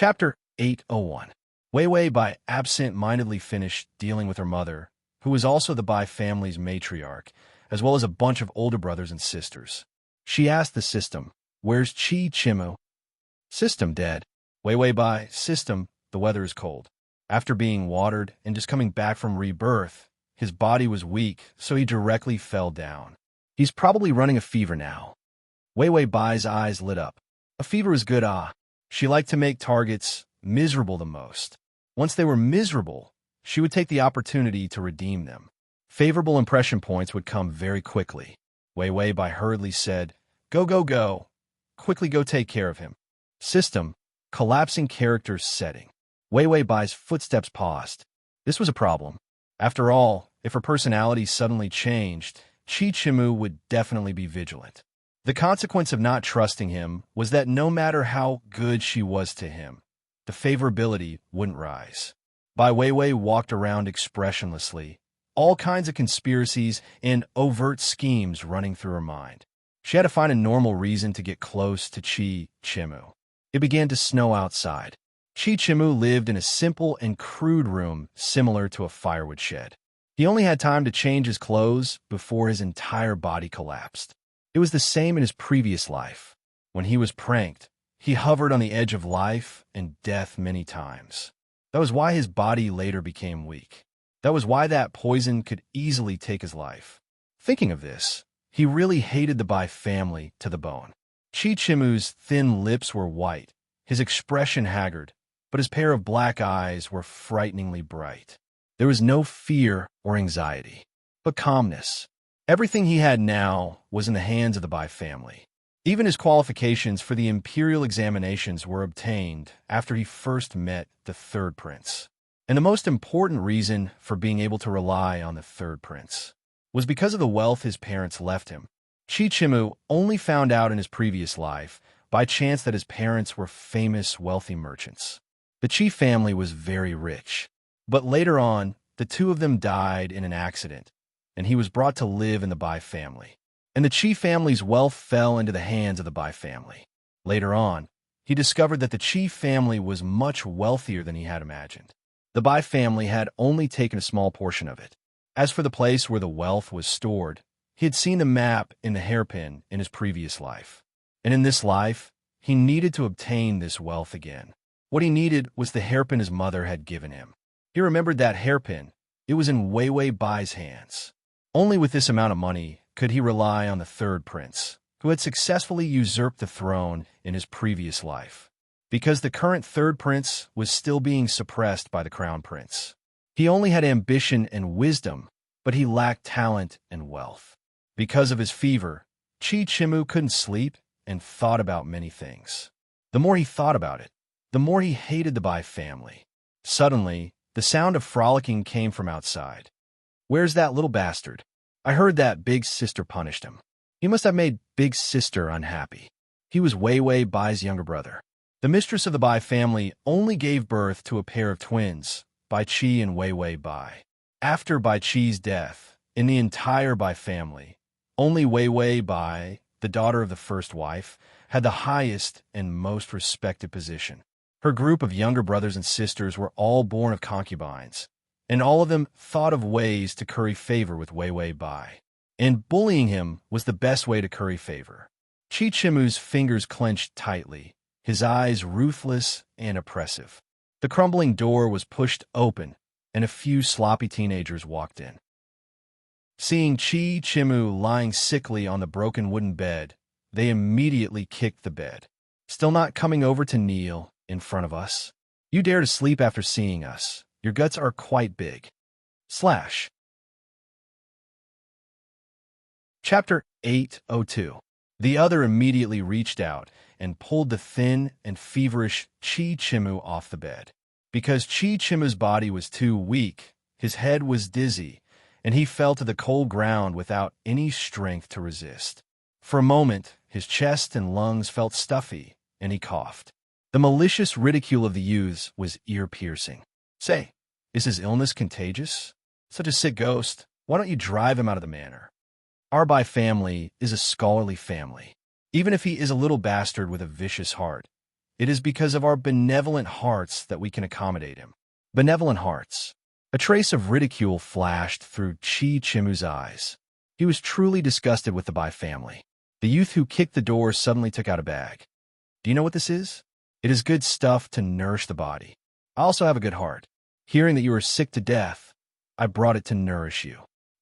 Chapter 801. Wei Wei Bai absent-mindedly finished dealing with her mother, who was also the Bai family's matriarch, as well as a bunch of older brothers and sisters. She asked the system, "Where's Chi Chimu?" System, dead. Wei Wei Bai, system, the weather is cold. After being watered and just coming back from rebirth, his body was weak, so he directly fell down. He's probably running a fever now. Wei Wei Bai's eyes lit up. A fever is good, ah. She liked to make targets miserable the most. Once they were miserable, she would take the opportunity to redeem them. Favorable impression points would come very quickly. Wei Wei Bai hurriedly said, "Go, go, go. Quickly go take care of him." System, collapsing characters setting. Wei Wei Bai's footsteps paused. This was a problem. After all, if her personality suddenly changed, Chi Chimu would definitely be vigilant. The consequence of not trusting him was that no matter how good she was to him, the favorability wouldn't rise. Bai Weiwei walked around expressionlessly, all kinds of conspiracies and overt schemes running through her mind. She had to find a normal reason to get close to Chi Chimu. It began to snow outside. Chi Chimu lived in a simple and crude room similar to a firewood shed. He only had time to change his clothes before his entire body collapsed. It was the same in his previous life. When he was pranked, he hovered on the edge of life and death many times. That was why his body later became weak. That was why that poison could easily take his life. Thinking of this, he really hated the Bai family to the bone. Chi Chimu's thin lips were white, his expression haggard, but his pair of black eyes were frighteningly bright. There was no fear or anxiety, but calmness. Everything he had now was in the hands of the Bai family. Even his qualifications for the imperial examinations were obtained after he first met the third prince. And the most important reason for being able to rely on the third prince was because of the wealth his parents left him. Chi Chimu only found out in his previous life by chance that his parents were famous, wealthy merchants. The Chi family was very rich, but later on, the two of them died in an accident, and he was brought to live in the Bai family. And the Chi family's wealth fell into the hands of the Bai family. Later on, he discovered that the Chi family was much wealthier than he had imagined. The Bai family had only taken a small portion of it. As for the place where the wealth was stored, he had seen the map in the hairpin in his previous life. And in this life, he needed to obtain this wealth again. What he needed was the hairpin his mother had given him. He remembered that hairpin. It was in Wei Wei Bai's hands. Only with this amount of money could he rely on the third prince, who had successfully usurped the throne in his previous life. Because the current third prince was still being suppressed by the crown prince. He only had ambition and wisdom, but he lacked talent and wealth. Because of his fever, Chi Chimu couldn't sleep and thought about many things. The more he thought about it, the more he hated the Bai family. Suddenly, the sound of frolicking came from outside. "Where's that little bastard? I heard that Big Sister punished him." He must have made Big Sister unhappy. He was Wei Wei Bai's younger brother. The mistress of the Bai family only gave birth to a pair of twins, Bai Qi and Wei Wei Bai. After Bai Qi's death, in the entire Bai family, only Wei Wei Bai, the daughter of the first wife, had the highest and most respected position. Her group of younger brothers and sisters were all born of concubines, and all of them thought of ways to curry favor with Wei Wei Bai. And bullying him was the best way to curry favor. Chi Chimu's fingers clenched tightly, his eyes ruthless and oppressive. The crumbling door was pushed open, and a few sloppy teenagers walked in. Seeing Chi Chimu lying sickly on the broken wooden bed, they immediately kicked the bed. "Still not coming over to kneel in front of us? You dare to sleep after seeing us? Your guts are quite big." Slash. Chapter 802. The other immediately reached out and pulled the thin and feverish Chi Chimu off the bed. Because Chi Chimu's body was too weak, his head was dizzy, and he fell to the cold ground without any strength to resist. For a moment, his chest and lungs felt stuffy, and he coughed. The malicious ridicule of the youths was ear-piercing. "Say, is his illness contagious? Such a sick ghost. Why don't you drive him out of the manor? Our Bai family is a scholarly family. Even if he is a little bastard with a vicious heart, it is because of our benevolent hearts that we can accommodate him. Benevolent hearts. A trace of ridicule flashed through Chi Chimu's eyes. He was truly disgusted with the Bai family. The youth who kicked the door suddenly took out a bag. Do you know what this is? It is good stuff to nourish the body. I also have a good heart. Hearing that you are sick to death, I brought it to nourish you.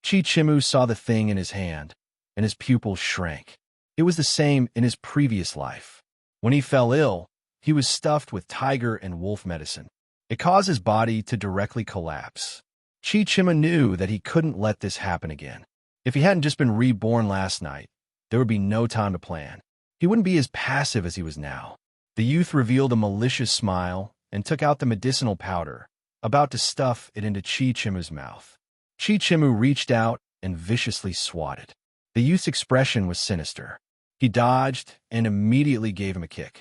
Chi Chimu saw the thing in his hand, and his pupils shrank. It was the same in his previous life. When he fell ill, he was stuffed with tiger and wolf medicine. It caused his body to directly collapse. Chi Chimu knew that he couldn't let this happen again. If he hadn't just been reborn last night, there would be no time to plan. He wouldn't be as passive as he was now. The youth revealed a malicious smile and took out the medicinal powder, about to stuff it into Chi Chimu's mouth. Chi Chimu reached out and viciously swatted. The youth's expression was sinister. He dodged and immediately gave him a kick.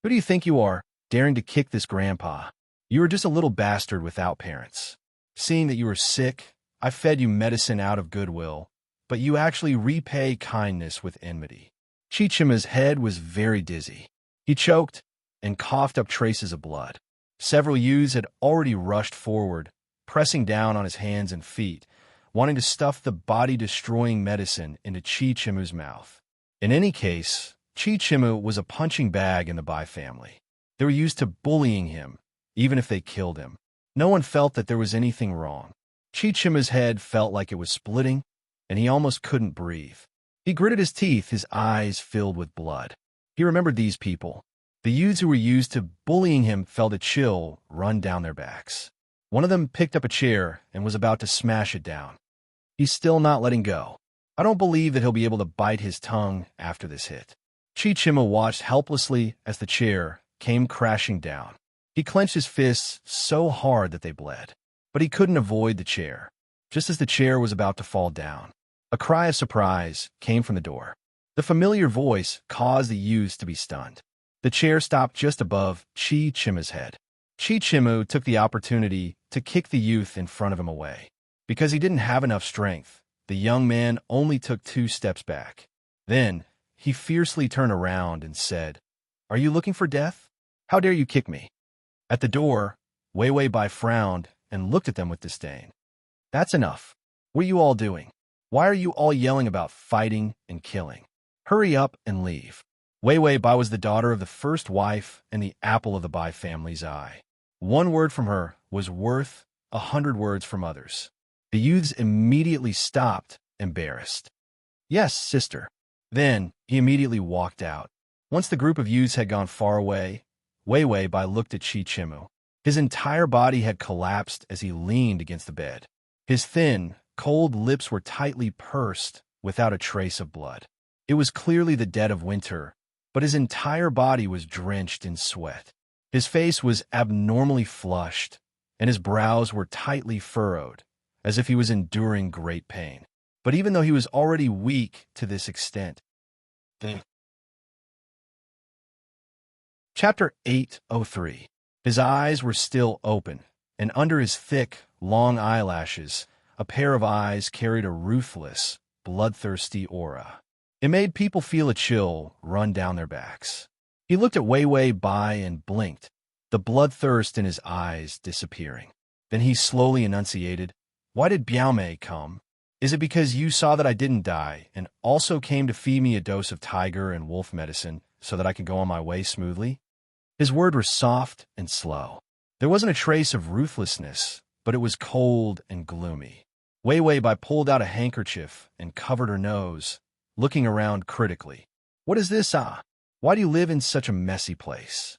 Who do you think you are, daring to kick this grandpa? You were just a little bastard without parents. Seeing that you were sick, I fed you medicine out of goodwill, but you actually repay kindness with enmity. Chi Chimu's head was very dizzy. He choked and coughed up traces of blood. Several youths had already rushed forward, pressing down on his hands and feet, wanting to stuff the body-destroying medicine into Chi Chimu's mouth. In any case, Chi Chimu was a punching bag in the Bai family. They were used to bullying him, even if they killed him. No one felt that there was anything wrong. Chi Chimu's head felt like it was splitting, and he almost couldn't breathe. He gritted his teeth, his eyes filled with blood. He remembered these people. The youths who were used to bullying him felt a chill run down their backs. One of them picked up a chair and was about to smash it down. He's still not letting go. I don't believe that he'll be able to bite his tongue after this hit. Chi Chimu watched helplessly as the chair came crashing down. He clenched his fists so hard that they bled, but he couldn't avoid the chair. Just as the chair was about to fall down, a cry of surprise came from the door. The familiar voice caused the youths to be stunned. The chair stopped just above Chi Chimu's head. Chi Chimu took the opportunity to kick the youth in front of him away. Because he didn't have enough strength, the young man only took 2 steps back. Then, he fiercely turned around and said, "Are you looking for death? How dare you kick me?" At the door, Wei Wei Bai frowned and looked at them with disdain. "That's enough. What are you all doing? Why are you all yelling about fighting and killing? Hurry up and leave." Wei Wei Bai was the daughter of the first wife and the apple of the Bai family's eye. One word from her was worth 100 words from others. The youths immediately stopped, embarrassed. "Yes, sister." Then he immediately walked out. Once the group of youths had gone far away, Wei Wei Bai looked at Chi Chimu. His entire body had collapsed as he leaned against the bed. His thin, cold lips were tightly pursed without a trace of blood. It was clearly the dead of winter, but his entire body was drenched in sweat. His face was abnormally flushed, and his brows were tightly furrowed, as if he was enduring great pain. But even though he was already weak to this extent, Chapter 803. His eyes were still open, and under his thick, long eyelashes, a pair of eyes carried a ruthless, bloodthirsty aura. It made people feel a chill run down their backs. He looked at Wei Wei Bai and blinked, the bloodthirst in his eyes disappearing. Then he slowly enunciated, "Why did Biao Mei come? Is it because you saw that I didn't die and also came to feed me a dose of tiger and wolf medicine so that I could go on my way smoothly?" His words were soft and slow. There wasn't a trace of ruthlessness, but it was cold and gloomy. Wei Wei Bai pulled out a handkerchief and covered her nose, looking around critically. "What is this, ah? Why do you live in such a messy place?"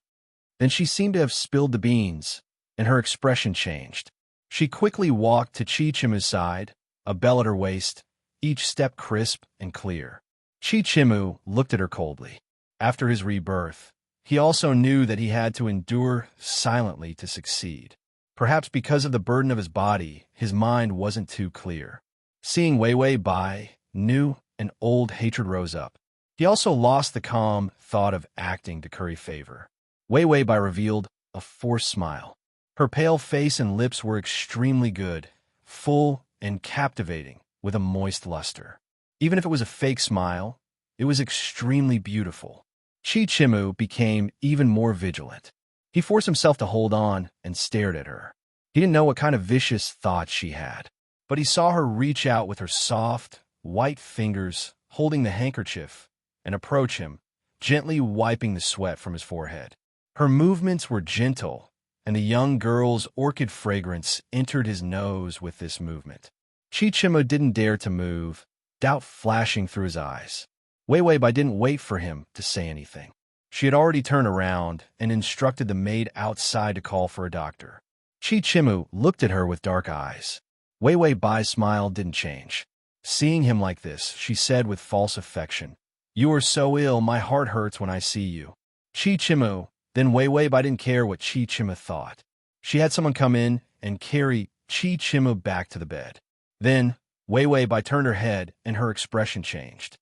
Then she seemed to have spilled the beans, and her expression changed. She quickly walked to Chi Chimu's side, a bell at her waist, each step crisp and clear. Chi Chimu looked at her coldly. After his rebirth, he also knew that he had to endure silently to succeed. Perhaps because of the burden of his body, his mind wasn't too clear. Seeing Wei Wei Bai, new and old hatred rose up. He also lost the calm thought of acting to curry favor. Wei Wei Bai revealed a forced smile. Her pale face and lips were extremely good, full and captivating, with a moist luster. Even if it was a fake smile, it was extremely beautiful. Chi Chimu became even more vigilant. He forced himself to hold on and stared at her. He didn't know what kind of vicious thoughts she had, but he saw her reach out with her soft, white fingers holding the handkerchief and approach him, gently wiping the sweat from his forehead. Her movements were gentle, and the young girl's orchid fragrance entered his nose with this movement. Chi Chimu didn't dare to move, doubt flashing through his eyes. Wei Wei Bai didn't wait for him to say anything. She had already turned around and instructed the maid outside to call for a doctor. Chi Chimu looked at her with dark eyes. Wei Wei Bai's smile didn't change. Seeing him like this, she said with false affection, "You are so ill, my heart hurts when I see you." Chi Chimu. Then Wei Wei Bai didn't care what Chi Chimu thought. She had someone come in and carry Chi Chimu back to the bed. Then Wei Wei Bai turned her head and her expression changed.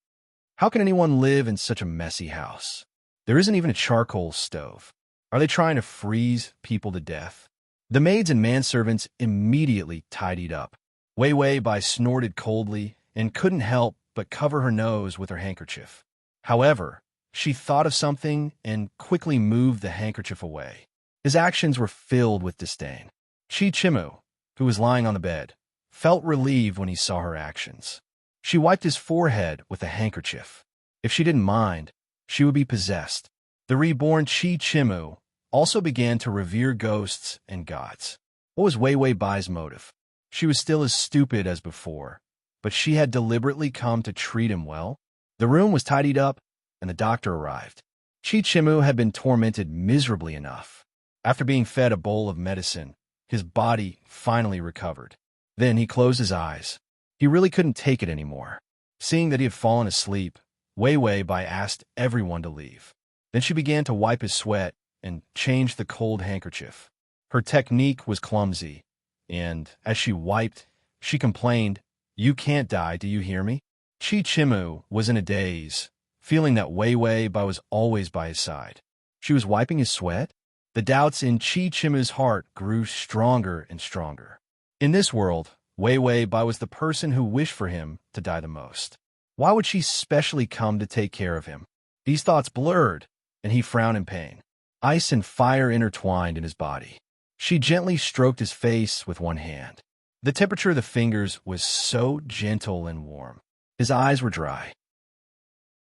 How can anyone live in such a messy house? There isn't even a charcoal stove. Are they trying to freeze people to death? The maids and manservants immediately tidied up. Wei Wei Bai snorted coldly and couldn't help but cover her nose with her handkerchief. However, she thought of something and quickly moved the handkerchief away. His actions were filled with disdain. Chi Chimu, who was lying on the bed, felt relieved when he saw her actions. She wiped his forehead with a handkerchief. If she didn't mind, she would be possessed. The reborn Chi Chimu also began to revere ghosts and gods. What was Wei Wei Bai's motive? She was still as stupid as before, but she had deliberately come to treat him well. The room was tidied up, and the doctor arrived. Chi Chimu had been tormented miserably enough. After being fed a bowl of medicine, his body finally recovered. Then he closed his eyes. He really couldn't take it anymore. Seeing that he had fallen asleep, Wei Wei Bai asked everyone to leave. Then she began to wipe his sweat and change the cold handkerchief. Her technique was clumsy, and as she wiped, she complained, "You can't die, do you hear me?" Chi Chimu was in a daze, feeling that Wei Wei Bai was always by his side. She was wiping his sweat? The doubts in Chi Chimu's heart grew stronger and stronger. In this world, Wei Wei Bai was the person who wished for him to die the most. Why would she specially come to take care of him? These thoughts blurred, and he frowned in pain. Ice and fire intertwined in his body. She gently stroked his face with one hand. The temperature of the fingers was so gentle and warm. His eyes were dry.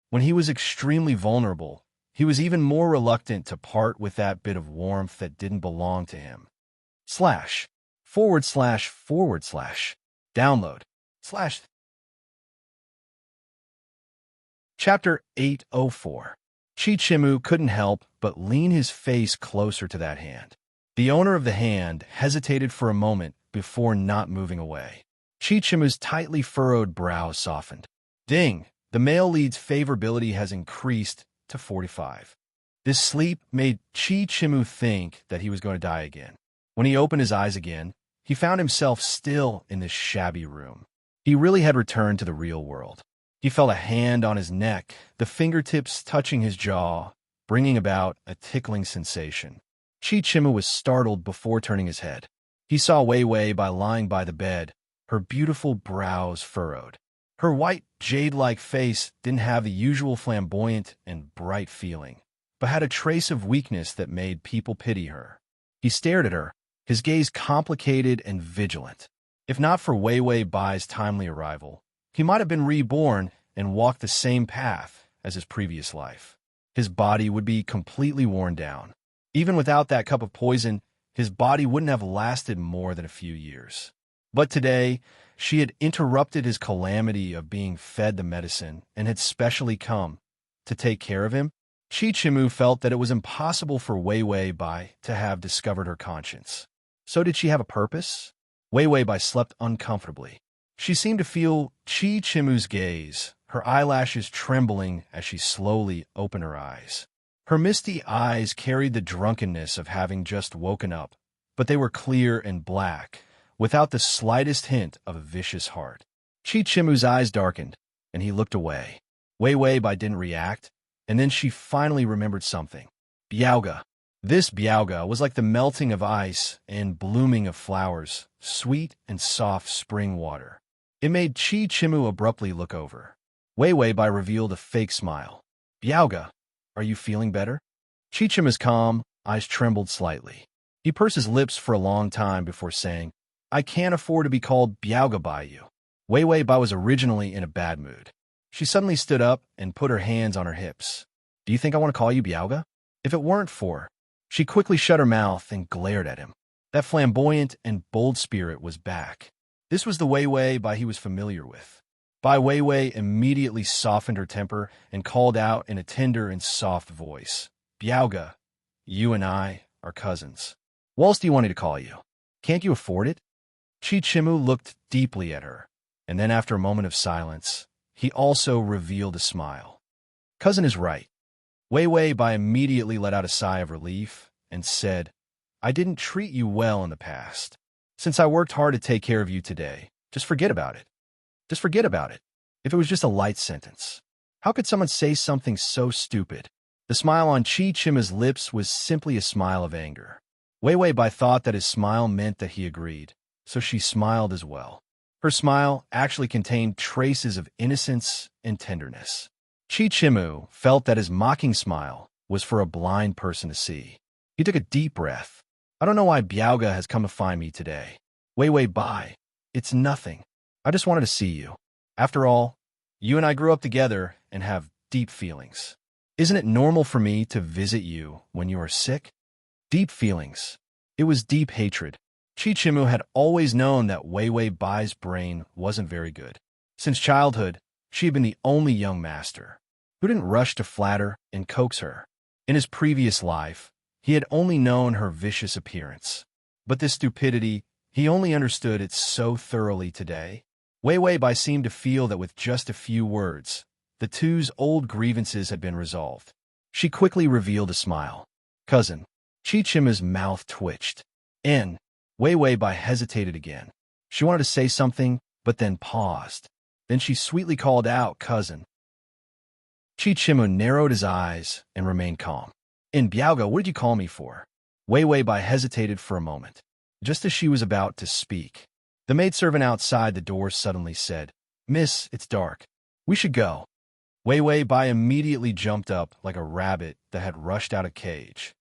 When he was extremely vulnerable, he was even more reluctant to part with that bit of warmth that didn't belong to him. // download / Chapter 804. Chi Chimu couldn't help but lean his face closer to that hand. The owner of the hand hesitated for a moment before not moving away. Chi Chimu's tightly furrowed brow softened. Ding! The male lead's favorability has increased to 45. This sleep made Chi Chimu think that he was going to die again. When he opened his eyes again, he found himself still in this shabby room. He really had returned to the real world. He felt a hand on his neck, the fingertips touching his jaw, bringing about a tickling sensation. Chi Chimu was startled before turning his head. He saw Wei Wei Bai lying by the bed, her beautiful brows furrowed. Her white, jade-like face didn't have the usual flamboyant and bright feeling, but had a trace of weakness that made people pity her. He stared at her, his gaze complicated and vigilant. If not for Wei Wei Bai's timely arrival, he might have been reborn and walked the same path as his previous life. His body would be completely worn down. Even without that cup of poison, his body wouldn't have lasted more than a few years. But today, she had interrupted his calamity of being fed the medicine and had specially come to take care of him. Chi Chimu felt that it was impossible for Wei Wei Bai to have discovered her conscience. So did she have a purpose? Wei Wei Bai slept uncomfortably. She seemed to feel Chi Chimu's gaze, her eyelashes trembling as she slowly opened her eyes. Her misty eyes carried the drunkenness of having just woken up, but they were clear and black, without the slightest hint of a vicious heart. Chi Chimu's eyes darkened, and he looked away. Wei Wei Bai didn't react, and then she finally remembered something. Biaoga. This biaoga was like the melting of ice and blooming of flowers, sweet and soft spring water. It made Chi Chimu abruptly look over. Wei Wei Bai revealed a fake smile. Biaoga. Are you feeling better? Cheechim is calm, eyes trembled slightly. He pursed his lips for a long time before saying, I can't afford to be called Biaoga by you. Wei Wei Bai was originally in a bad mood. She suddenly stood up and put her hands on her hips. Do you think I want to call you Biaoga? If it weren't for... She quickly shut her mouth and glared at him. That flamboyant and bold spirit was back. This was the Wei Wei Bai he was familiar with. Bai Weiwei immediately softened her temper and called out in a tender and soft voice, Biaoga, you and I are cousins. What else do you want me to call you? Can't you afford it? Chi Chimu looked deeply at her, and then after a moment of silence, he also revealed a smile. Cousin is right. Weiwei Bai immediately let out a sigh of relief and said, I didn't treat you well in the past. Since I worked hard to take care of you today, just forget about it. Just forget about it. If it was just a light sentence. How could someone say something so stupid? The smile on Chi Chima's lips was simply a smile of anger. Weiwei Bai thought that his smile meant that he agreed, so she smiled as well. Her smile actually contained traces of innocence and tenderness. Chi Chimu felt that his mocking smile was for a blind person to see. He took a deep breath. I don't know why Biaoga has come to find me today. Weiwei Bai, it's nothing. I just wanted to see you. After all, you and I grew up together and have deep feelings. Isn't it normal for me to visit you when you are sick? Deep feelings. It was deep hatred. Chi Chimu had always known that Weiwei Bai's brain wasn't very good. Since childhood, she had been the only young master who didn't rush to flatter and coax her. In his previous life, he had only known her vicious appearance. But this stupidity, he only understood it so thoroughly today. Weiwei Bai seemed to feel that with just a few words, the two's old grievances had been resolved. She quickly revealed a smile. Cousin. Chi Chima's mouth twitched. Weiwei Bai hesitated again. She wanted to say something, but then paused. Then she sweetly called out, Cousin. Chi Chimu narrowed his eyes and remained calm. Biaoga, what did you call me for? Weiwei Bai hesitated for a moment. Just as she was about to speak, the maidservant outside the door suddenly said, Miss, it's dark. We should go. Weiwei Bai immediately jumped up like a rabbit that had rushed out of a cage.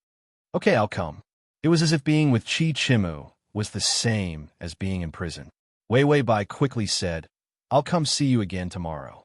Okay, I'll come. It was as if being with Chi Chimu was the same as being in prison. Weiwei Bai quickly said, I'll come see you again tomorrow.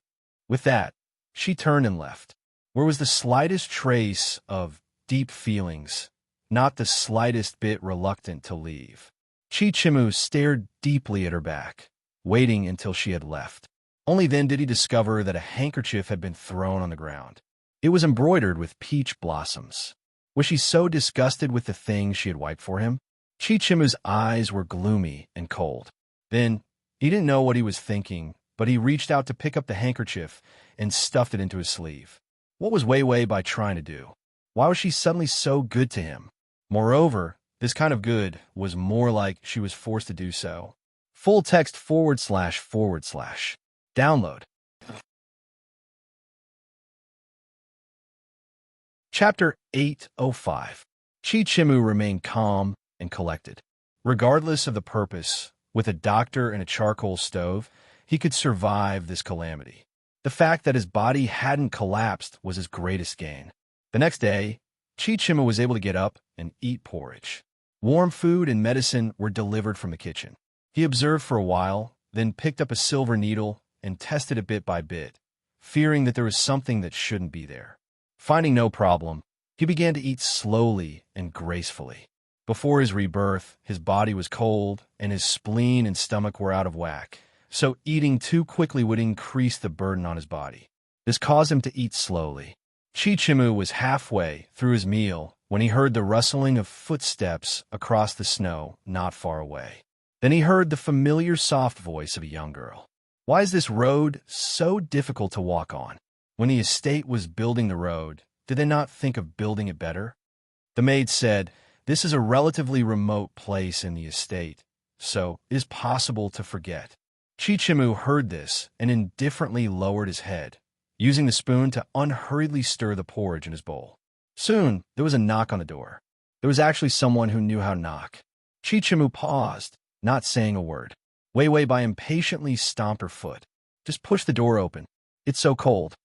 With that, she turned and left. Where was the slightest trace of deep feelings, not the slightest bit reluctant to leave. Chi Chimu stared deeply at her back, waiting until she had left. Only then did he discover that a handkerchief had been thrown on the ground. It was embroidered with peach blossoms. Was she so disgusted with the thing she had wiped for him? Chi Chimu's eyes were gloomy and cold. Then, he didn't know what he was thinking, but he reached out to pick up the handkerchief and stuffed it into his sleeve. What was Weiwei Bai trying to do? Why was she suddenly so good to him? Moreover, this kind of good was more like she was forced to do so. Full text //. Download. Chapter 805. Chi Chimu remained calm and collected. Regardless of the purpose, with a doctor and a charcoal stove, he could survive this calamity. The fact that his body hadn't collapsed was his greatest gain. The next day, Chi Chimu was able to get up and eat porridge. Warm food and medicine were delivered from the kitchen. He observed for a while, then picked up a silver needle and tested it bit by bit, fearing that there was something that shouldn't be there. Finding no problem, he began to eat slowly and gracefully. Before his rebirth, his body was cold and his spleen and stomach were out of whack, so eating too quickly would increase the burden on his body. This caused him to eat slowly. Chi Chimu was halfway through his meal when he heard the rustling of footsteps across the snow not far away. Then he heard the familiar soft voice of a young girl. Why is this road so difficult to walk on? When the estate was building the road, did they not think of building it better? The maid said, this is a relatively remote place in the estate, so it is possible to forget. Chi Chimu heard this and indifferently lowered his head, using the spoon to unhurriedly stir the porridge in his bowl. Soon, there was a knock on the door. There was actually someone who knew how to knock. Chi Chimu paused, not saying a word. Weiwei Bai impatiently stomped her foot. Just push the door open. It's so cold.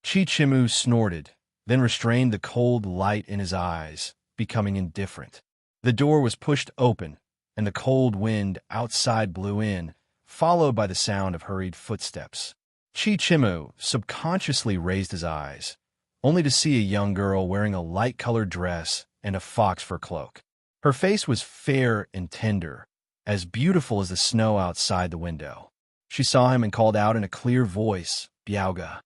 Chi Chimu snorted, then restrained the cold light in his eyes, becoming indifferent. The door was pushed open, and the cold wind outside blew in, followed by the sound of hurried footsteps. Chichimu subconsciously raised his eyes, only to see a young girl wearing a light-colored dress and a fox fur cloak. Her face was fair and tender, as beautiful as the snow outside the window. She saw him and called out in a clear voice, "Biauga."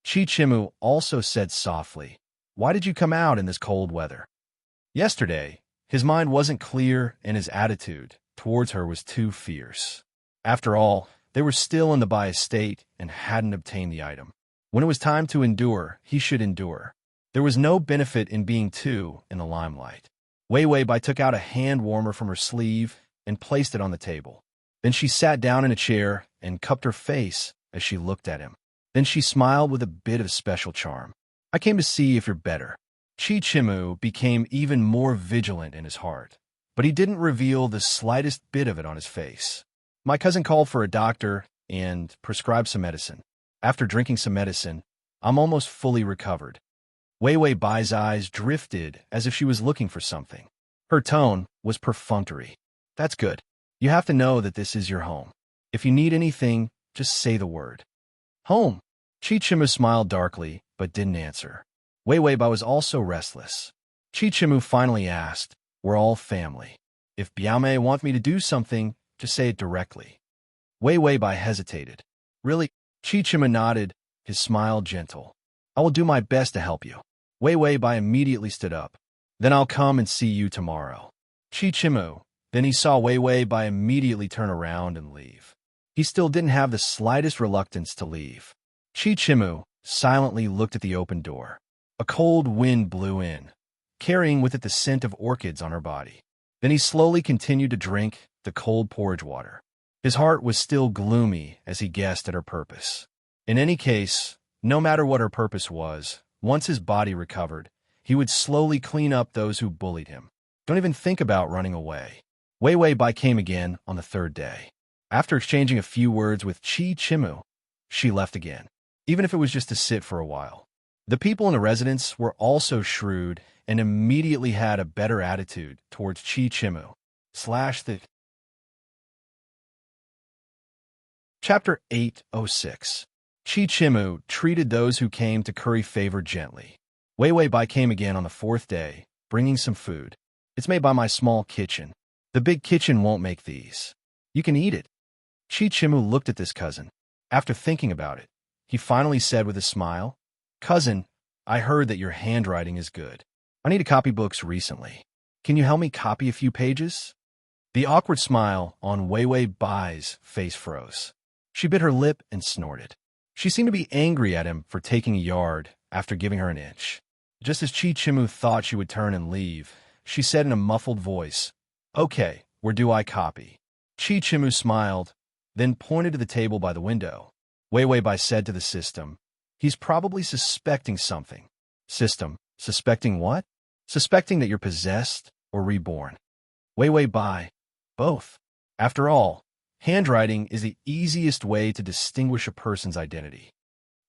Chichimu also said softly, "Why did you come out in this cold weather?" Yesterday, his mind wasn't clear and his attitude towards her was too fierce. After all, they were still in the Bai estate and hadn't obtained the item. When it was time to endure, he should endure. There was no benefit in being too in the limelight. Wei Bai took out a hand warmer from her sleeve and placed it on the table. Then she sat down in a chair and cupped her face as she looked at him. Then she smiled with a bit of special charm. "I came to see if you're better." Chichimu became even more vigilant in his heart, but he didn't reveal the slightest bit of it on his face. "My cousin called for a doctor and prescribed some medicine. After drinking some medicine, I'm almost fully recovered." Wei Bai's eyes drifted as if she was looking for something. Her tone was perfunctory. "That's good. You have to know that this is your home. If you need anything, just say the word." "Home?" Chichimu smiled darkly, but didn't answer. Wei Bai was also restless. Chichimu finally asked, "We're all family. If Biaume wants me to do something, just say it directly." Wei Bai hesitated. "Really?" Chichimu nodded, his smile gentle. "I will do my best to help you." Wei Bai immediately stood up. "Then I'll come and see you tomorrow." Chichimu. Then he saw Wei Bai immediately turn around and leave. He still didn't have the slightest reluctance to leave. Chichimu silently looked at the open door. A cold wind blew in, carrying with it the scent of orchids on her body. Then he slowly continued to drink the cold porridge water. His heart was still gloomy as he guessed at her purpose. In any case, no matter what her purpose was, once his body recovered, he would slowly clean up those who bullied him. Don't even think about running away. Wei Bai came again on the third day. After exchanging a few words with Chichimu, she left again, even if it was just to sit for a while. The people in the residence were also shrewd and immediately had a better attitude towards Chichimu. Chapter 806. Chichimu treated those who came to curry favor gently. Wei Bai came again on the fourth day, bringing some food. "It's made by my small kitchen. The big kitchen won't make these. You can eat it." Chichimu looked at this cousin. After thinking about it, he finally said with a smile, "Cousin, I heard that your handwriting is good. I need to copy books recently. Can you help me copy a few pages?" The awkward smile on Wei Bai's face froze. She bit her lip and snorted. She seemed to be angry at him for taking a yard after giving her an inch. Just as Chichimu thought she would turn and leave, she said in a muffled voice, "Okay, where do I copy?" Chichimu smiled, then pointed to the table by the window. Wei Bai said to the system, "He's probably suspecting something." System, suspecting what? Suspecting that you're possessed or reborn. Wei Bai, both. After all, handwriting is the easiest way to distinguish a person's identity.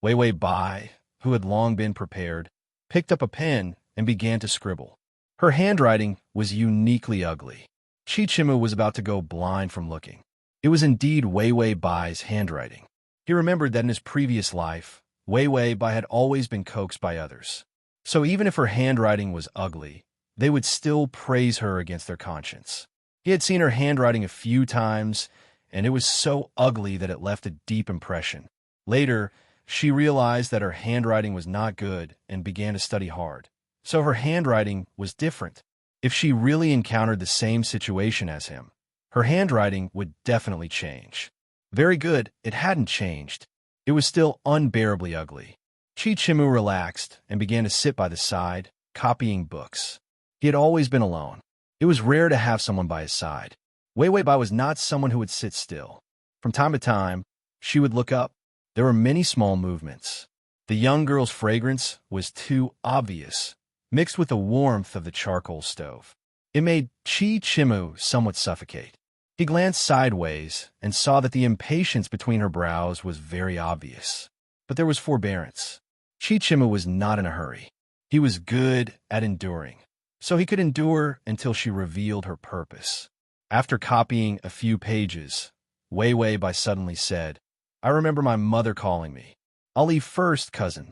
Wei Bai, who had long been prepared, picked up a pen and began to scribble. Her handwriting was uniquely ugly. Chichimu was about to go blind from looking. It was indeed Wei Bai's handwriting. He remembered that in his previous life, Wei Bai had always been coaxed by others. So even if her handwriting was ugly, they would still praise her against their conscience. He had seen her handwriting a few times, and it was so ugly that it left a deep impression. Later, she realized that her handwriting was not good and began to study hard. So her handwriting was different. If she really encountered the same situation as him, her handwriting would definitely change. Very good, it hadn't changed. It was still unbearably ugly. Chichimu relaxed and began to sit by the side, copying books. He had always been alone. It was rare to have someone by his side. Wei Bai was not someone who would sit still. From time to time, she would look up. There were many small movements. The young girl's fragrance was too obvious, mixed with the warmth of the charcoal stove. It made Chichimu somewhat suffocate. He glanced sideways and saw that the impatience between her brows was very obvious. But there was forbearance. Chichimu was not in a hurry. He was good at enduring, so he could endure until she revealed her purpose. After copying a few pages, Wei Wei Bai suddenly said, "I remember my mother calling me. I'll leave first, cousin."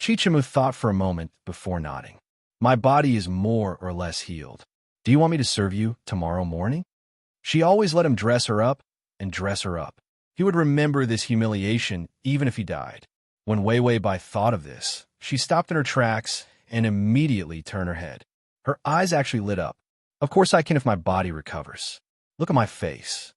Chichimu thought for a moment before nodding. "My body is more or less healed. Do you want me to serve you tomorrow morning?" She always let him dress her up and dress her up. He would remember this humiliation even if he died. When Wei Wei Bai thought of this, she stopped in her tracks and immediately turned her head. Her eyes actually lit up. "Of course I can if my body recovers. Look at my face."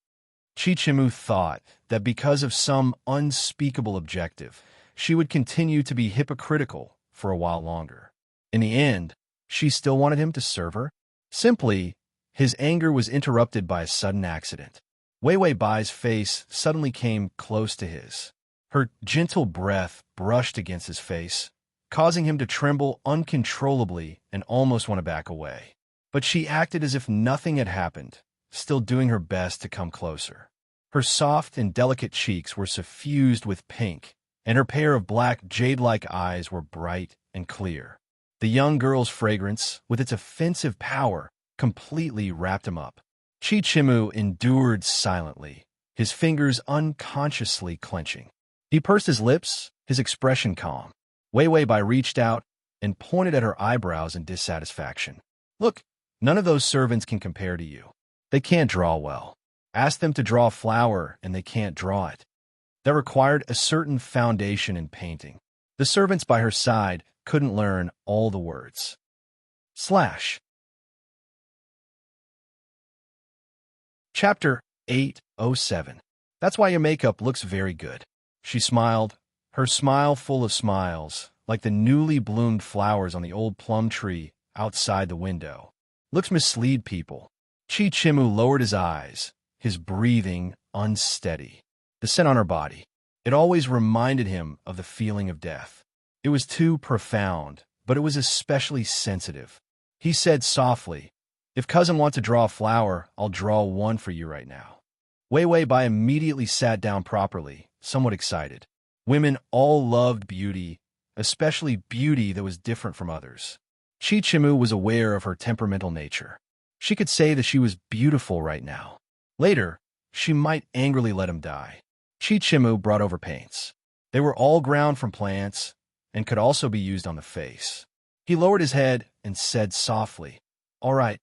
Chichimu thought that because of some unspeakable objective, she would continue to be hypocritical for a while longer. In the end, she still wanted him to serve her. Simply, his anger was interrupted by a sudden accident. Wei Wei Bai's face suddenly came close to his. Her gentle breath brushed against his face, causing him to tremble uncontrollably and almost want to back away. But she acted as if nothing had happened, still doing her best to come closer. Her soft and delicate cheeks were suffused with pink, and her pair of black jade-like eyes were bright and clear. The young girl's fragrance, with its offensive power, completely wrapped him up. Chichimu endured silently, his fingers unconsciously clenching. He pursed his lips, his expression calm. Wei Wei Bai reached out and pointed at her eyebrows in dissatisfaction. "Look, none of those servants can compare to you. They can't draw well. Ask them to draw a flower and they can't draw it." That required a certain foundation in painting. The servants by her side couldn't learn all the words. Chapter 807. "That's why your makeup looks very good." She smiled, her smile full of smiles, like the newly bloomed flowers on the old plum tree outside the window. "Looks mislead people." Chichimu lowered his eyes, his breathing unsteady. The scent on her body. It always reminded him of the feeling of death. It was too profound, but it was especially sensitive. He said softly, "If cousin wants to draw a flower, I'll draw one for you right now." Wei Wei Bai immediately sat down properly, somewhat excited. Women all loved beauty, especially beauty that was different from others. Chichimu was aware of her temperamental nature. She could say that she was beautiful right now. Later, she might angrily let him die. Chichimu brought over paints. They were all ground from plants and could also be used on the face. He lowered his head and said softly, "All right,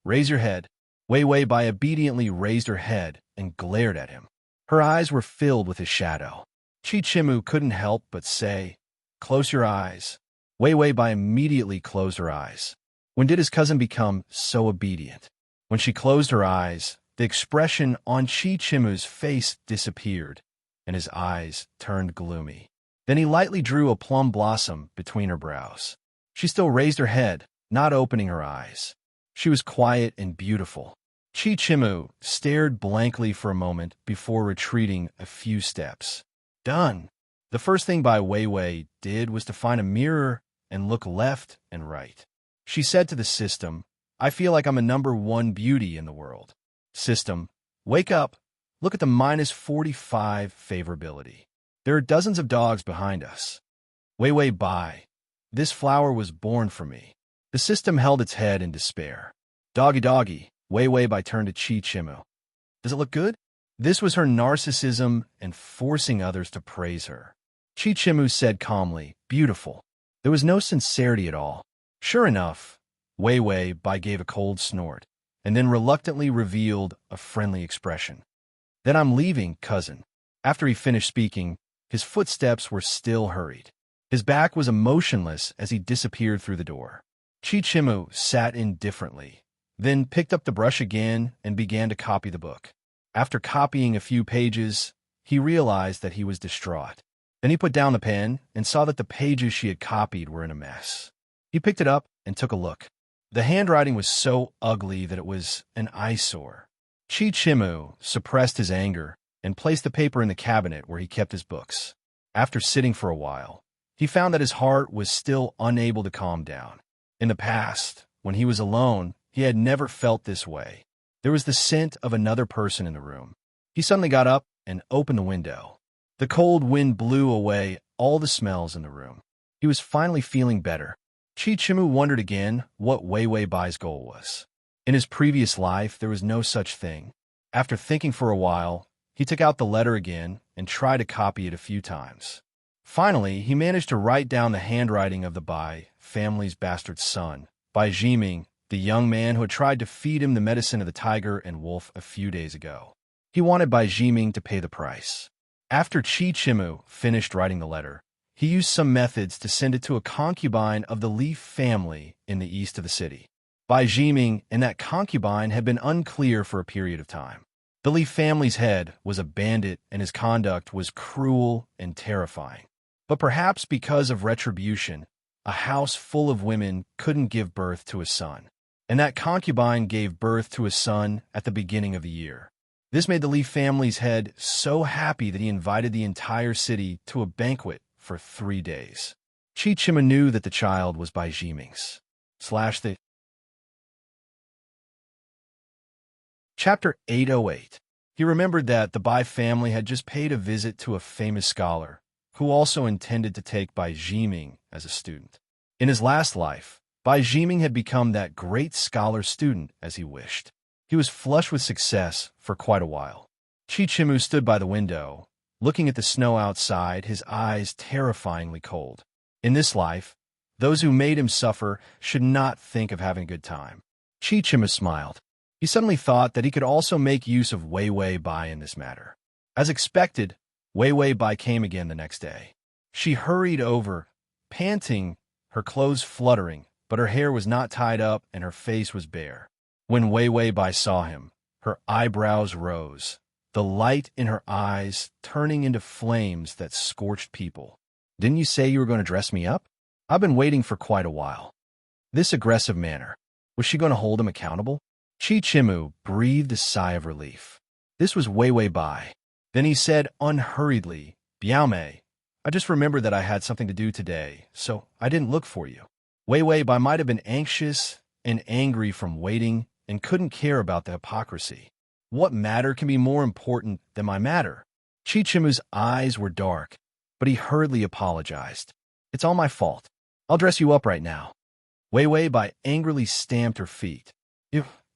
raise your head." Wei Wei Bai obediently raised her head and glared at him. Her eyes were filled with his shadow. Chichimu couldn't help but say, "Close your eyes." Wei Wei Bai immediately closed her eyes. When did his cousin become so obedient? When she closed her eyes, the expression on Chichimu's face disappeared, and his eyes turned gloomy. Then he lightly drew a plum blossom between her brows. She still raised her head, not opening her eyes. She was quiet and beautiful. Chichimu stared blankly for a moment before retreating a few steps. Done. The first thing Wei Wei did was to find a mirror and look left and right. She said to the system, "I feel like I'm a #1 beauty in the world." System, wake up. Look at the -45 favorability. There are dozens of dogs behind us. Wei Wei Bai. This flower was born for me. The system held its head in despair. Doggy doggy. Wei Wei Bai turned to Chichimu. Does it look good? This was her narcissism and forcing others to praise her. Chichimu said calmly, "Beautiful." There was no sincerity at all. Sure enough, Wei Wei Bai gave a cold snort, and then reluctantly revealed a friendly expression. "Then I'm leaving, cousin." After he finished speaking, his footsteps were still hurried. His back was emotionless as he disappeared through the door. Chichimu sat indifferently, then picked up the brush again and began to copy the book. After copying a few pages, he realized that he was distraught. Then he put down the pen and saw that the pages she had copied were in a mess. He picked it up and took a look. The handwriting was so ugly that it was an eyesore. Chichimu suppressed his anger and placed the paper in the cabinet where he kept his books. After sitting for a while, he found that his heart was still unable to calm down. In the past, when he was alone, he had never felt this way. There was the scent of another person in the room. He suddenly got up and opened the window. The cold wind blew away all the smells in the room. He was finally feeling better. Chichimu wondered again what Wei Wei Bai's goal was. In his previous life, there was no such thing. After thinking for a while, he took out the letter again and tried to copy it a few times. Finally, he managed to write down the handwriting of the Bai family's bastard son, Bai Jiming, the young man who had tried to feed him the medicine of the tiger and wolf a few days ago. He wanted Bai Jiming to pay the price. After Chichimu finished writing the letter, he used some methods to send it to a concubine of the Li family in the east of the city. Bai Jiming and that concubine had been unclear for a period of time. The Li family's head was a bandit and his conduct was cruel and terrifying. But perhaps because of retribution, a house full of women couldn't give birth to a son. And that concubine gave birth to a son at the beginning of the year. This made the Li family's head so happy that he invited the entire city to a banquet for 3 days. Chichima knew that the child was Bai Jiming's. /the Chapter 808. He remembered that the Bai family had just paid a visit to a famous scholar, who also intended to take Bai Jiming as a student. In his last life, Bai Jiming had become that great scholar student as he wished. He was flush with success for quite a while. Chichimu stood by the window, looking at the snow outside, his eyes terrifyingly cold. In this life, those who made him suffer should not think of having a good time. Chichimu smiled. He suddenly thought that he could also make use of Wei Wei Bai in this matter. As expected, Wei Wei Bai came again the next day. She hurried over, panting, her clothes fluttering, but her hair was not tied up and her face was bare. When Wei Wei Bai saw him, her eyebrows rose, the light in her eyes turning into flames that scorched people. "Didn't you say you were going to dress me up? I've been waiting for quite a while." This aggressive manner, was she going to hold him accountable? Chichimu breathed a sigh of relief. This was Wei Wei Bai. Then he said unhurriedly, "Biaomei, I just remembered that I had something to do today, so I didn't look for you." Wei Wei Bai might have been anxious and angry from waiting and couldn't care about the hypocrisy. What matter can be more important than my matter? Chichimu's eyes were dark, but he hurriedly apologized. "It's all my fault. I'll dress you up right now." Wei Wei Bai angrily stamped her feet.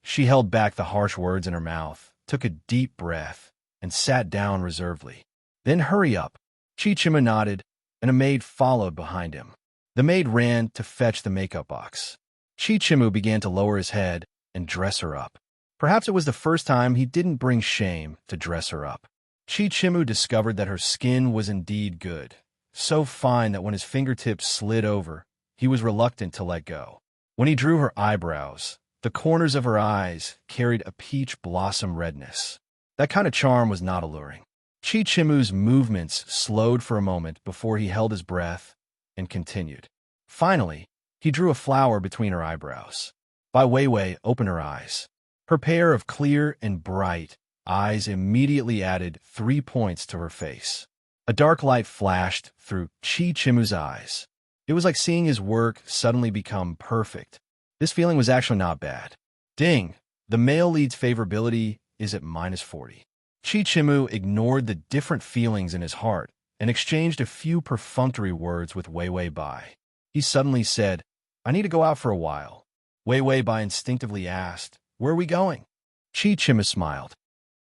She held back the harsh words in her mouth, took a deep breath, and sat down reservedly. "Then hurry up." Chichima nodded, and a maid followed behind him. The maid ran to fetch the makeup box. Chichimu began to lower his head and dress her up. Perhaps it was the first time he didn't bring shame to dress her up. Chichimu discovered that her skin was indeed good, so fine that when his fingertips slid over, he was reluctant to let go. When he drew her eyebrows, the corners of her eyes carried a peach blossom redness. That kind of charm was not alluring. Chichimu's movements slowed for a moment before he held his breath and continued. Finally, he drew a flower between her eyebrows. Bai Wei Wei opened her eyes. Her pair of clear and bright eyes immediately added 3 points to her face. A dark light flashed through Chichimu's eyes. It was like seeing his work suddenly become perfect. This feeling was actually not bad. Ding! The male lead's favorability is at -40. Chichimu ignored the different feelings in his heart and exchanged a few perfunctory words with Wei Wei Bai. He suddenly said, "I need to go out for a while." Wei Wei Bai instinctively asked, "Where are we going?" Chichimu smiled.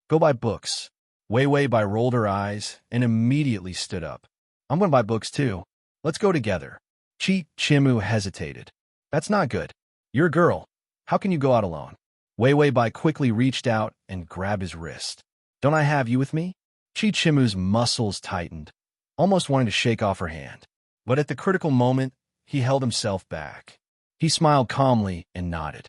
"Go buy books." Wei Wei Bai rolled her eyes and immediately stood up. "I'm going to buy books too. Let's go together." Chichimu hesitated. "That's not good. You're a girl. How can you go out alone?" Wei Wei Bai quickly reached out and grabbed his wrist. "Don't I have you with me?" Chichimu's muscles tightened, almost wanting to shake off her hand. But at the critical moment, he held himself back. He smiled calmly and nodded.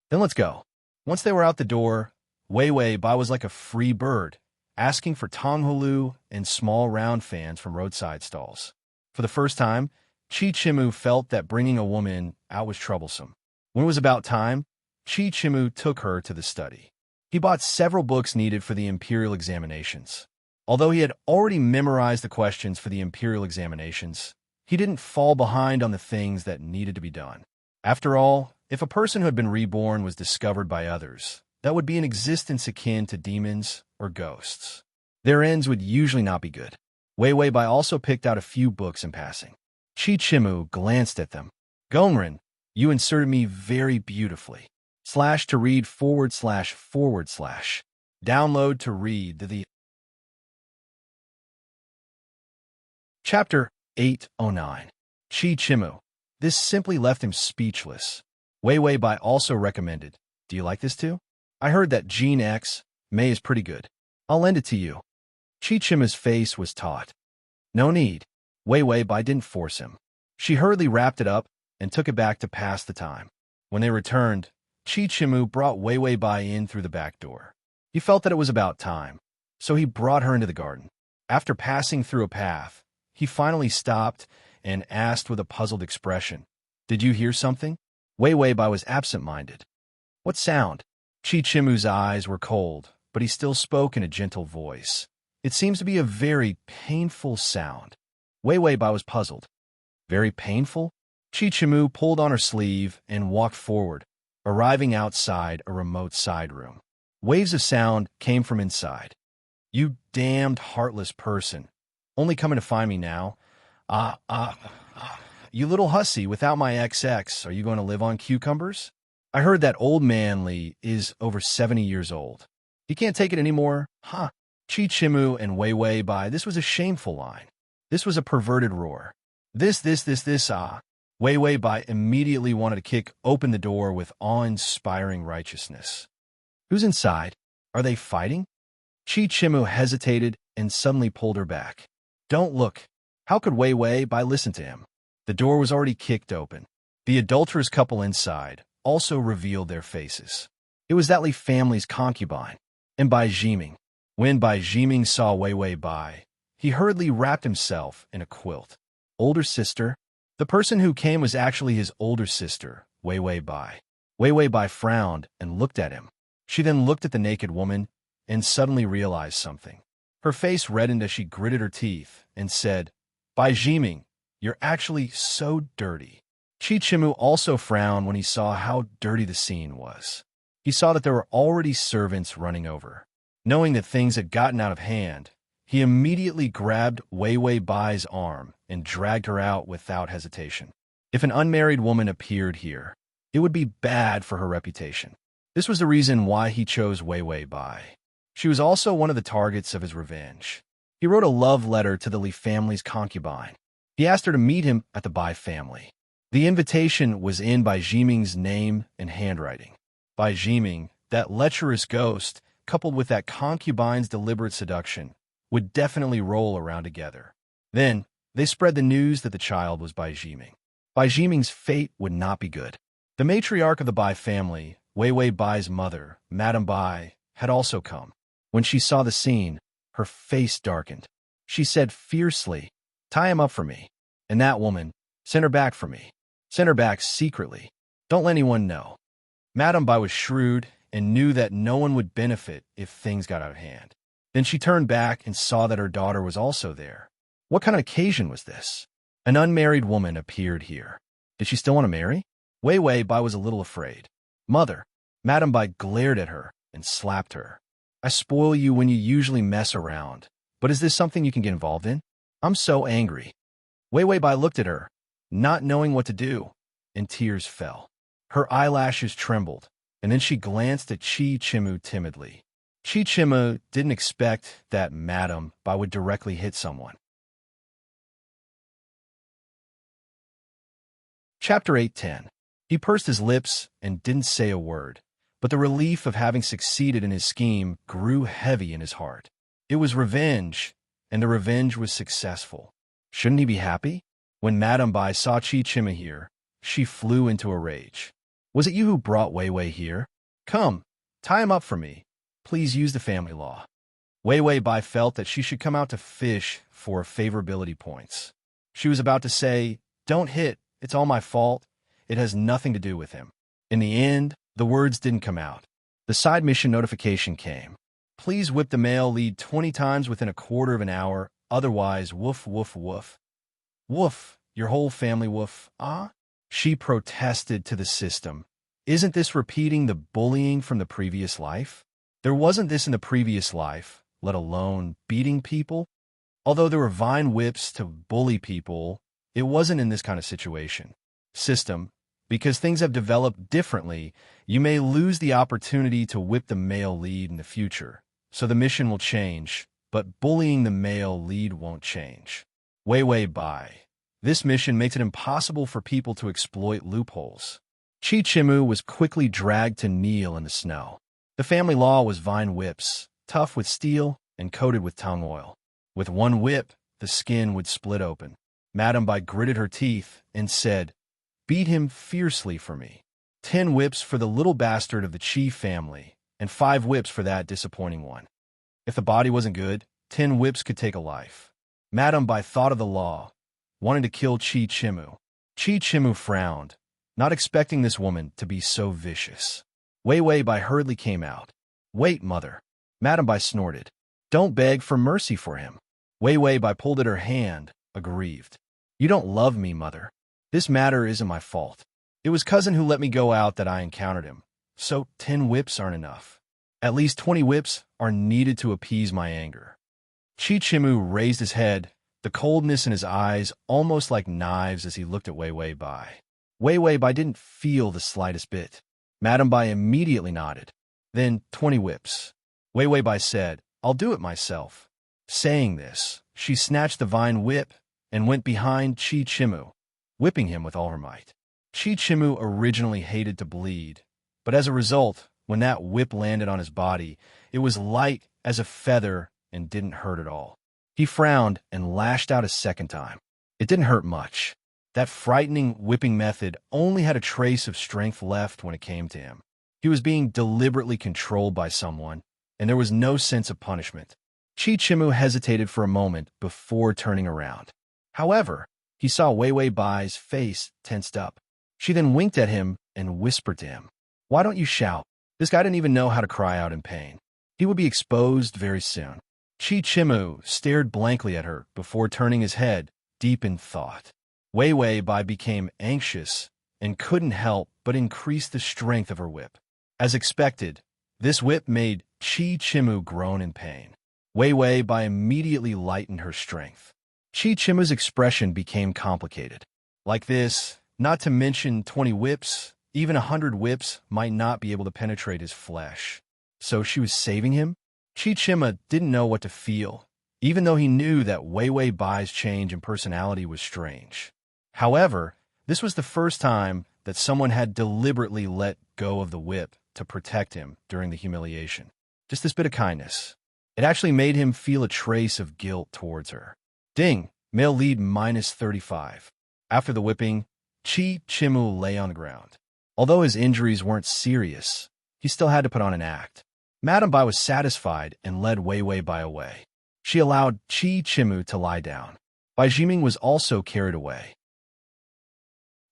"Then let's go." Once they were out the door, Wei Wei Bai was like a free bird, asking for tonghulu and small round fans from roadside stalls. For the first time, Chichimu felt that bringing a woman out was troublesome. When it was about time, Chichimu took her to the study. He bought several books needed for the imperial examinations. Although he had already memorized the questions for the imperial examinations, he didn't fall behind on the things that needed to be done. After all, if a person who had been reborn was discovered by others, that would be an existence akin to demons or ghosts. Their ends would usually not be good. Wei Wei Bai also picked out a few books in passing. Chichimu glanced at them. Gongren, you inserted me very beautifully. Slash to read forward slash forward slash. Download to read the Chapter 809. Chi Chimu. This simply left him speechless. Wei Wei Bai also recommended, do you like this too? I heard that Gene X, May is pretty good. I'll lend it to you. Chi Chimu's face was taut. No need. Wei Wei Bai didn't force him. She hurriedly wrapped it up and took it back to pass the time. When they returned, Chi Chimu brought Wei Wei Bai in through the back door. He felt that it was about time, so he brought her into the garden. After passing through a path, he finally stopped and asked with a puzzled expression, "Did you hear something?" Wei Wei Bai was absent-minded. "What sound?" Chi Chimu's eyes were cold, but he still spoke in a gentle voice. "It seems to be a very painful sound." Wei Wei Bai was puzzled. "Very painful?" Chi Chimu pulled on her sleeve and walked forward, arriving outside a remote side room. Waves of sound came from inside. "You damned heartless person. Only coming to find me now? You little hussy, without my XX, are you going to live on cucumbers? I heard that old man Li is over 70 years old. He can't take it anymore, huh?" Chi Chimu and Wei Wei Bai, this was a shameful line. This was a perverted roar. This, Wei Wei Bai immediately wanted to kick open the door with awe-inspiring righteousness. "Who's inside? Are they fighting?" Chi Chimu hesitated and suddenly pulled her back. "Don't look." How could Wei Wei Bai listen to him? The door was already kicked open. The adulterous couple inside also revealed their faces. It was that Li family's concubine, and Bai Jiming. When Bai Jiming saw Wei Wei Bai, he hurriedly wrapped himself in a quilt. Older sister? The person who came was actually his older sister, Wei Wei Bai. Wei Wei Bai frowned and looked at him. She then looked at the naked woman and suddenly realized something. Her face reddened as she gritted her teeth and said, "Bai Jiming, you're actually so dirty." Chi Chimu also frowned when he saw how dirty the scene was. He saw that there were already servants running over. Knowing that things had gotten out of hand, he immediately grabbed Wei Wei Bai's arm and dragged her out without hesitation. If an unmarried woman appeared here, it would be bad for her reputation. This was the reason why he chose Wei Wei Bai. She was also one of the targets of his revenge. He wrote a love letter to the Li family's concubine. He asked her to meet him at the Bai family. The invitation was in Bai Jiming's name and handwriting. Bai Jiming, that lecherous ghost, coupled with that concubine's deliberate seduction, would definitely roll around together. Then, they spread the news that the child was Bai Jiming. Bai Jiming's fate would not be good. The matriarch of the Bai family, Wei Wei Bai's mother, Madame Bai, had also come. When she saw the scene, her face darkened. She said fiercely, "Tie him up for me. And that woman, send her back for me. Send her back secretly. Don't let anyone know." Madame Bai was shrewd and knew that no one would benefit if things got out of hand. Then she turned back and saw that her daughter was also there. What kind of occasion was this? An unmarried woman appeared here. Did she still want to marry? Wei Wei Bai was a little afraid. "Mother," Madame Bai glared at her and slapped her. "I spoil you when you usually mess around, but is this something you can get involved in? I'm so angry." Wei Wei Bai looked at her, not knowing what to do, and tears fell. Her eyelashes trembled, and then she glanced at Chi Chimu timidly. Chi Chimu didn't expect that Madame Bai would directly hit someone. Chapter 810. He pursed his lips and didn't say a word, but the relief of having succeeded in his scheme grew heavy in his heart. It was revenge, and the revenge was successful. Shouldn't he be happy? When Madame Bai saw Chi Chimu here, she flew into a rage. "Was it you who brought Wei Wei here? Come, tie him up for me. Please use the family law." Wei Wei Bai felt that she should come out to fish for favorability points. She was about to say, "Don't hit, it's all my fault. It has nothing to do with him." In the end, the words didn't come out. The side mission notification came. "Please whip the male lead 20 times within a quarter of an hour, otherwise woof woof woof." "Woof, your whole family woof, ah?" She protested to the system. "Isn't this repeating the bullying from the previous life? There wasn't this in the previous life, let alone beating people. Although there were vine whips to bully people, it wasn't in this kind of situation." System: because things have developed differently, you may lose the opportunity to whip the male lead in the future, so the mission will change, but bullying the male lead won't change. Wei Bai. This mission makes it impossible for people to exploit loopholes. Chi Chimu was quickly dragged to kneel in the snow. The family law was vine whips, tough with steel and coated with tongue oil. With one whip, the skin would split open. Madame Bai gritted her teeth and said, "Beat him fiercely for me. 10 whips for the little bastard of the Chi family, and 5 whips for that disappointing one." If the body wasn't good, 10 whips could take a life. Madame Bai thought of the law, wanted to kill Chi Chimu. Chi Chimu frowned, not expecting this woman to be so vicious. Wei Bai hurriedly came out. "Wait, mother." Madame Bai snorted. "Don't beg for mercy for him." Wei Bai pulled at her hand, aggrieved. "You don't love me, mother. This matter isn't my fault. It was cousin who let me go out that I encountered him, so 10 whips aren't enough. At least 20 whips are needed to appease my anger." Chi Chimu raised his head, the coldness in his eyes almost like knives as he looked at Wei Bai. Wei Bai didn't feel the slightest bit. Madame Bai immediately nodded. "Then 20 whips." Wei Bai said, "I'll do it myself." Saying this, she snatched the vine whip and went behind Chi Chimu, whipping him with all her might. Chi Chimu originally hated to bleed, but as a result, when that whip landed on his body, it was light as a feather and didn't hurt at all. He frowned and lashed out a second time. It didn't hurt much. That frightening whipping method only had a trace of strength left when it came to him. He was being deliberately controlled by someone, and there was no sense of punishment. Chi Chimu hesitated for a moment before turning around. However, he saw Wei Bai's face tensed up. She then winked at him and whispered to him, "Why don't you shout?" This guy didn't even know how to cry out in pain. He would be exposed very soon. Chi Chimu stared blankly at her before turning his head, deep in thought. Wei Bai became anxious and couldn't help but increase the strength of her whip. As expected, this whip made Chi Chimu groan in pain. Wei Bai immediately lightened her strength. Chi Chimu's expression became complicated. Like this, not to mention 20 whips, even 100 whips might not be able to penetrate his flesh. So she was saving him? Chi Chimu didn't know what to feel, even though he knew that Wei Bai's change in personality was strange. However, this was the first time that someone had deliberately let go of the whip to protect him during the humiliation. Just this bit of kindness. It actually made him feel a trace of guilt towards her. Ding! Male lead -35. After the whipping, Chi Chimu lay on the ground. Although his injuries weren't serious, he still had to put on an act. Madame Bai was satisfied and led Wei Bai away. She allowed Chi Chimu to lie down. Bai Jiming was also carried away.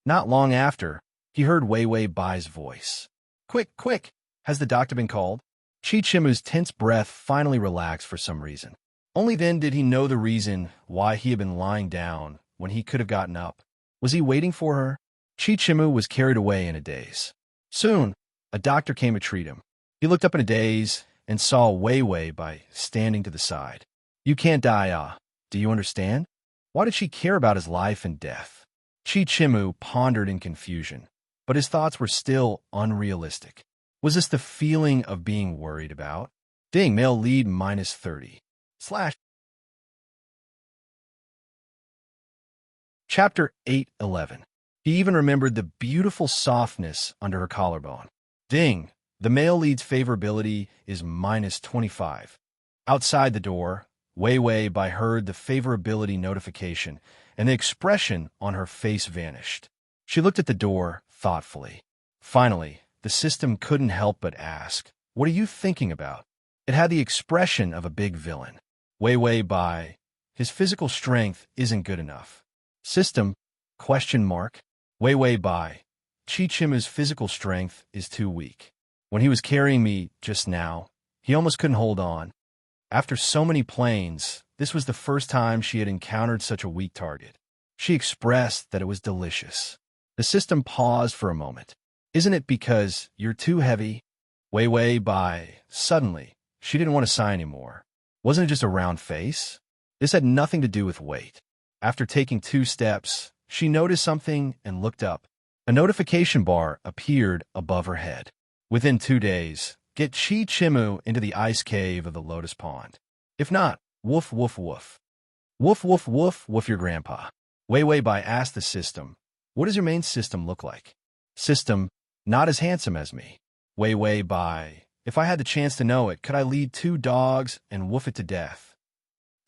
Not long after, he heard Wei Bai's voice. "Quick, quick! Has the doctor been called?" Chi Chimu's tense breath finally relaxed for some reason. Only then did he know the reason why he had been lying down when he could have gotten up. Was he waiting for her? Chi Chimu was carried away in a daze. Soon, a doctor came to treat him. He looked up in a daze and saw Wei Bai standing to the side. "You can't die, ah. Do you understand?" Why did she care about his life and death? Chi Chimu pondered in confusion, but his thoughts were still unrealistic. Was this the feeling of being worried about? Ding, male lead -30. Chapter 8:11. He even remembered the beautiful softness under her collarbone. Ding, the male lead's favorability is -25. Outside the door, Wei Bai heard the favorability notification, and the expression on her face vanished. She looked at the door thoughtfully. Finally, the system couldn't help but ask, "What are you thinking about?" It had the expression of a big villain. Wei Bai, his physical strength isn't good enough. System? Wei Bai, Chi Chimu's physical strength is too weak. When he was carrying me just now, he almost couldn't hold on. After so many planes, this was the first time she had encountered such a weak target. She expressed that it was delicious. The system paused for a moment. "Isn't it because you're too heavy?" Wei Bai, suddenly, she didn't want to sigh anymore. Wasn't it just a round face? This had nothing to do with weight. After taking 2 steps, she noticed something and looked up. A notification bar appeared above her head. Within 2 days, get Chi Chimu into the ice cave of the Lotus Pond. If not, woof woof woof. Woof woof woof woof your grandpa. Wei Wei Bai asked the system, what does your main system look like? System, not as handsome as me. Wei Wei Bai, if I had the chance to know it, could I lead 2 dogs and woof it to death?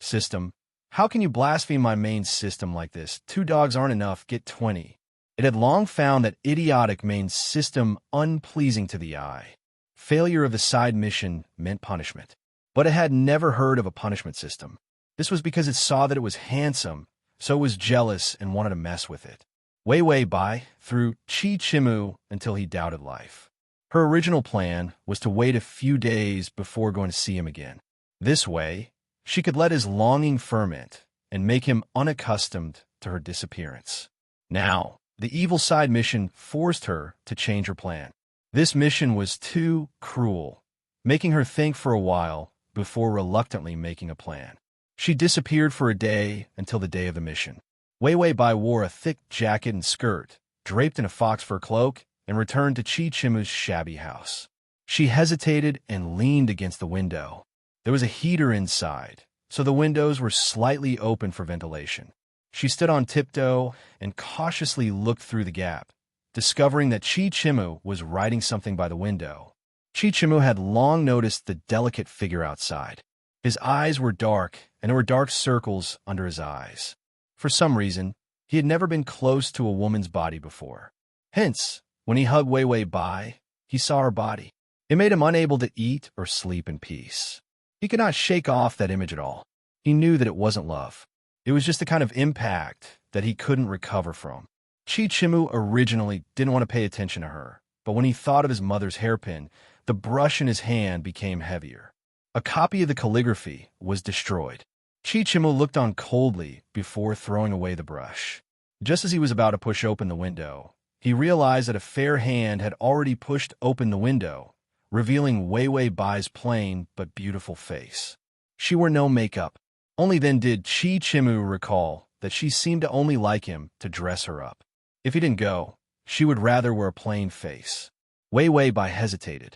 System, how can you blaspheme my main system like this? 2 dogs aren't enough, get 20. It had long found that idiotic main system unpleasing to the eye. Failure of the side mission meant punishment. But it had never heard of a punishment system. This was because it saw that it was handsome, so it was jealous and wanted to mess with it. Wei Wei Bai threw Chi Chimu until he doubted life. Her original plan was to wait a few days before going to see him again. This way, she could let his longing ferment and make him unaccustomed to her disappearance. Now, the evil side mission forced her to change her plan. This mission was too cruel, making her think for a while before reluctantly making a plan. She disappeared for a day until the day of the mission. Wei Wei Bai wore a thick jacket and skirt, draped in a fox fur cloak, and returned to Chi Chimu's shabby house. She hesitated and leaned against the window. There was a heater inside, so the windows were slightly open for ventilation. She stood on tiptoe and cautiously looked through the gap, discovering that Chi Chimu was writing something by the window. Chi Chimu had long noticed the delicate figure outside. His eyes were dark, and there were dark circles under his eyes. For some reason, he had never been close to a woman's body before. Hence, when he hugged Wei Wei Bai, he saw her body. It made him unable to eat or sleep in peace. He could not shake off that image at all. He knew that it wasn't love. It was just the kind of impact that he couldn't recover from. Chi Chimu originally didn't want to pay attention to her, but when he thought of his mother's hairpin, the brush in his hand became heavier. A copy of the calligraphy was destroyed. Chi Chimu looked on coldly before throwing away the brush. Just as he was about to push open the window, he realized that a fair hand had already pushed open the window, revealing Wei Wei Bai's plain but beautiful face. She wore no makeup. Only then did Chi Chimu recall that she seemed to only like him to dress her up. If he didn't go, she would rather wear a plain face. Wei Wei Bai hesitated.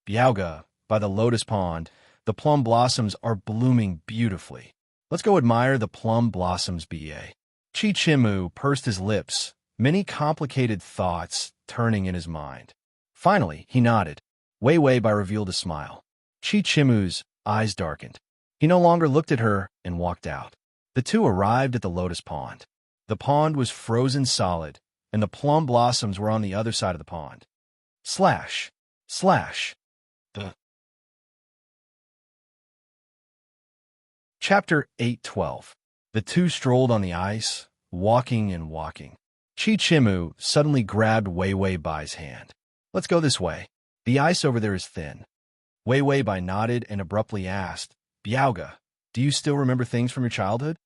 Biaoga, by the lotus pond, the plum blossoms are blooming beautifully. Let's go admire the plum blossoms, B.A. Chi Chimu pursed his lips, many complicated thoughts turning in his mind. Finally, he nodded. Wei Wei Bai revealed a smile. Chi Chimu's eyes darkened. He no longer looked at her and walked out. The two arrived at the lotus pond. The pond was frozen solid, and the plum blossoms were on the other side of the pond. Slash, slash. Chapter 8:12. The two strolled on the ice, walking and walking. Chi Chimu suddenly grabbed Wei Wei Bai's hand. Let's go this way. The ice over there is thin. Wei Wei Bai nodded and abruptly asked, Biaoga, do you still remember things from your childhood?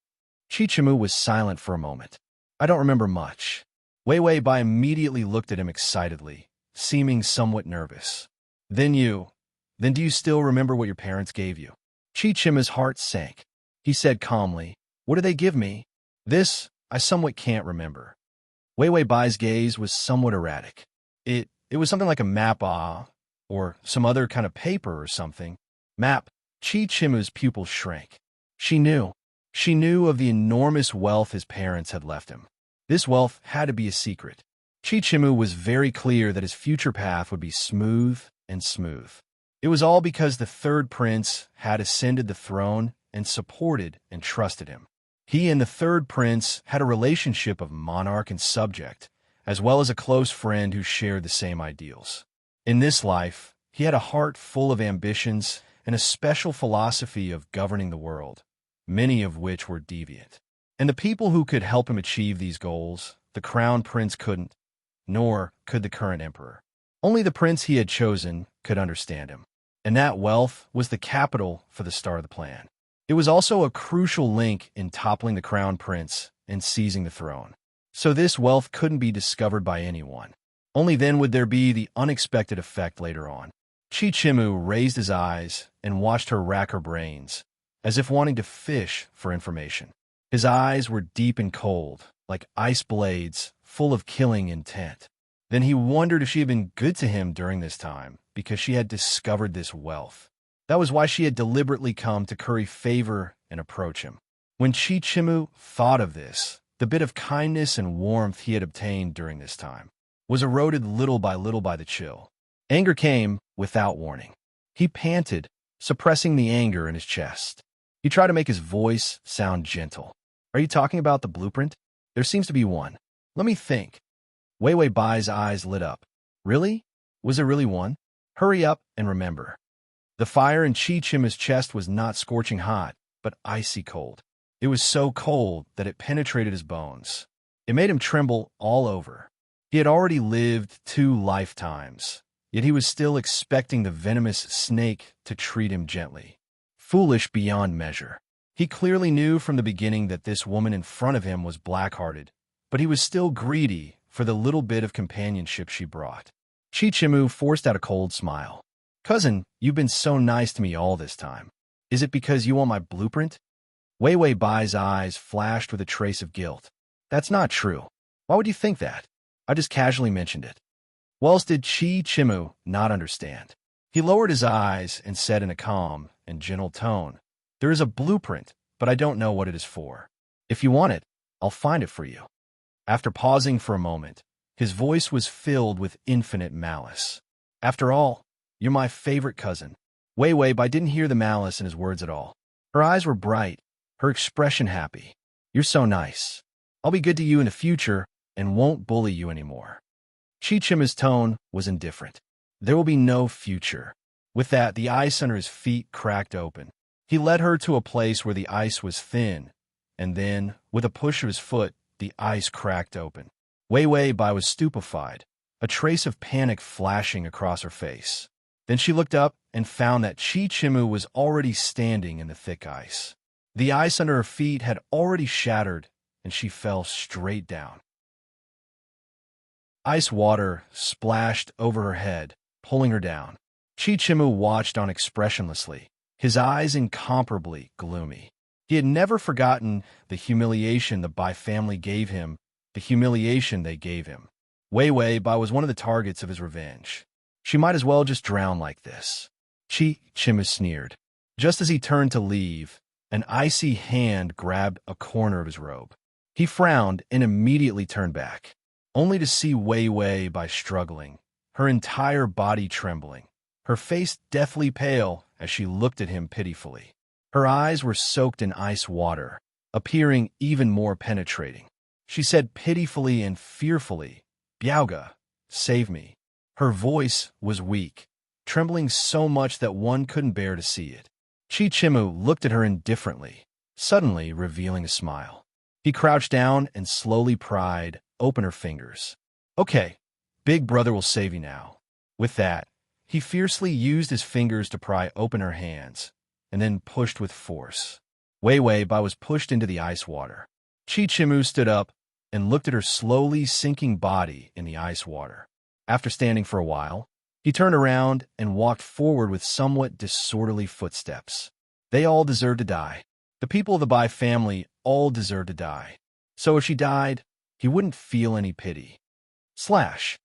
Chi Chimu was silent for a moment. I don't remember much. Wei Wei Bai immediately looked at him excitedly, seeming somewhat nervous. Then do you still remember what your parents gave you? Chi Chimu's heart sank. He said calmly, what did they give me? This, I somewhat can't remember. Wei Wei Bai's gaze was somewhat erratic. It was something like a map, or some other kind of paper or something. Map. Chi Chimu's pupils shrank. She knew of the enormous wealth his parents had left him. This wealth had to be a secret. Chi Chimu was very clear that his future path would be smooth and smooth. It was all because the third prince had ascended the throne and supported and trusted him. He and the third prince had a relationship of monarch and subject, as well as a close friend who shared the same ideals. In this life, he had a heart full of ambitions and a special philosophy of governing the world, many of which were deviant. And the people who could help him achieve these goals, the crown prince couldn't, nor could the current emperor. Only the prince he had chosen could understand him. And that wealth was the capital for the start of the plan. It was also a crucial link in toppling the crown prince and seizing the throne. So this wealth couldn't be discovered by anyone. Only then would there be the unexpected effect later on. Chi Chimu raised his eyes and watched her rack her brains, as if wanting to fish for information. His eyes were deep and cold, like ice blades, full of killing intent. Then he wondered if she had been good to him during this time, because she had discovered this wealth. That was why she had deliberately come to curry favor and approach him. When Chichimu thought of this, the bit of kindness and warmth he had obtained during this time was eroded little by the chill. Anger came without warning. He panted, suppressing the anger in his chest. He tried to make his voice sound gentle. Are you talking about the blueprint? There seems to be one. Let me think. Wei Wei Bai's eyes lit up. Really? Was there really one? Hurry up and remember. The fire in Chichimu's chest was not scorching hot, but icy cold. It was so cold that it penetrated his bones. It made him tremble all over. He had already lived 2 lifetimes, yet he was still expecting the venomous snake to treat him gently. Foolish beyond measure. He clearly knew from the beginning that this woman in front of him was black-hearted, but he was still greedy for the little bit of companionship she brought. Chichimu forced out a cold smile. Cousin, you've been so nice to me all this time. Is it because you want my blueprint? Wei Wei Bai's eyes flashed with a trace of guilt. That's not true. Why would you think that? I just casually mentioned it. What else did Chichimu not understand? He lowered his eyes and said in a calm and gentle tone, There is a blueprint, but I don't know what it is for. If you want it, I'll find it for you. After pausing for a moment, his voice was filled with infinite malice. After all, you're my favorite cousin. Wei Wei Bai didn't hear the malice in his words at all. Her eyes were bright, her expression happy. You're so nice. I'll be good to you in the future and won't bully you anymore. Chichimu's tone was indifferent. There will be no future. With that, the ice under his feet cracked open. He led her to a place where the ice was thin, and then, with a push of his foot, the ice cracked open. Wei Wei Bai was stupefied, a trace of panic flashing across her face. Then she looked up and found that Chichimu was already standing in the thick ice. The ice under her feet had already shattered, and she fell straight down. Ice water splashed over her head, pulling her down. Chichimu watched on expressionlessly, his eyes incomparably gloomy. He had never forgotten the humiliation the Bai family gave him, the humiliation they gave him. Wei Wei Bai was one of the targets of his revenge. She might as well just drown like this. Chichimu sneered. Just as he turned to leave, an icy hand grabbed a corner of his robe. He frowned and immediately turned back, only to see Wei Wei Bai struggling, her entire body trembling, her face deathly pale as she looked at him pitifully. Her eyes were soaked in ice water, appearing even more penetrating. She said pitifully and fearfully, Biaoga, save me. Her voice was weak, trembling so much that one couldn't bear to see it. Chichimu looked at her indifferently, suddenly revealing a smile. He crouched down and slowly pried open her fingers. Okay, Big Brother will save you now. With that, he fiercely used his fingers to pry open her hands, and then pushed with force. Wei Wei Bai was pushed into the ice water. Chichimu stood up and looked at her slowly sinking body in the ice water. After standing for a while, he turned around and walked forward with somewhat disorderly footsteps. They all deserved to die. The people of the Bai family all deserved to die. So if she died, he wouldn't feel any pity. //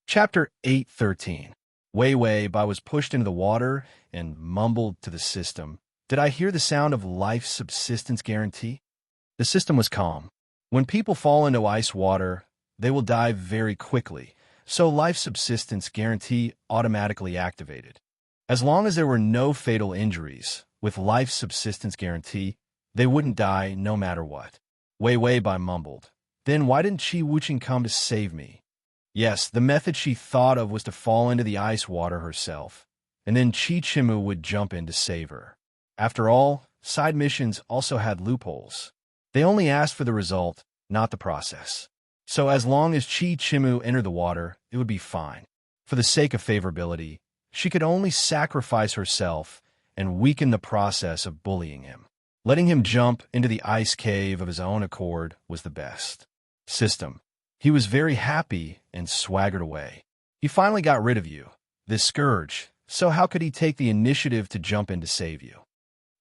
Chapter 8:13. Wei Wei Bai was pushed into the water and mumbled to the system, Did I hear the sound of life subsistence guarantee? The system was calm. When people fall into ice water, they will die very quickly, so life subsistence guarantee automatically activated. As long as there were no fatal injuries, with life subsistence guarantee, they wouldn't die no matter what. Wei Wei Bai mumbled, Then why didn't Chi Wuching come to save me? Yes, the method she thought of was to fall into the ice water herself, and then Chichimu would jump in to save her. After all, side missions also had loopholes. They only asked for the result, not the process. So as long as Chichimu entered the water, it would be fine. For the sake of favorability, she could only sacrifice herself and weaken the process of bullying him. Letting him jump into the ice cave of his own accord was the best. System. He was very happy and swaggered away. He finally got rid of you, this scourge, so how could he take the initiative to jump in to save you?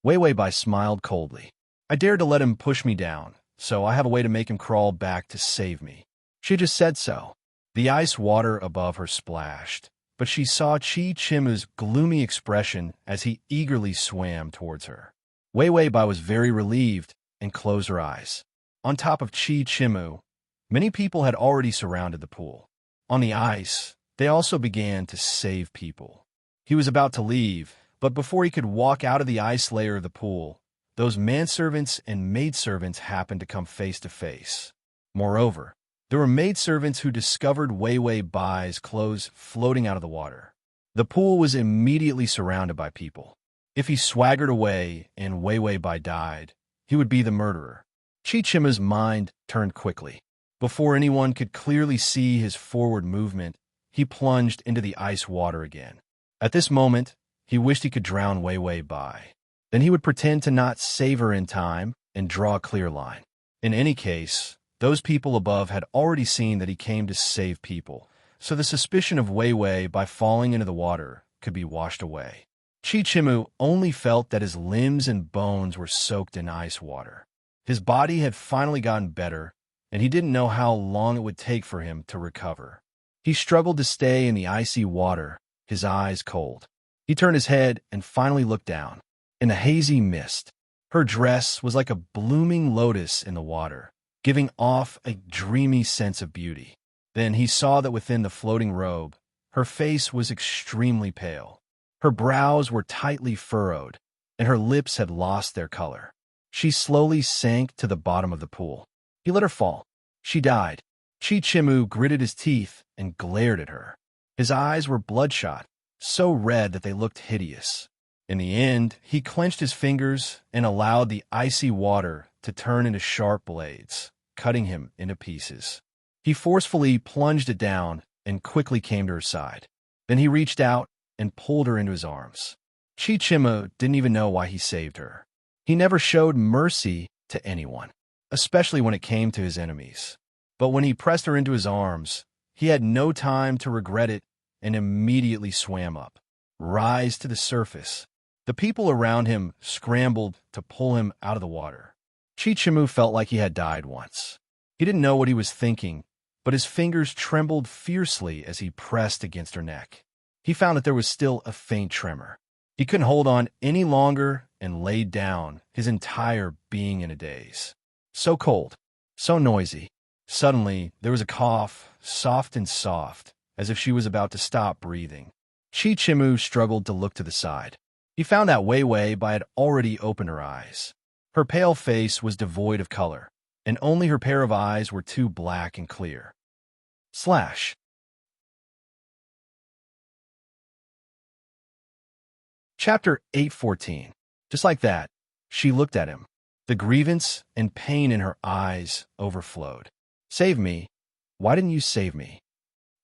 Wei Wei Bai smiled coldly. I dared to let him push me down, so I have a way to make him crawl back to save me. She just said so. The ice water above her splashed, but she saw Chi Chimu's gloomy expression as he eagerly swam towards her. Wei Wei Bai was very relieved and closed her eyes. On top of Chi Chimu, many people had already surrounded the pool. On the ice, they also began to save people. He was about to leave, but before he could walk out of the ice layer of the pool, those manservants and maidservants happened to come face to face. Moreover, there were maidservants who discovered Wei Wei Bai's clothes floating out of the water. The pool was immediately surrounded by people. If he swaggered away and Wei Wei Bai died, he would be the murderer. Chi Chima's mind turned quickly. Before anyone could clearly see his forward movement, he plunged into the ice water again. At this moment, he wished he could drown Wei Wei Bai. Then he would pretend to not save her in time and draw a clear line. In any case, those people above had already seen that he came to save people, so the suspicion of Wei Wei by falling into the water could be washed away. Chi Chimu only felt that his limbs and bones were soaked in ice water. His body had finally gotten better, and he didn't know how long it would take for him to recover. He struggled to stay in the icy water, his eyes cold. He turned his head and finally looked down. In a hazy mist, her dress was like a blooming lotus in the water, giving off a dreamy sense of beauty. Then he saw that within the floating robe, her face was extremely pale. Her brows were tightly furrowed, and her lips had lost their color. She slowly sank to the bottom of the pool. He let her fall. She died. Chi Chimu gritted his teeth and glared at her. His eyes were bloodshot, so red that they looked hideous. In the end, he clenched his fingers and allowed the icy water to turn into sharp blades, cutting him into pieces. He forcefully plunged it down and quickly came to her side. Then he reached out and pulled her into his arms. Chi Chimu didn't even know why he saved her. He never showed mercy to anyone, especially when it came to his enemies. But when he pressed her into his arms, he had no time to regret it and immediately swam up, rise to the surface. The people around him scrambled to pull him out of the water. Chi Chimu felt like he had died once. He didn't know what he was thinking, but his fingers trembled fiercely as he pressed against her neck. He found that there was still a faint tremor. He couldn't hold on any longer and laid down, his entire being in a daze. So cold, so noisy. Suddenly, there was a cough, soft, as if she was about to stop breathing. Chi Chimu struggled to look to the side. He found that Wei Wei Bai had already opened her eyes. Her pale face was devoid of color, and only her pair of eyes were too black and clear. Slash. Chapter 814. Just like that, she looked at him. The grievance and pain in her eyes overflowed. Save me? Why didn't you save me?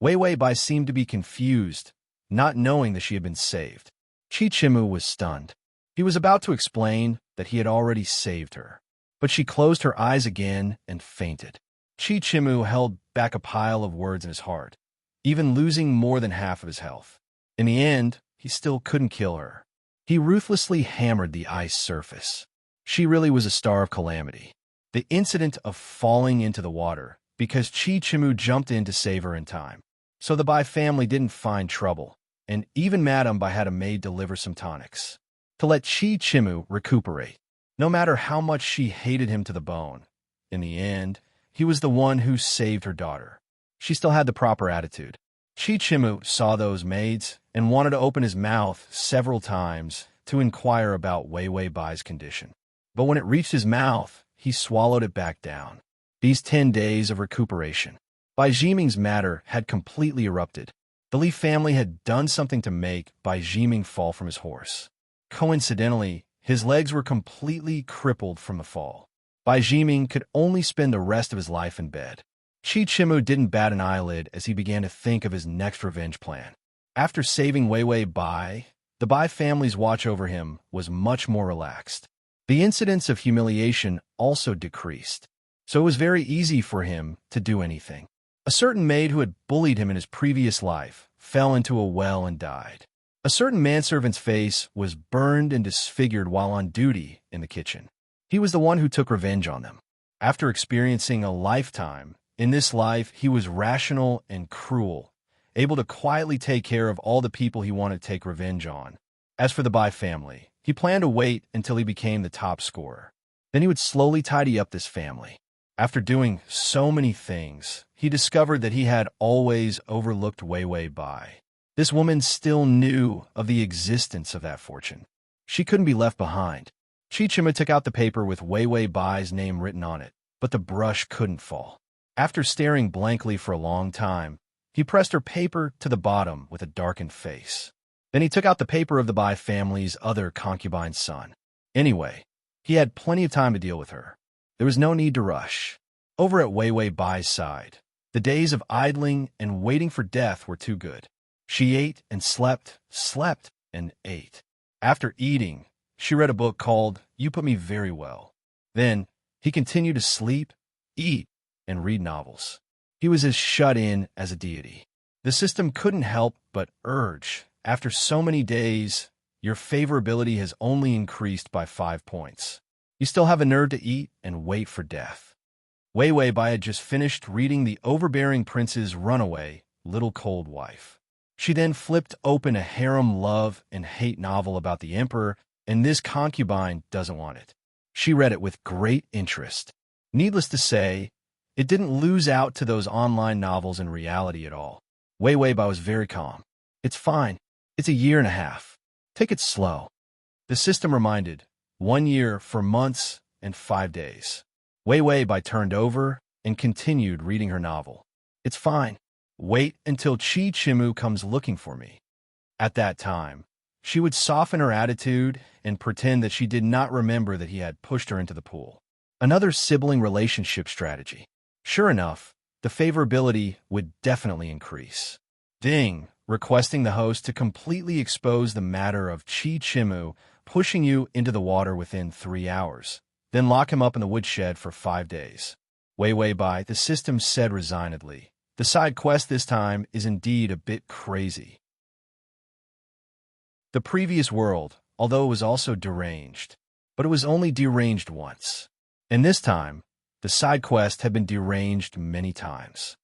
Wei Wei Bai seemed to be confused, not knowing that she had been saved. Chi Chimu was stunned. He was about to explain that he had already saved her, but she closed her eyes again and fainted. Chi Chimu held back a pile of words in his heart, even losing more than half of his health. In the end, he still couldn't kill her. He ruthlessly hammered the ice surface. She really was a star of calamity. The incident of falling into the water, because Chi Chimu jumped in to save her in time. So the Bai family didn't find trouble, and even Madame Bai had a maid deliver some tonics to let Chi Chimu recuperate. No matter how much she hated him to the bone, in the end, he was the one who saved her daughter. She still had the proper attitude. Chi Chimu saw those maids and wanted to open his mouth several times to inquire about Wei Wei Bai's condition. But when it reached his mouth, he swallowed it back down. These 10 days of recuperation. Bai Jiming's matter had completely erupted. The Li family had done something to make Bai Jiming fall from his horse. Coincidentally, his legs were completely crippled from the fall. Bai Jiming could only spend the rest of his life in bed. Chi Chimu didn't bat an eyelid as he began to think of his next revenge plan. After saving Wei Wei Bai, the Bai family's watch over him was much more relaxed. The incidents of humiliation also decreased, so it was very easy for him to do anything. A certain maid who had bullied him in his previous life fell into a well and died. A certain manservant's face was burned and disfigured while on duty in the kitchen. He was the one who took revenge on them. After experiencing a lifetime, in this life he was rational and cruel, able to quietly take care of all the people he wanted to take revenge on. As for the Bai family, he planned to wait until he became the top scorer. Then he would slowly tidy up this family. After doing so many things, he discovered that he had always overlooked Wei Wei Bai. This woman still knew of the existence of that fortune. She couldn't be left behind. Chichima took out the paper with Wei Wei Bai's name written on it, but the brush couldn't fall. After staring blankly for a long time, he pressed her paper to the bottom with a darkened face. Then he took out the paper of the Bai family's other concubine's son. Anyway, he had plenty of time to deal with her. There was no need to rush. Over at Wei Wei Bai's side, the days of idling and waiting for death were too good. She ate and slept and ate. After eating, she read a book called You Put Me Very Well. Then, he continued to sleep, eat, and read novels. He was as shut in as a deity. The system couldn't help but urge, after so many days, your favorability has only increased by 5 points. You still have a nerve to eat and wait for death. Wei Wei Bai had just finished reading the overbearing prince's runaway, little cold wife. She then flipped open a harem love and hate novel about the emperor, and this concubine doesn't want it. She read it with great interest. Needless to say, it didn't lose out to those online novels in reality at all. Wei Wei Bai was very calm. It's fine. It's a year and a half. Take it slow. The system reminded, 1 year for months and 5 days. Wei Wei Bai turned over and continued reading her novel. It's fine. Wait until Chi Chimu comes looking for me. At that time, she would soften her attitude and pretend that she did not remember that he had pushed her into the pool. Another sibling relationship strategy. Sure enough, the favorability would definitely increase. Ding, requesting the host to completely expose the matter of Chi Chimu pushing you into the water within 3 hours. Then lock him up in the woodshed for 5 days. Wei Wei Bai, the system said resignedly. The side quest this time is indeed a bit crazy. The previous world, although it was also deranged, but it was only deranged once. And this time, the side quest had been deranged many times.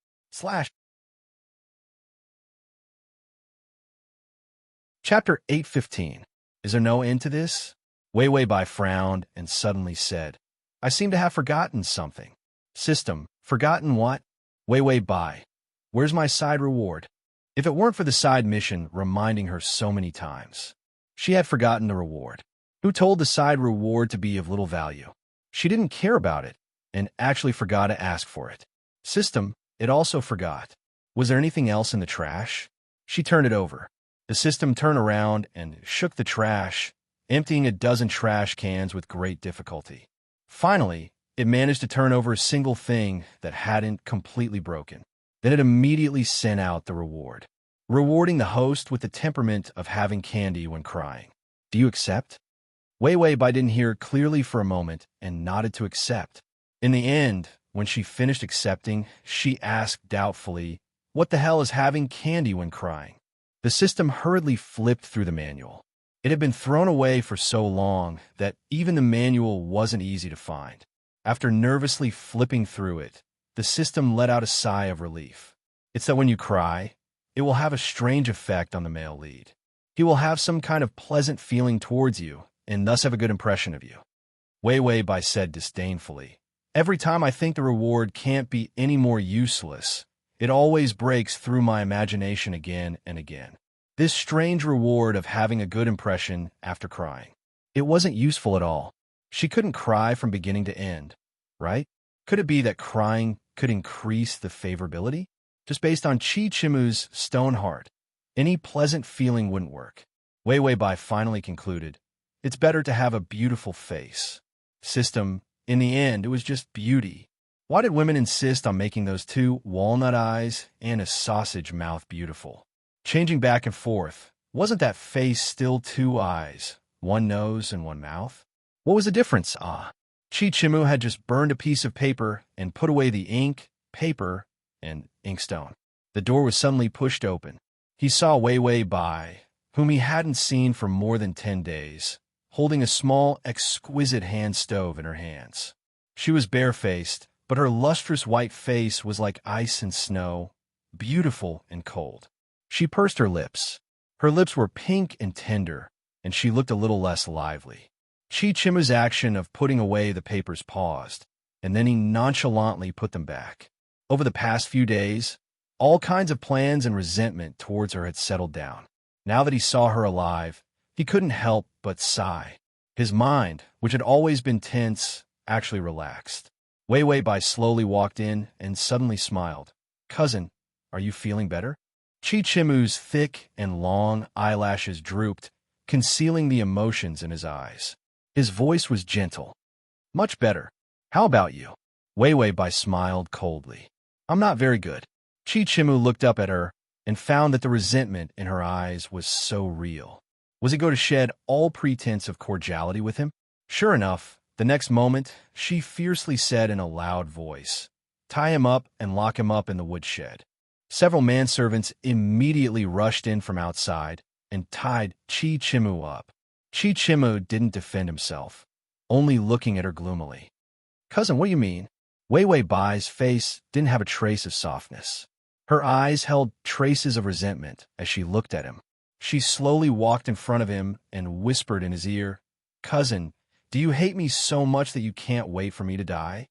Chapter 815. Is there no end to this? Wei Wei Bai frowned and suddenly said, I seem to have forgotten something. System, forgotten what? Wei Wei Bai, where's my side reward? If it weren't for the side mission reminding her so many times, she had forgotten the reward. Who told the side reward to be of little value? She didn't care about it and actually forgot to ask for it. System, it also forgot. Was there anything else in the trash? She turned it over. The system turned around and shook the trash, emptying a dozen trash cans with great difficulty. Finally, it managed to turn over a single thing that hadn't completely broken. Then it immediately sent out the reward, rewarding the host with the temperament of having candy when crying. Do you accept? Wei Wei Bai didn't hear clearly for a moment and nodded to accept. In the end, when she finished accepting, she asked doubtfully, what the hell is having candy when crying? The system hurriedly flipped through the manual. It had been thrown away for so long that even the manual wasn't easy to find. After nervously flipping through it, the system let out a sigh of relief. It's that when you cry, it will have a strange effect on the male lead. He will have some kind of pleasant feeling towards you, and thus have a good impression of you. Wei Wei Bai said disdainfully, every time I think the reward can't be any more useless, it always breaks through my imagination again and again. This strange reward of having a good impression after crying. It wasn't useful at all. She couldn't cry from beginning to end, right? Could it be that crying could increase the favorability? Just based on Chi Chimu's stone heart, any pleasant feeling wouldn't work. Wei Wei Bai finally concluded, it's better to have a beautiful face. System, in the end, it was just beauty. Why did women insist on making those 2 walnut eyes and a sausage mouth beautiful? Changing back and forth, wasn't that face still 2 eyes, 1 nose and 1 mouth? What was the difference? Chi Chimu had just burned a piece of paper and put away the ink, paper, and inkstone. The door was suddenly pushed open. He saw Wei Wei Bai, whom he hadn't seen for more than 10 days, holding a small, exquisite hand stove in her hands. She was barefaced, but her lustrous white face was like ice and snow, beautiful and cold. She pursed her lips. Her lips were pink and tender, and she looked a little less lively. Chichimu's action of putting away the papers paused, and then he nonchalantly put them back. Over the past few days, all kinds of plans and resentment towards her had settled down. Now that he saw her alive, he couldn't help but sigh. His mind, which had always been tense, actually relaxed. Wei Wei Bai slowly walked in and suddenly smiled. "Cousin, are you feeling better?" Chichimu's thick and long eyelashes drooped, concealing the emotions in his eyes. His voice was gentle. "Much better. How about you?" Wei Wei Bai smiled coldly. "I'm not very good." Chichimu looked up at her and found that the resentment in her eyes was so real. Was he going to shed all pretense of cordiality with him? Sure enough, the next moment, she fiercely said in a loud voice, "Tie him up and lock him up in the woodshed." Several manservants immediately rushed in from outside and tied Chichimu up. Chichimu didn't defend himself, only looking at her gloomily. "Cousin, what do you mean?" Wei Wei Bai's face didn't have a trace of softness. Her eyes held traces of resentment as she looked at him. She slowly walked in front of him and whispered in his ear, "Cousin, do you hate me so much that you can't wait for me to die?"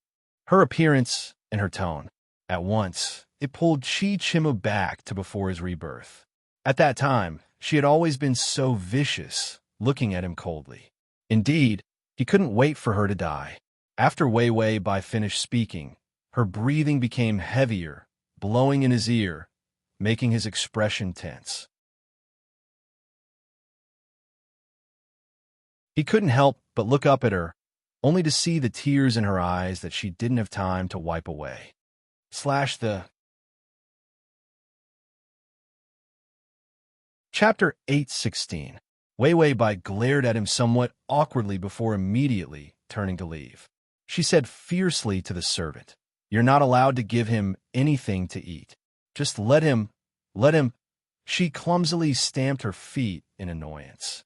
Her appearance and her tone, at once, it pulled Chichimu back to before his rebirth. At that time, she had always been so vicious, looking at him coldly. Indeed, he couldn't wait for her to die. After Wei Wei Bai finished speaking, her breathing became heavier, blowing in his ear, making his expression tense. He couldn't help but look up at her, only to see the tears in her eyes that she didn't have time to wipe away. Chapter 8:16. Wei Wei Bai glared at him somewhat awkwardly before immediately turning to leave. She said fiercely to the servant, "You're not allowed to give him anything to eat. Just let him. She clumsily stamped her feet in annoyance.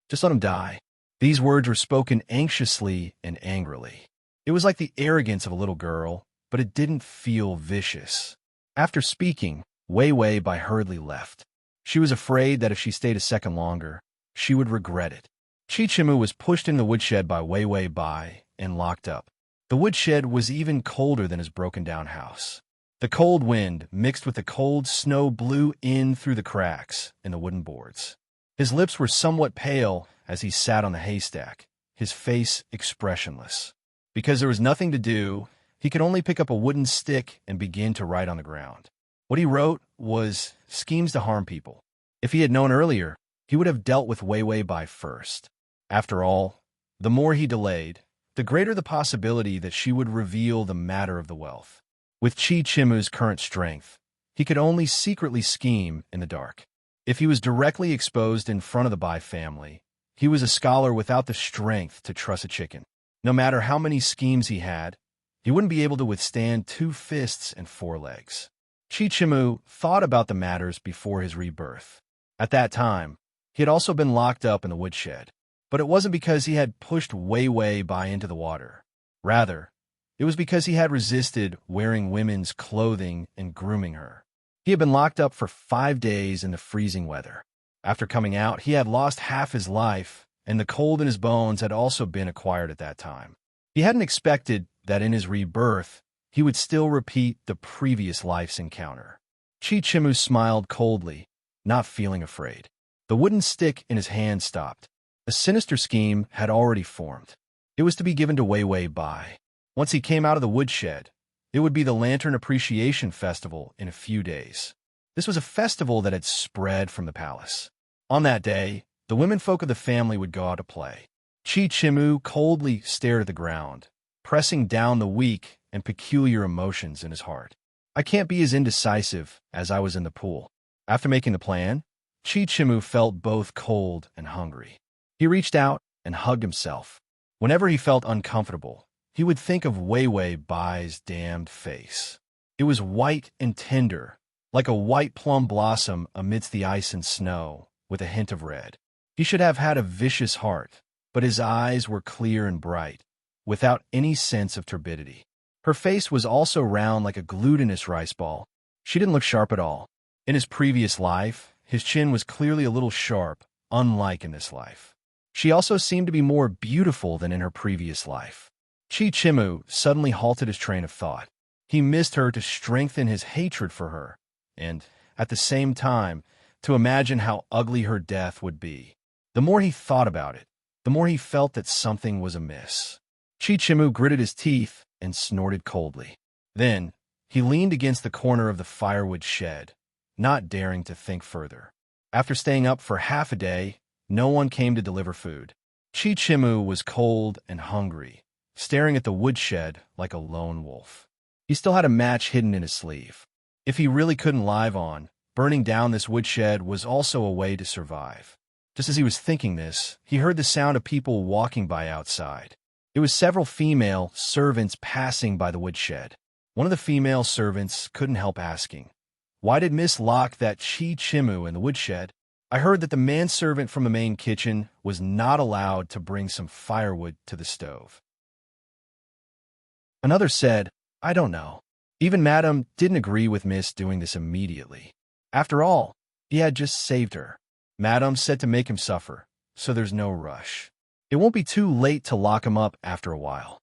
"Just let him die." These words were spoken anxiously and angrily. It was like the arrogance of a little girl, but it didn't feel vicious. After speaking, Wei Wei Bai hurriedly left. She was afraid that if she stayed a second longer, she would regret it. Chichimu was pushed in the woodshed by Wei Wei Bai and locked up. The woodshed was even colder than his broken-down house. The cold wind mixed with the cold snow blew in through the cracks in the wooden boards. His lips were somewhat pale as he sat on the haystack, his face expressionless. Because there was nothing to do, he could only pick up a wooden stick and begin to write on the ground. What he wrote was schemes to harm people. If he had known earlier, he would have dealt with Wei Wei Bai first. After all, the more he delayed, the greater the possibility that she would reveal the matter of the wealth. With Chichimu's current strength, he could only secretly scheme in the dark. If he was directly exposed in front of the Bai family, he was a scholar without the strength to truss a chicken. No matter how many schemes he had, he wouldn't be able to withstand 2 fists and 4 legs. Chichimu thought about the matters before his rebirth. At that time, he had also been locked up in the woodshed. But it wasn't because he had pushed Wei Wei Bai into the water. Rather, it was because he had resisted wearing women's clothing and grooming her. He had been locked up for 5 days in the freezing weather. After coming out, he had lost half his life, and the cold in his bones had also been acquired at that time. He hadn't expected that in his rebirth, he would still repeat the previous life's encounter. Chichimu smiled coldly, not feeling afraid. The wooden stick in his hand stopped. A sinister scheme had already formed. It was to be given to Wei Wei Bai. Once he came out of the woodshed, it would be the Lantern Appreciation Festival in a few days. This was a festival that had spread from the palace. On that day, the womenfolk of the family would go out to play. Chichimu coldly stared at the ground, pressing down the weak and peculiar emotions in his heart. I can't be as indecisive as I was in the pool. After making the plan, Chichimu felt both cold and hungry. He reached out and hugged himself. Whenever he felt uncomfortable, he would think of Wei Wei Bai's damned face. It was white and tender, like a white plum blossom amidst the ice and snow, with a hint of red. He should have had a vicious heart, but his eyes were clear and bright, without any sense of turbidity. Her face was also round like a glutinous rice ball. She didn't look sharp at all. In his previous life, his chin was clearly a little sharp, unlike in this life. She also seemed to be more beautiful than in her previous life. Chichimu suddenly halted his train of thought. He missed her to strengthen his hatred for her, and, at the same time, to imagine how ugly her death would be. The more he thought about it, the more he felt that something was amiss. Chichimu gritted his teeth and snorted coldly. Then, he leaned against the corner of the firewood shed, not daring to think further. After staying up for half a day, no one came to deliver food. Chichimu was cold and hungry, staring at the woodshed like a lone wolf. He still had a match hidden in his sleeve. If he really couldn't live on, burning down this woodshed was also a way to survive. Just as he was thinking this, he heard the sound of people walking by outside. It was several female servants passing by the woodshed. One of the female servants couldn't help asking, "Why did Miss lock that Chichimu in the woodshed?" I heard that the manservant from the main kitchen was not allowed to bring some firewood to the stove. Another said, "I don't know." Even Madame didn't agree with Miss doing this immediately. After all, he had just saved her. Madame said to make him suffer, so there's no rush. It won't be too late to lock him up after a while.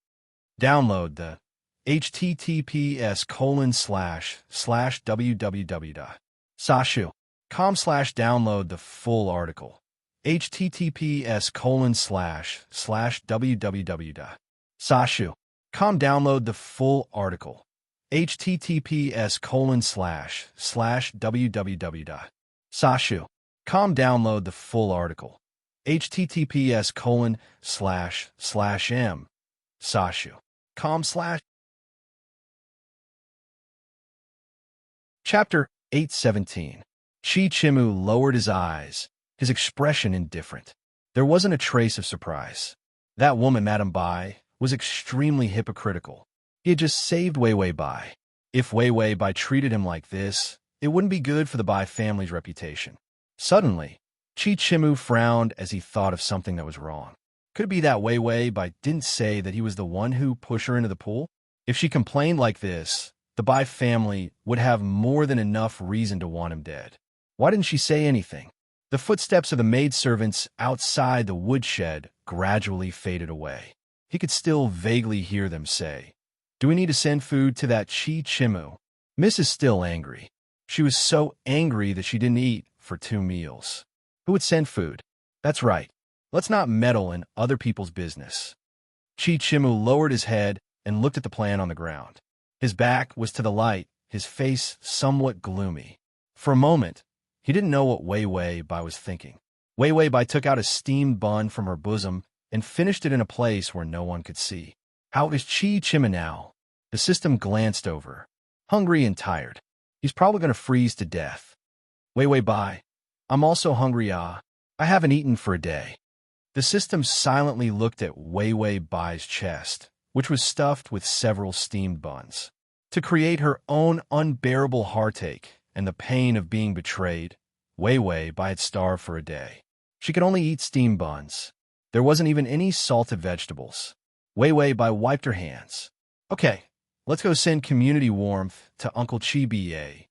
Download the https://www.sashu.com/download the full article. https://www.sashu.com download the full article. https://www.sashu.com download the full article. https://m.sashu.com/ Chapter 817. Chichimu lowered his eyes, his expression indifferent. There wasn't a trace of surprise. That woman, Madame Bai, was extremely hypocritical. He had just saved Wei Bai. If Wei Bai treated him like this, it wouldn't be good for the Bai family's reputation. Suddenly, Chichimu frowned as he thought of something that was wrong. Could it be that Wei Bai didn't say that he was the one who pushed her into the pool? If she complained like this, the Bai family would have more than enough reason to want him dead. Why didn't she say anything? The footsteps of the maidservants outside the woodshed gradually faded away. He could still vaguely hear them say, "Do we need to send food to that Chichimu?" Miss is still angry. She was so angry that she didn't eat for 2 meals. Who would send food? That's right. Let's not meddle in other people's business. Chichimu lowered his head and looked at the plan on the ground. His back was to the light, his face somewhat gloomy. For a moment, he didn't know what Wei Bai was thinking. Wei Bai took out a steamed bun from her bosom and finished it in a place where no one could see. How is Chichimu now? The system glanced over. Hungry and tired. He's probably going to freeze to death. Wei Bai, I'm also hungry. I haven't eaten for a day. The system silently looked at Wei Bai's chest, which was stuffed with several steamed buns. To create her own unbearable heartache and the pain of being betrayed, Wei Bai had starved for a day. She could only eat steamed buns. There wasn't even any salted vegetables. Wei Bai wiped her hands. Okay, let's go send community warmth to Uncle Chi-Ba.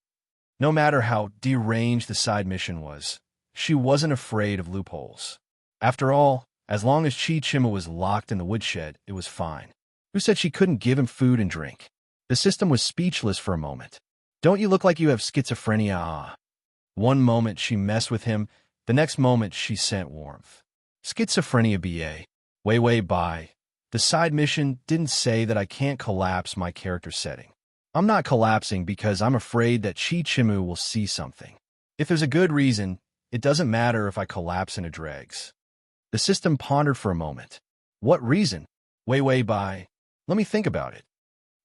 No matter how deranged the side mission was, she wasn't afraid of loopholes. After all, as long as Chichimu was locked in the woodshed, it was fine. Who said she couldn't give him food and drink? The system was speechless for a moment. Don't you look like you have schizophrenia? One moment she messed with him, the next moment she sent warmth. Schizophrenia BA. Wei Bai. The side mission didn't say that I can't collapse my character setting. I'm not collapsing because I'm afraid that Chichimu will see something. If there's a good reason, it doesn't matter if I collapse into dregs. The system pondered for a moment. What reason? Wei Bai. Let me think about it.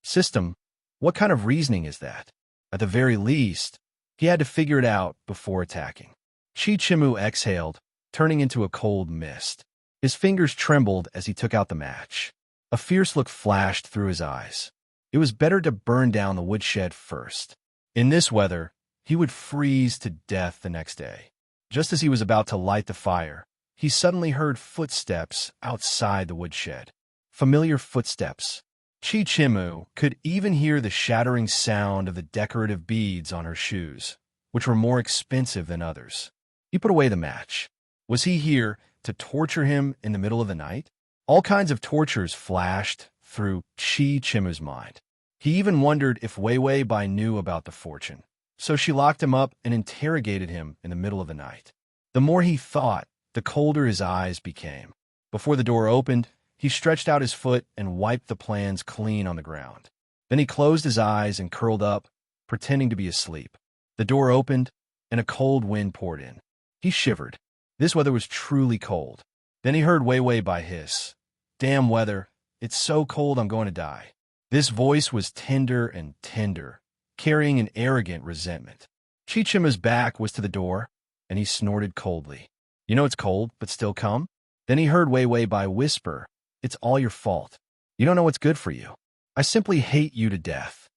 System, what kind of reasoning is that? At the very least, he had to figure it out before attacking. Chichimu exhaled, turning into a cold mist. His fingers trembled as he took out the match. A fierce look flashed through his eyes. It was better to burn down the woodshed first. In this weather, he would freeze to death the next day. Just as he was about to light the fire, he suddenly heard footsteps outside the woodshed. Familiar footsteps. Chichimu could even hear the shattering sound of the decorative beads on her shoes, which were more expensive than others. He put away the match. Was he here to torture him in the middle of the night? All kinds of tortures flashed through Chichimu's mind. He even wondered if Weiwei Bai knew about the fortune. So she locked him up and interrogated him in the middle of the night. The more he thought, the colder his eyes became. Before the door opened, he stretched out his foot and wiped the plans clean on the ground. Then he closed his eyes and curled up, pretending to be asleep. The door opened, and a cold wind poured in. He shivered. This weather was truly cold. Then he heard Weiwei Bai hiss, "Damn weather, it's so cold I'm going to die." This voice was tender and tender, carrying an arrogant resentment. Chichimu's back was to the door, and he snorted coldly. "You know it's cold, but still come?" Then he heard Weiwei Bai whisper, "It's all your fault. You don't know what's good for you. I simply hate you to death."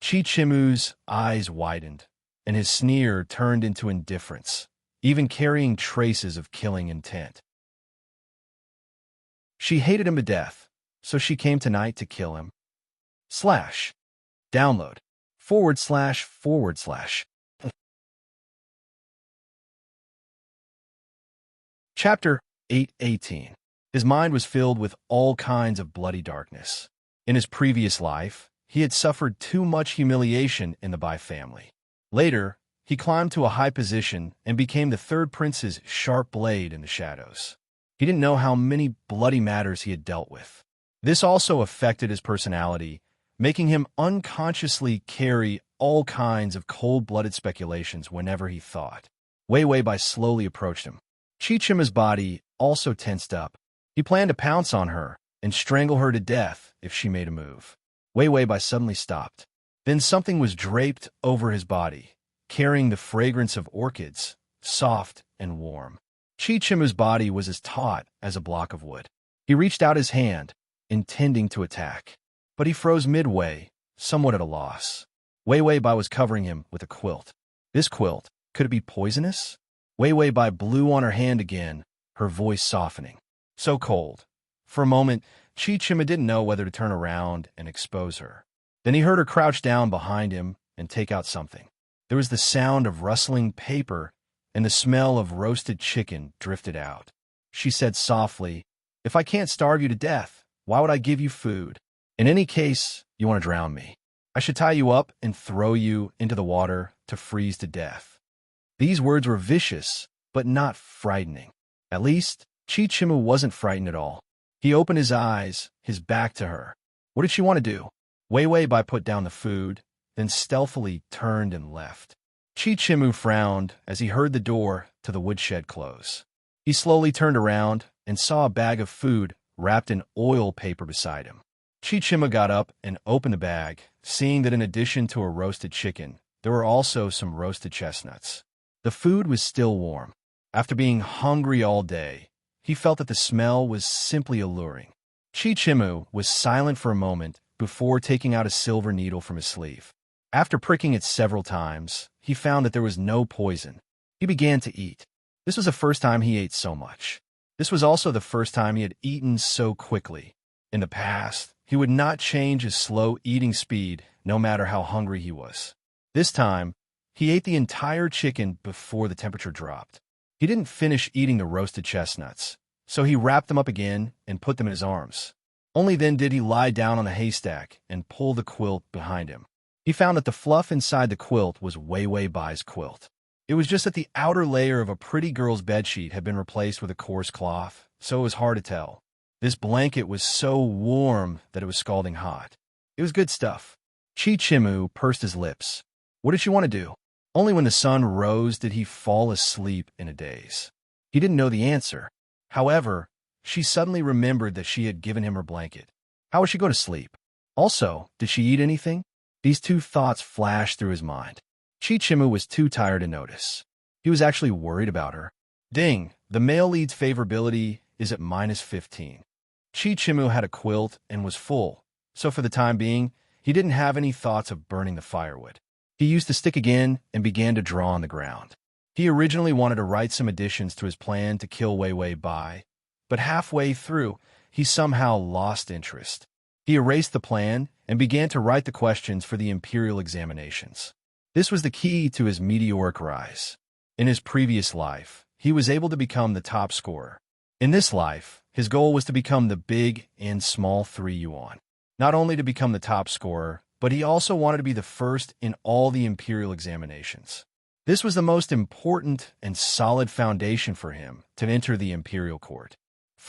Chichimu's eyes widened, and his sneer turned into indifference, even carrying traces of killing intent. She hated him to death, so she came tonight to kill him. Download // Chapter 8:18. His mind was filled with all kinds of bloody darkness. In his previous life, he had suffered too much humiliation in the Bai family. Later, he climbed to a high position and became the third prince's sharp blade in the shadows. He didn't know how many bloody matters he had dealt with. This also affected his personality, making him unconsciously carry all kinds of cold-blooded speculations whenever he thought. Weiwei Bai slowly approached him. Chichimu's body also tensed up. He planned to pounce on her and strangle her to death if she made a move. Weiwei Bai suddenly stopped. Then something was draped over his body, carrying the fragrance of orchids, soft and warm. Chichimu's body was as taut as a block of wood. He reached out his hand, intending to attack, but he froze midway, somewhat at a loss. Weiwei Bai was covering him with a quilt. This quilt, could it be poisonous? Weiwei Bai blew on her hand again, her voice softening. So cold. For a moment, Chichimu didn't know whether to turn around and expose her. Then he heard her crouch down behind him and take out something. There was the sound of rustling paper, and the smell of roasted chicken drifted out. She said softly, "If I can't starve you to death, why would I give you food? In any case, you want to drown me. I should tie you up and throw you into the water to freeze to death." These words were vicious, but not frightening. At least, Chichimu wasn't frightened at all. He opened his eyes, his back to her. What did she want to do? Weiwei Bai put down the food, then stealthily turned and left. Chichimu frowned as he heard the door to the woodshed close. He slowly turned around and saw a bag of food wrapped in oil paper beside him. Chichimu got up and opened the bag, seeing that in addition to a roasted chicken, there were also some roasted chestnuts. The food was still warm. After being hungry all day, he felt that the smell was simply alluring. Chichimu was silent for a moment before taking out a silver needle from his sleeve. After pricking it several times, he found that there was no poison. He began to eat. This was the first time he ate so much. This was also the first time he had eaten so quickly. In the past, he would not change his slow eating speed no matter how hungry he was. This time, he ate the entire chicken before the temperature dropped. He didn't finish eating the roasted chestnuts, so he wrapped them up again and put them in his arms. Only then did he lie down on the haystack and pull the quilt behind him. He found that the fluff inside the quilt was Weiwei Bai's quilt. It was just that the outer layer of a pretty girl's bedsheet had been replaced with a coarse cloth, so it was hard to tell. This blanket was so warm that it was scalding hot. It was good stuff. Chichimu pursed his lips. What did she want to do? Only when the sun rose did he fall asleep in a daze. He didn't know the answer. However, she suddenly remembered that she had given him her blanket. How would she go to sleep? Also, did she eat anything? These two thoughts flashed through his mind. Chichimu was too tired to notice. He was actually worried about her. Ding! The male lead's favorability is at -15. Chichimu had a quilt and was full, so for the time being, he didn't have any thoughts of burning the firewood. He used the stick again and began to draw on the ground. He originally wanted to write some additions to his plan to kill Wei Wei Bai, but halfway through, he somehow lost interest. He erased the plan and began to write the questions for the imperial examinations. This was the key to his meteoric rise. In his previous life, he was able to become the top scorer. In this life, his goal was to become the big and small 3 yuan. Not only to become the top scorer, but he also wanted to be the first in all the imperial examinations. This was the most important and solid foundation for him to enter the imperial court. //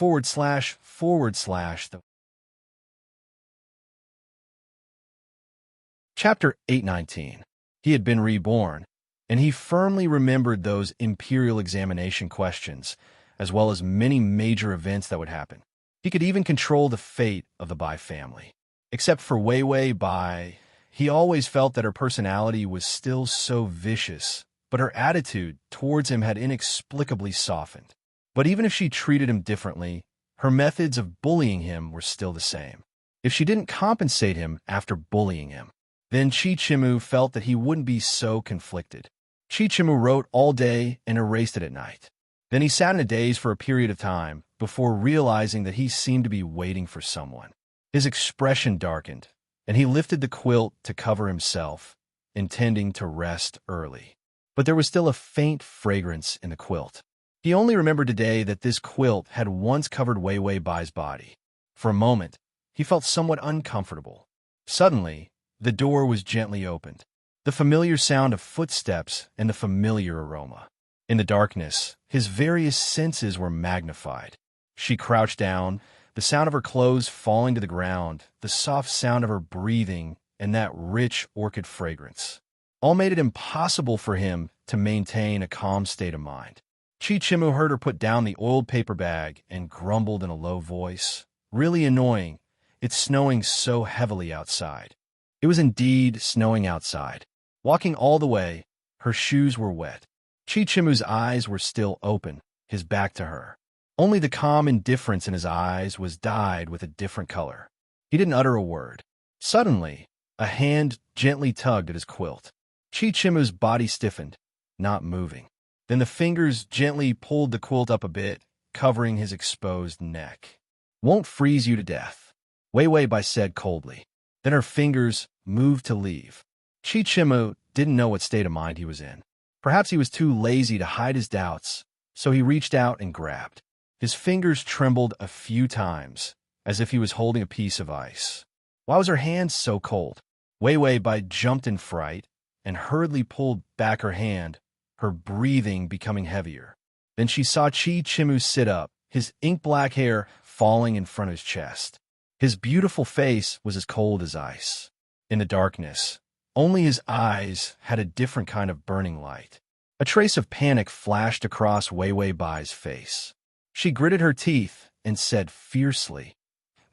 Chapter 819. He had been reborn, and he firmly remembered those imperial examination questions, as well as many major events that would happen. He could even control the fate of the Bai family. Except for Wei Wei Bai, he always felt that her personality was still so vicious, but her attitude towards him had inexplicably softened. But even if she treated him differently, her methods of bullying him were still the same. If she didn't compensate him after bullying him, then Chi-Chimu felt that he wouldn't be so conflicted. Chi-Chimu wrote all day and erased it at night. Then he sat in a daze for a period of time before realizing that he seemed to be waiting for someone. His expression darkened, and he lifted the quilt to cover himself, intending to rest early. But there was still a faint fragrance in the quilt. He only remembered today that this quilt had once covered Wei Wei Bai's body. For a moment, he felt somewhat uncomfortable. Suddenly, the door was gently opened. The familiar sound of footsteps and the familiar aroma. In the darkness, his various senses were magnified. She crouched down, the sound of her clothes falling to the ground, the soft sound of her breathing, and that rich orchid fragrance. All made it impossible for him to maintain a calm state of mind. Chi-Chimu heard her put down the oiled paper bag and grumbled in a low voice. Really annoying. It's snowing so heavily outside. It was indeed snowing outside. Walking all the way, her shoes were wet. Chi-Chimu's eyes were still open, his back to her. Only the calm indifference in his eyes was dyed with a different color. He didn't utter a word. Suddenly, a hand gently tugged at his quilt. Chi-Chimu's body stiffened, not moving. Then the fingers gently pulled the quilt up a bit, covering his exposed neck. "Won't freeze you to death," Wei Wei Bai said coldly. Then her fingers moved to leave. Chi-Chimu didn't know what state of mind he was in. Perhaps he was too lazy to hide his doubts, so he reached out and grabbed. His fingers trembled a few times, as if he was holding a piece of ice. Why was her hand so cold? Wei Wei Bai jumped in fright and hurriedly pulled back her hand, her breathing becoming heavier. Then she saw Chi-Chimu sit up, his ink-black hair falling in front of his chest. His beautiful face was as cold as ice. In the darkness, only his eyes had a different kind of burning light. A trace of panic flashed across Wei Wei Bai's face. She gritted her teeth and said fiercely,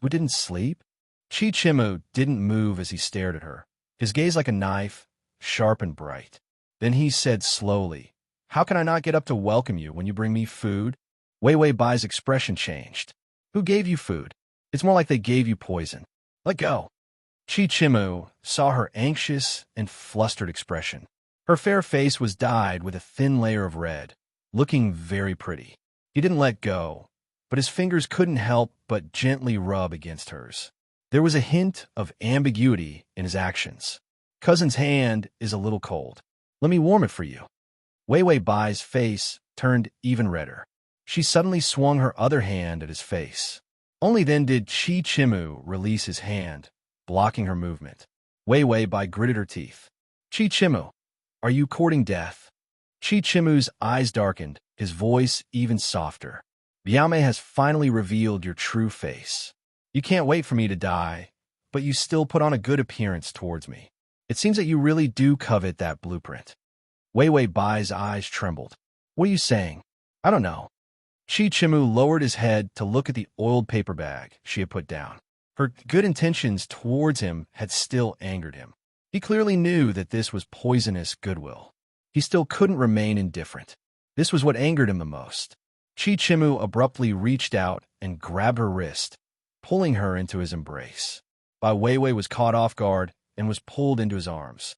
"We didn't sleep?" Chi-Chimu didn't move as he stared at her, his gaze like a knife, sharp and bright. Then he said slowly, "How can I not get up to welcome you when you bring me food?" Wei Wei Bai's expression changed. "Who gave you food? It's more like they gave you poison. Let go." Chi-Chimu saw her anxious and flustered expression. Her fair face was dyed with a thin layer of red, looking very pretty. He didn't let go, but his fingers couldn't help but gently rub against hers. There was a hint of ambiguity in his actions. "Cousin's hand is a little cold. Let me warm it for you." Wei Wei Bai's face turned even redder. She suddenly swung her other hand at his face. Only then did Chi-Chimu release his hand, blocking her movement. Wei Wei Bai gritted her teeth. "Chi-Chimu, are you courting death?" Chi-Chimu's eyes darkened, his voice even softer. "Biame has finally revealed your true face. You can't wait for me to die, but you still put on a good appearance towards me. It seems that you really do covet that blueprint." Wei Wei Bai's eyes trembled. "What are you saying?" "I don't know." Chi-Chimu lowered his head to look at the oiled paper bag she had put down. Her good intentions towards him had still angered him. He clearly knew that this was poisonous goodwill. He still couldn't remain indifferent. This was what angered him the most. Chi-Chimu abruptly reached out and grabbed her wrist, pulling her into his embrace. Bai Weiwei was caught off guard and was pulled into his arms.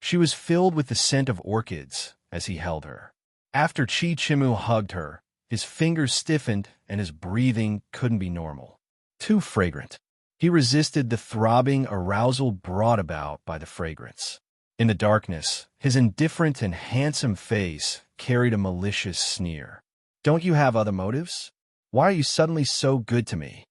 She was filled with the scent of orchids as he held her. After Chi Chimu hugged her, his fingers stiffened and his breathing couldn't be normal. Too fragrant. He resisted the throbbing arousal brought about by the fragrance. In the darkness, his indifferent and handsome face carried a malicious sneer. "Don't you have other motives? Why are you suddenly so good to me?"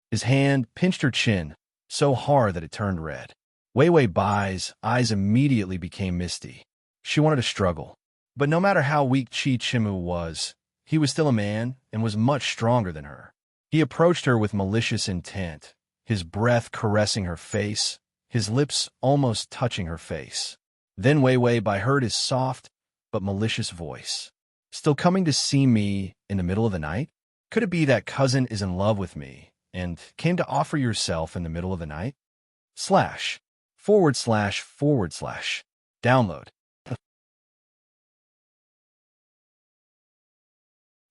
His hand pinched her chin, so hard that it turned red. Wei Wei Bai's eyes immediately became misty. She wanted to struggle. But no matter how weak Chi Chimu was, he was still a man and was much stronger than her. He approached her with malicious intent, his breath caressing her face, his lips almost touching her face. Then Wei Wei Bai heard his soft but malicious voice. "Still coming to see me in the middle of the night? Could it be that cousin is in love with me and came to offer yourself in the middle of the night?" // Download.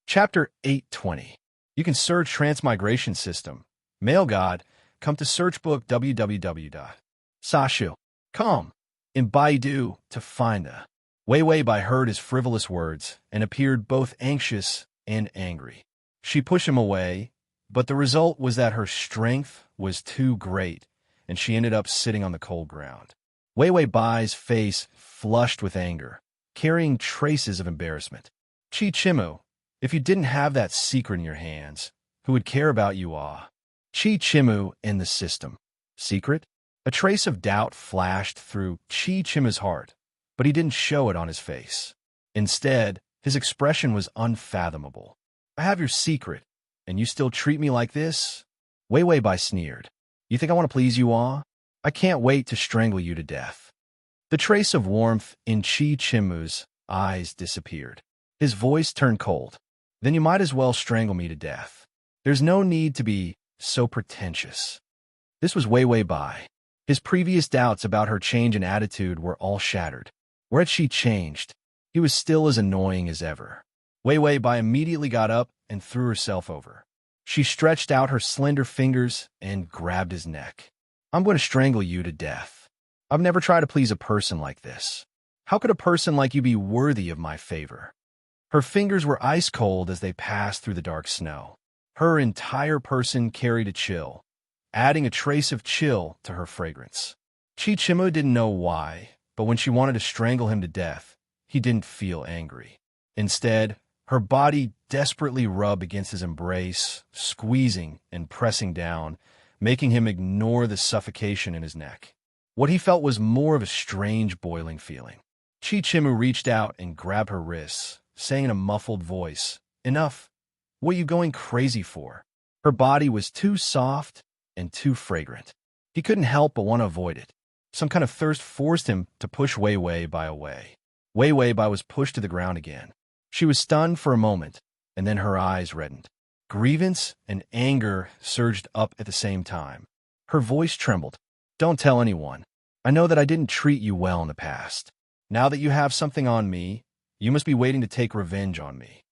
Chapter 820. You can search Transmigration System. Male God, come to search book www.sashu.com in Baidu to find the. Wei Wei Bai heard his frivolous words and appeared both anxious and angry. She pushed him away, but the result was that her strength was too great, and she ended up sitting on the cold ground. Wei Wei Bai's face flushed with anger, carrying traces of embarrassment. "Chi Chimu, if you didn't have that secret in your hands, who would care about you all?" Chi Chimu in the system. Secret? A trace of doubt flashed through Chi Chimu's heart, but he didn't show it on his face. Instead, his expression was unfathomable. "I have your secret, and you still treat me like this?" Wei Wei Bai sneered. "You think I want to please you all? I can't wait to strangle you to death." The trace of warmth in Chi Chimu's eyes disappeared. His voice turned cold. "Then you might as well strangle me to death. There's no need to be so pretentious." This was Wei Wei Bai. His previous doubts about her change in attitude were all shattered. Where had she changed? He was still as annoying as ever. Wei Wei Bai immediately got up and threw herself over. She stretched out her slender fingers and grabbed his neck. "I'm going to strangle you to death. I've never tried to please a person like this. How could a person like you be worthy of my favor?" Her fingers were ice cold as they passed through the dark snow. Her entire person carried a chill, adding a trace of chill to her fragrance. Chi Chimu didn't know why, but when she wanted to strangle him to death, he didn't feel angry. Instead, her body desperately rubbed against his embrace, squeezing and pressing down, making him ignore the suffocation in his neck. What he felt was more of a strange boiling feeling. Chi Chimu reached out and grabbed her wrists, saying in a muffled voice, "Enough. What are you going crazy for?" Her body was too soft and too fragrant. He couldn't help but want to avoid it. Some kind of thirst forced him to push Wei Wei Bai away. Wei Wei Bai was pushed to the ground again. She was stunned for a moment, and then her eyes reddened. Grievance and anger surged up at the same time. Her voice trembled. "Don't tell anyone. I know that I didn't treat you well in the past. Now that you have something on me, you must be waiting to take revenge on me."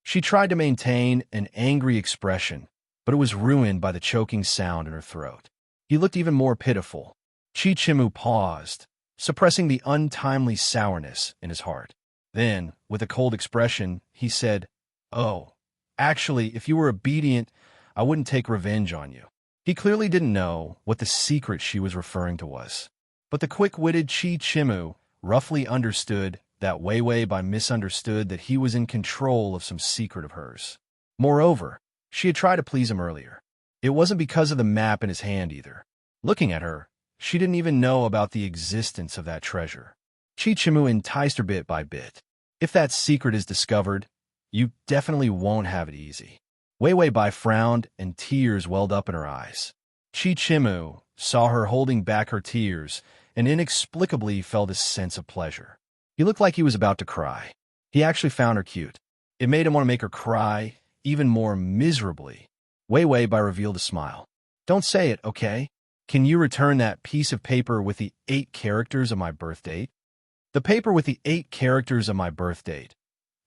She tried to maintain an angry expression, but it was ruined by the choking sound in her throat. He looked even more pitiful. Chi Chimu paused, suppressing the untimely sourness in his heart. Then, with a cold expression, he said, "Oh, actually, if you were obedient, I wouldn't take revenge on you." He clearly didn't know what the secret she was referring to was. But the quick-witted Chi Chimu roughly understood that Wei Wei Bai misunderstood that he was in control of some secret of hers. Moreover, she had tried to please him earlier. It wasn't because of the map in his hand either. Looking at her, she didn't even know about the existence of that treasure. Chi Chimu enticed her bit by bit. If that secret is discovered, you definitely won't have it easy. Wei Wei Bai frowned and tears welled up in her eyes. Chi Chimu saw her holding back her tears and inexplicably felt a sense of pleasure. He looked like he was about to cry. He actually found her cute. It made him want to make her cry even more miserably. Wei Wei Bai revealed a smile. "Don't say it, okay? Can you return that piece of paper with the 8 characters of my birth date?" The paper with the 8 characters of my birth date.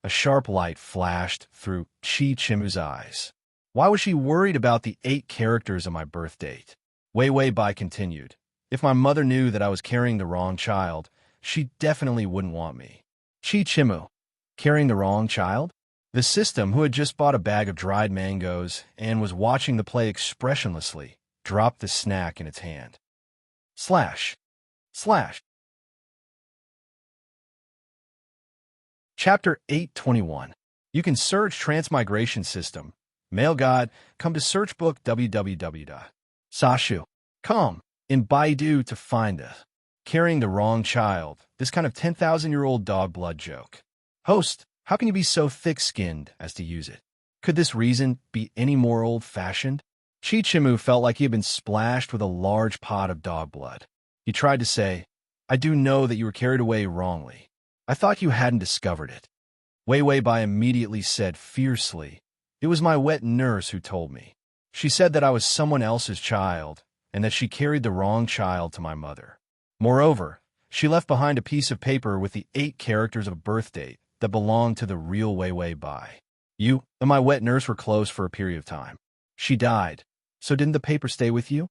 A sharp light flashed through Chi Chimu's eyes. Why was she worried about the 8 characters of my birth date? Wei Wei Bai continued. "If my mother knew that I was carrying the wrong child, she definitely wouldn't want me. Chi Chimu. Carrying the wrong child? The system, who had just bought a bag of dried mangoes and was watching the play expressionlessly, dropped the snack in its hand. Slash. Slash. Chapter 821. You can search Transmigration System. Male God, come to search book www. Sashu. Come in Baidu to find us. Carrying the wrong child. This kind of 10,000-year-old dog blood joke. Host. How can you be so thick-skinned as to use it? Could this reason be any more old-fashioned? Chi Chimu felt like he had been splashed with a large pot of dog blood. He tried to say, I do know that you were carried away wrongly. I thought you hadn't discovered it. Wei Wei Bai immediately said fiercely, It was my wet nurse who told me. She said that I was someone else's child, and that she carried the wrong child to my mother. Moreover, she left behind a piece of paper with the 8 characters of a birth date that belonged to the real Wei Wei Bai. You and my wet nurse were close for a period of time. She died, so didn't the paper stay with you?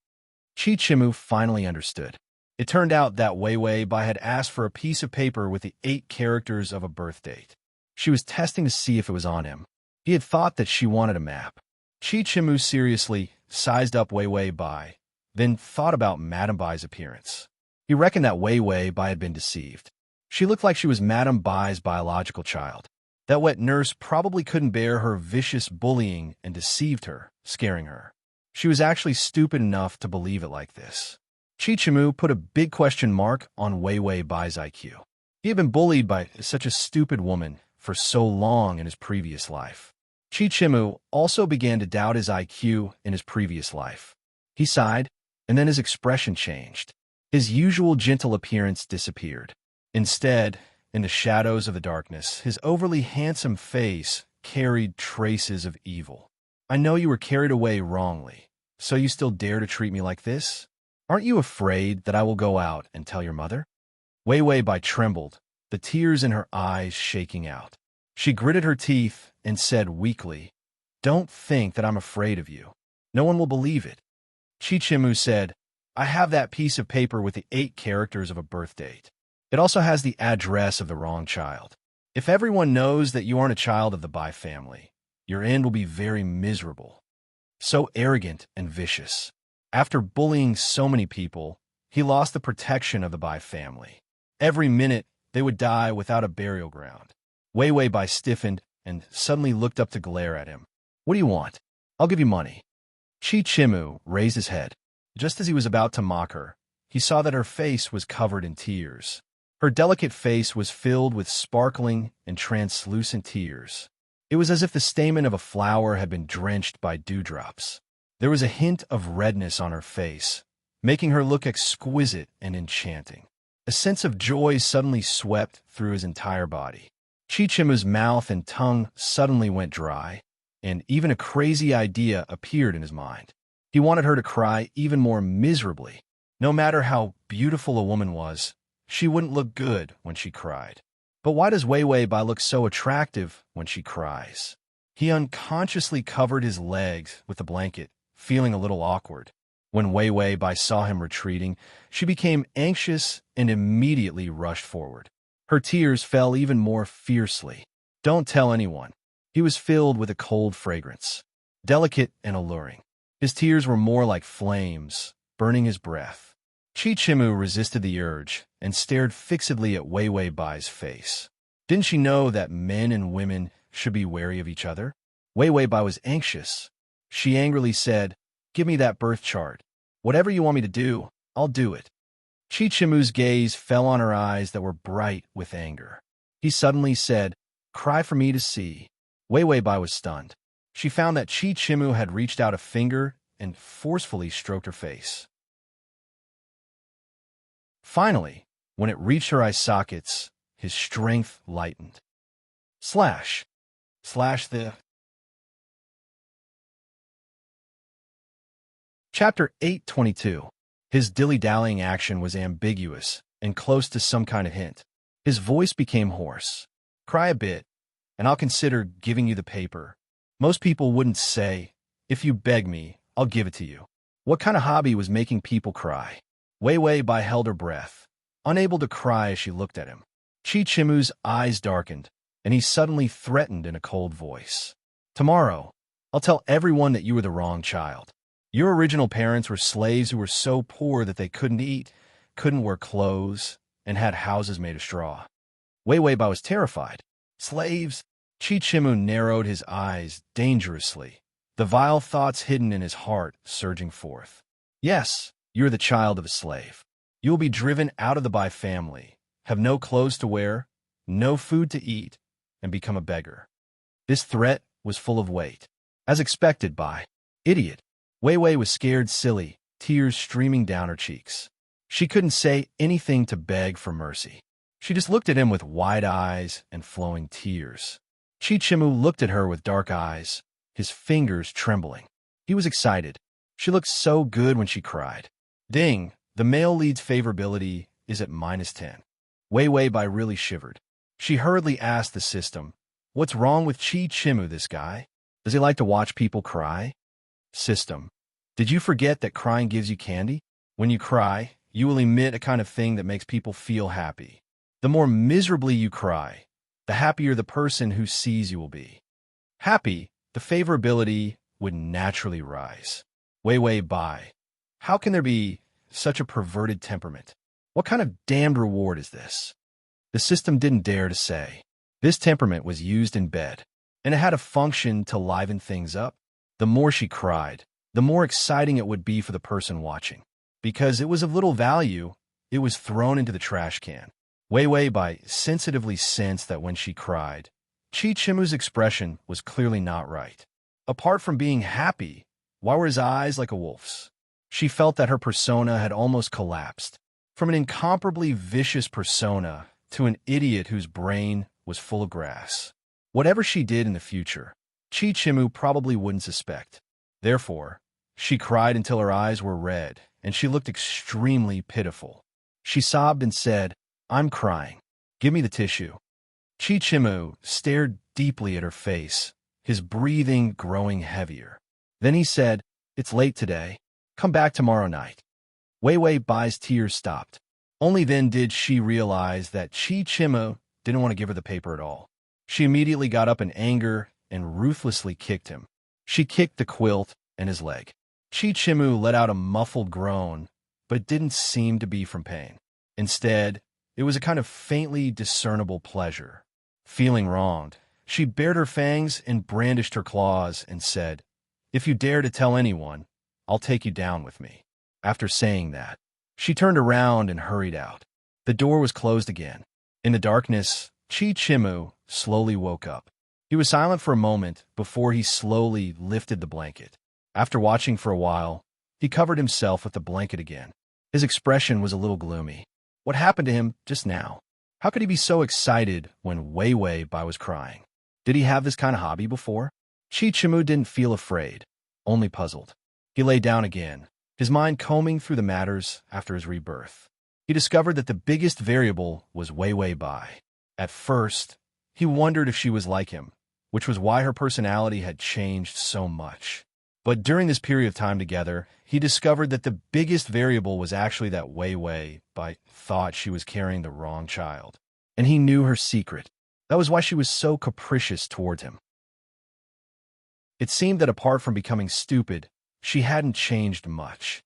Chi Chimu finally understood. It turned out that Wei Wei Bai had asked for a piece of paper with the 8 characters of a birth date. She was testing to see if it was on him. He had thought that she wanted a map. Chi Chimu seriously sized up Wei Wei Bai, then thought about Madame Bai's appearance. He reckoned that Wei Wei Bai had been deceived. She looked like she was Madame Bai's biological child. That wet nurse probably couldn't bear her vicious bullying and deceived her, scaring her. She was actually stupid enough to believe it like this. Chi Chimu put a big question mark on Wei Wei Bai's IQ. He had been bullied by such a stupid woman for so long in his previous life. Chi Chimu also began to doubt his IQ in his previous life. He sighed, and then his expression changed. His usual gentle appearance disappeared. Instead, in the shadows of the darkness, his overly handsome face carried traces of evil. I know you were carried away wrongly, so you still dare to treat me like this? Aren't you afraid that I will go out and tell your mother? Wei Wei Bai trembled, the tears in her eyes shaking out. She gritted her teeth and said weakly, Don't think that I'm afraid of you. No one will believe it. Chi Chimu said, I have that piece of paper with the 8 characters of a birth date. It also has the address of the wrong child. If everyone knows that you aren't a child of the Bai family, your end will be very miserable. So arrogant and vicious. After bullying so many people, he lost the protection of the Bai family. Every minute, they would die without a burial ground. Wei Wei Bai stiffened and suddenly looked up to glare at him. What do you want? I'll give you money. Chi Chimu raised his head. Just as he was about to mock her, he saw that her face was covered in tears. Her delicate face was filled with sparkling and translucent tears. It was as if the stamen of a flower had been drenched by dewdrops. There was a hint of redness on her face, making her look exquisite and enchanting. A sense of joy suddenly swept through his entire body. Chi Chimu's mouth and tongue suddenly went dry, and even a crazy idea appeared in his mind. He wanted her to cry even more miserably. No matter how beautiful a woman was, she wouldn't look good when she cried. But why does Wei Wei Bai look so attractive when she cries? He unconsciously covered his legs with the blanket, feeling a little awkward. When Wei Wei Bai saw him retreating, she became anxious and immediately rushed forward. Her tears fell even more fiercely. Don't tell anyone. He was filled with a cold fragrance, delicate and alluring. His tears were more like flames, burning his breath. Chi Chimu resisted the urge and stared fixedly at Wei Wei Bai's face. Didn't she know that men and women should be wary of each other? Wei Wei Bai was anxious. She angrily said, Give me that birth chart. Whatever you want me to do, I'll do it. Chi Chimu's gaze fell on her eyes that were bright with anger. He suddenly said, Cry for me to see. Wei Wei Bai was stunned. She found that Chi Chimu had reached out a finger and forcefully stroked her face. Finally, when it reached her eye sockets, his strength lightened. Slash. Slash the... Chapter 822. His dilly-dallying action was ambiguous and close to some kind of hint. His voice became hoarse. Cry a bit, and I'll consider giving you the paper. Most people wouldn't say, If you beg me, I'll give it to you. What kind of hobby was making people cry? Wei Wei Bai held her breath. unable to cry as she looked at him. Chichimu's eyes darkened, and he suddenly threatened in a cold voice. Tomorrow, I'll tell everyone that you were the wrong child. Your original parents were slaves who were so poor that they couldn't eat, couldn't wear clothes, and had houses made of straw. Wei Weibai was terrified. Slaves? Chichimu narrowed his eyes dangerously, the vile thoughts hidden in his heart surging forth. Yes, you're the child of a slave. You will be driven out of the Bai family, have no clothes to wear, no food to eat, and become a beggar. This threat was full of weight. As expected by idiot, Wei Wei was scared silly, tears streaming down her cheeks. She couldn't say anything to beg for mercy. She just looked at him with wide eyes and flowing tears. Chichimu looked at her with dark eyes, his fingers trembling. He was excited. She looked so good when she cried. Ding, the male lead's favorability is at -10. Wei Weibai really shivered. She hurriedly asked the system, "What's wrong with Chichimu, this guy? Does he like to watch people cry?" System, did you forget that crying gives you candy? When you cry, you will emit a kind of thing that makes people feel happy. The more miserably you cry, the happier the person who sees you will be. Happy, the favorability would naturally rise. Wei Weibai, how can there be such a perverted temperament? What kind of damned reward is this? The system didn't dare to say. This temperament was used in bed, and it had a function to liven things up. The more she cried, the more exciting it would be for the person watching. Because it was of little value, it was thrown into the trash can. Wei Weibai sensitively sensed that when she cried, Chichimu's expression was clearly not right. Apart from being happy, why were his eyes like a wolf's? She felt that her persona had almost collapsed. From an incomparably vicious persona to an idiot whose brain was full of grass. Whatever she did in the future, Chichimu probably wouldn't suspect. Therefore, she cried until her eyes were red, and she looked extremely pitiful. She sobbed and said, "I'm crying. Give me the tissue." Chichimu stared deeply at her face, his breathing growing heavier. Then he said, "It's late today. Come back tomorrow night." Wei Weibai's tears stopped. Only then did she realize that Chichimu didn't want to give her the paper at all. She immediately got up in anger and ruthlessly kicked him. She kicked the quilt and his leg. Chichimu let out a muffled groan, but it didn't seem to be from pain. Instead, it was a kind of faintly discernible pleasure. Feeling wronged, she bared her fangs and brandished her claws and said, "If you dare to tell anyone, I'll take you down with me." After saying that, she turned around and hurried out. The door was closed again. In the darkness, Chichimu slowly woke up. He was silent for a moment before he slowly lifted the blanket. After watching for a while, he covered himself with the blanket again. His expression was a little gloomy. What happened to him just now? How could he be so excited when Wei Weibai was crying? Did he have this kind of hobby before? Chichimu didn't feel afraid, only puzzled. He lay down again, his mind combing through the matters after his rebirth. He discovered that the biggest variable was Wei Weibai. At first, he wondered if she was like him, which was why her personality had changed so much. But during this period of time together, he discovered that the biggest variable was actually that Wei Weibai thought she was carrying the wrong child. And he knew her secret. That was why she was so capricious toward him. It seemed that apart from becoming stupid, she hadn't changed much.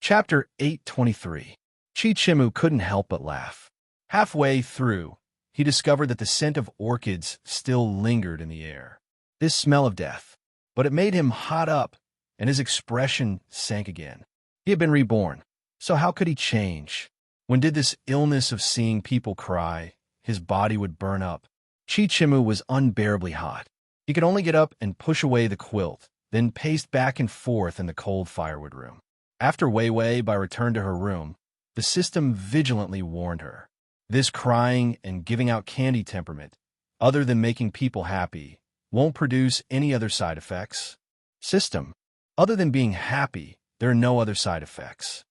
Chapter 823. Chichimu couldn't help but laugh. Halfway through, he discovered that the scent of orchids still lingered in the air. This smell of death. But it made him hot up, and his expression sank again. He had been reborn, so how could he change? When did this illness of seeing people cry, his body would burn up? Chichimu was unbearably hot. He could only get up and push away the quilt, then paced back and forth in the cold firewood room. After Wei Weibai returned to her room, the system vigilantly warned her. This crying and giving out candy temperament, other than making people happy, won't produce any other side effects. System, other than being happy, there are no other side effects.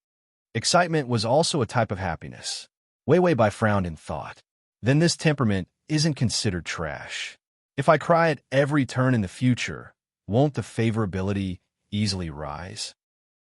Excitement was also a type of happiness. Wei Weibai frowned in thought. Then this temperament isn't considered trash. If I cry at every turn in the future, won't the favorability easily rise?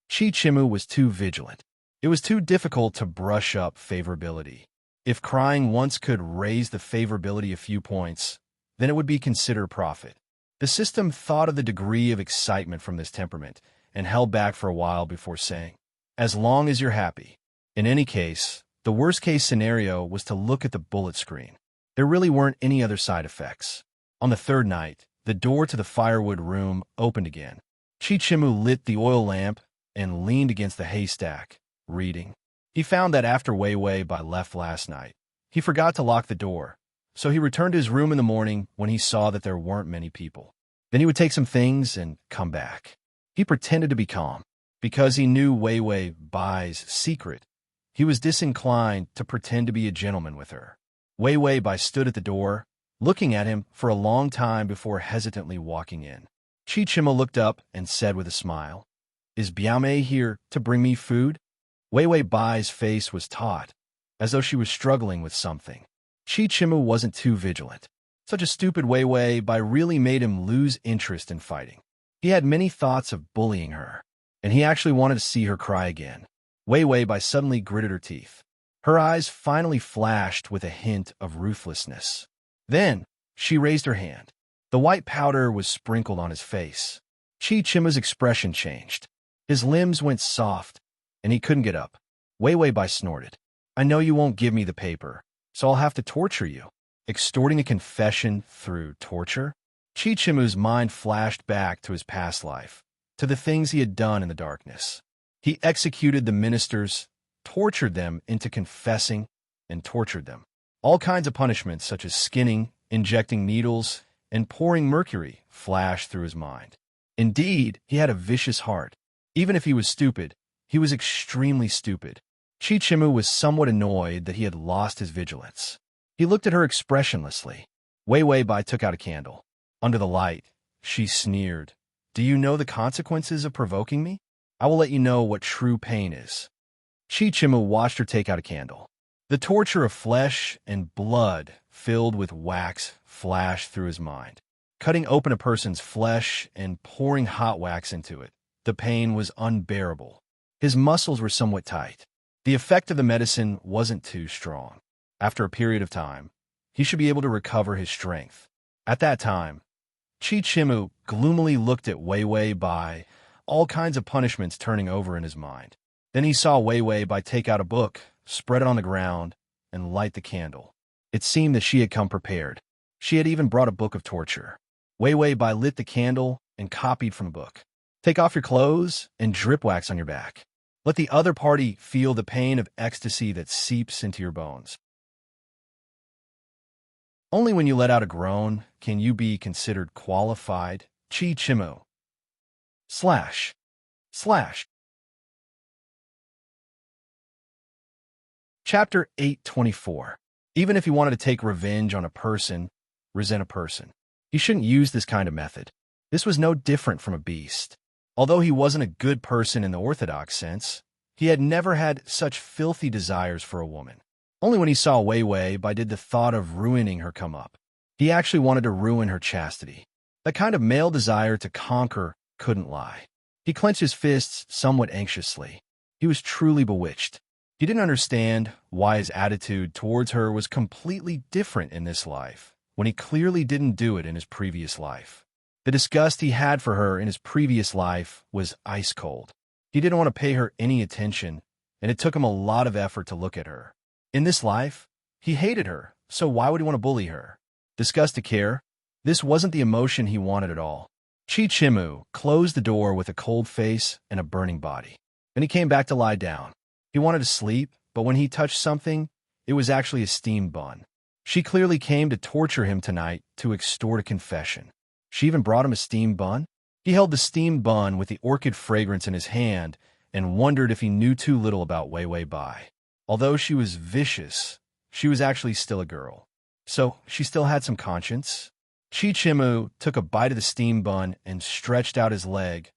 Chichimu was too vigilant. It was too difficult to brush up favorability. If crying once could raise the favorability a few points, then it would be considered profit. The system thought of the degree of excitement from this temperament and held back for a while before saying, "As long as you're happy." In any case, the worst-case scenario was to look at the bullet screen. There really weren't any other side effects. On the third night, the door to the firewood room opened again. Chichimu lit the oil lamp and leaned against the haystack, reading. He found that after Wei Wei Bai left last night, he forgot to lock the door, so he returned to his room in the morning when he saw that there weren't many people. Then he would take some things and come back. He pretended to be calm. Because he knew Wei Wei Bai's secret, he was disinclined to pretend to be a gentleman with her. Wei Wei Bai stood at the door, looking at him for a long time before hesitantly walking in. Chichima looked up and said with a smile, "Is Biamei here to bring me food?" Wei Wei Bai's face was taut, as though she was struggling with something. Chichima wasn't too vigilant. Such a stupid Wei Wei Bai really made him lose interest in fighting. He had many thoughts of bullying her, and he actually wanted to see her cry again. Wei Wei Bai suddenly gritted her teeth. Her eyes finally flashed with a hint of ruthlessness. Then, she raised her hand. The white powder was sprinkled on his face. Chichima's expression changed. His limbs went soft, and he couldn't get up. Wei Wei Bai snorted. "I know you won't give me the paper, so I'll have to torture you." Extorting a confession through torture? Chichimu's mind flashed back to his past life, to the things he had done in the darkness. He executed the ministers, tortured them into confessing, and tortured them. All kinds of punishments such as skinning, injecting needles, and pouring mercury flashed through his mind. Indeed, he had a vicious heart. Even if he was stupid, he was extremely stupid. Chichimu was somewhat annoyed that he had lost his vigilance. He looked at her expressionlessly. Wei Wei Bai took out a candle. Under the light, she sneered. "Do you know the consequences of provoking me? I will let you know what true pain is." Chichimu watched her take out a candle. The torture of flesh and blood filled with wax flashed through his mind. Cutting open a person's flesh and pouring hot wax into it, the pain was unbearable. His muscles were somewhat tight. The effect of the medicine wasn't too strong. After a period of time, he should be able to recover his strength. At that time, Chichimu gloomily looked at Wei Wei Bai, all kinds of punishments turning over in his mind. Then he saw Wei Wei Bai take out a book, spread it on the ground, and light the candle. It seemed that she had come prepared. She had even brought a book of torture. Wei Wei Bai lit the candle and copied from the book. "Take off your clothes and drip wax on your back. Let the other party feel the pain of ecstasy that seeps into your bones. Only when you let out a groan can you be considered qualified." Chichimu. // Chapter 824. Even if he wanted to take revenge on a person, resent a person, he shouldn't use this kind of method. This was no different from a beast. Although he wasn't a good person in the orthodox sense, he had never had such filthy desires for a woman. Only when he saw Wei Wei Bai did the thought of ruining her come up. He actually wanted to ruin her chastity. That kind of male desire to conquer couldn't lie. He clenched his fists somewhat anxiously. He was truly bewitched. He didn't understand why his attitude towards her was completely different in this life, when he clearly didn't do it in his previous life. The disgust he had for her in his previous life was ice cold. He didn't want to pay her any attention, and it took him a lot of effort to look at her. In this life, he hated her, so why would he want to bully her? Disgust to care? This wasn't the emotion he wanted at all. Chichimu closed the door with a cold face and a burning body. Then he came back to lie down. He wanted to sleep, but when he touched something, it was actually a steamed bun. She clearly came to torture him tonight to extort a confession. She even brought him a steamed bun? He held the steamed bun with the orchid fragrance in his hand and wondered if he knew too little about Wei Wei Bai. Although she was vicious, she was actually still a girl. So she still had some conscience. Chichimu took a bite of the steamed bun and stretched out his leg,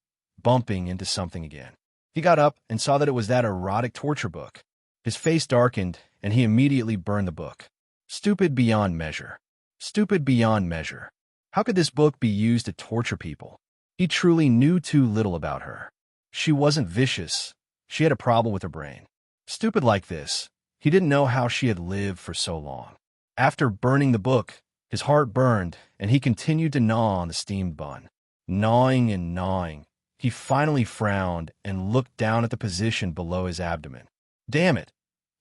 bumping into something again. He got up and saw that it was that erotic torture book. His face darkened, and he immediately burned the book. Stupid beyond measure. Stupid beyond measure. How could this book be used to torture people? He truly knew too little about her. She wasn't vicious. She had a problem with her brain. Stupid like this, he didn't know how she had lived for so long. After burning the book, his heart burned, and he continued to gnaw on the steamed bun. Gnawing and gnawing, he finally frowned and looked down at the position below his abdomen. Damn it!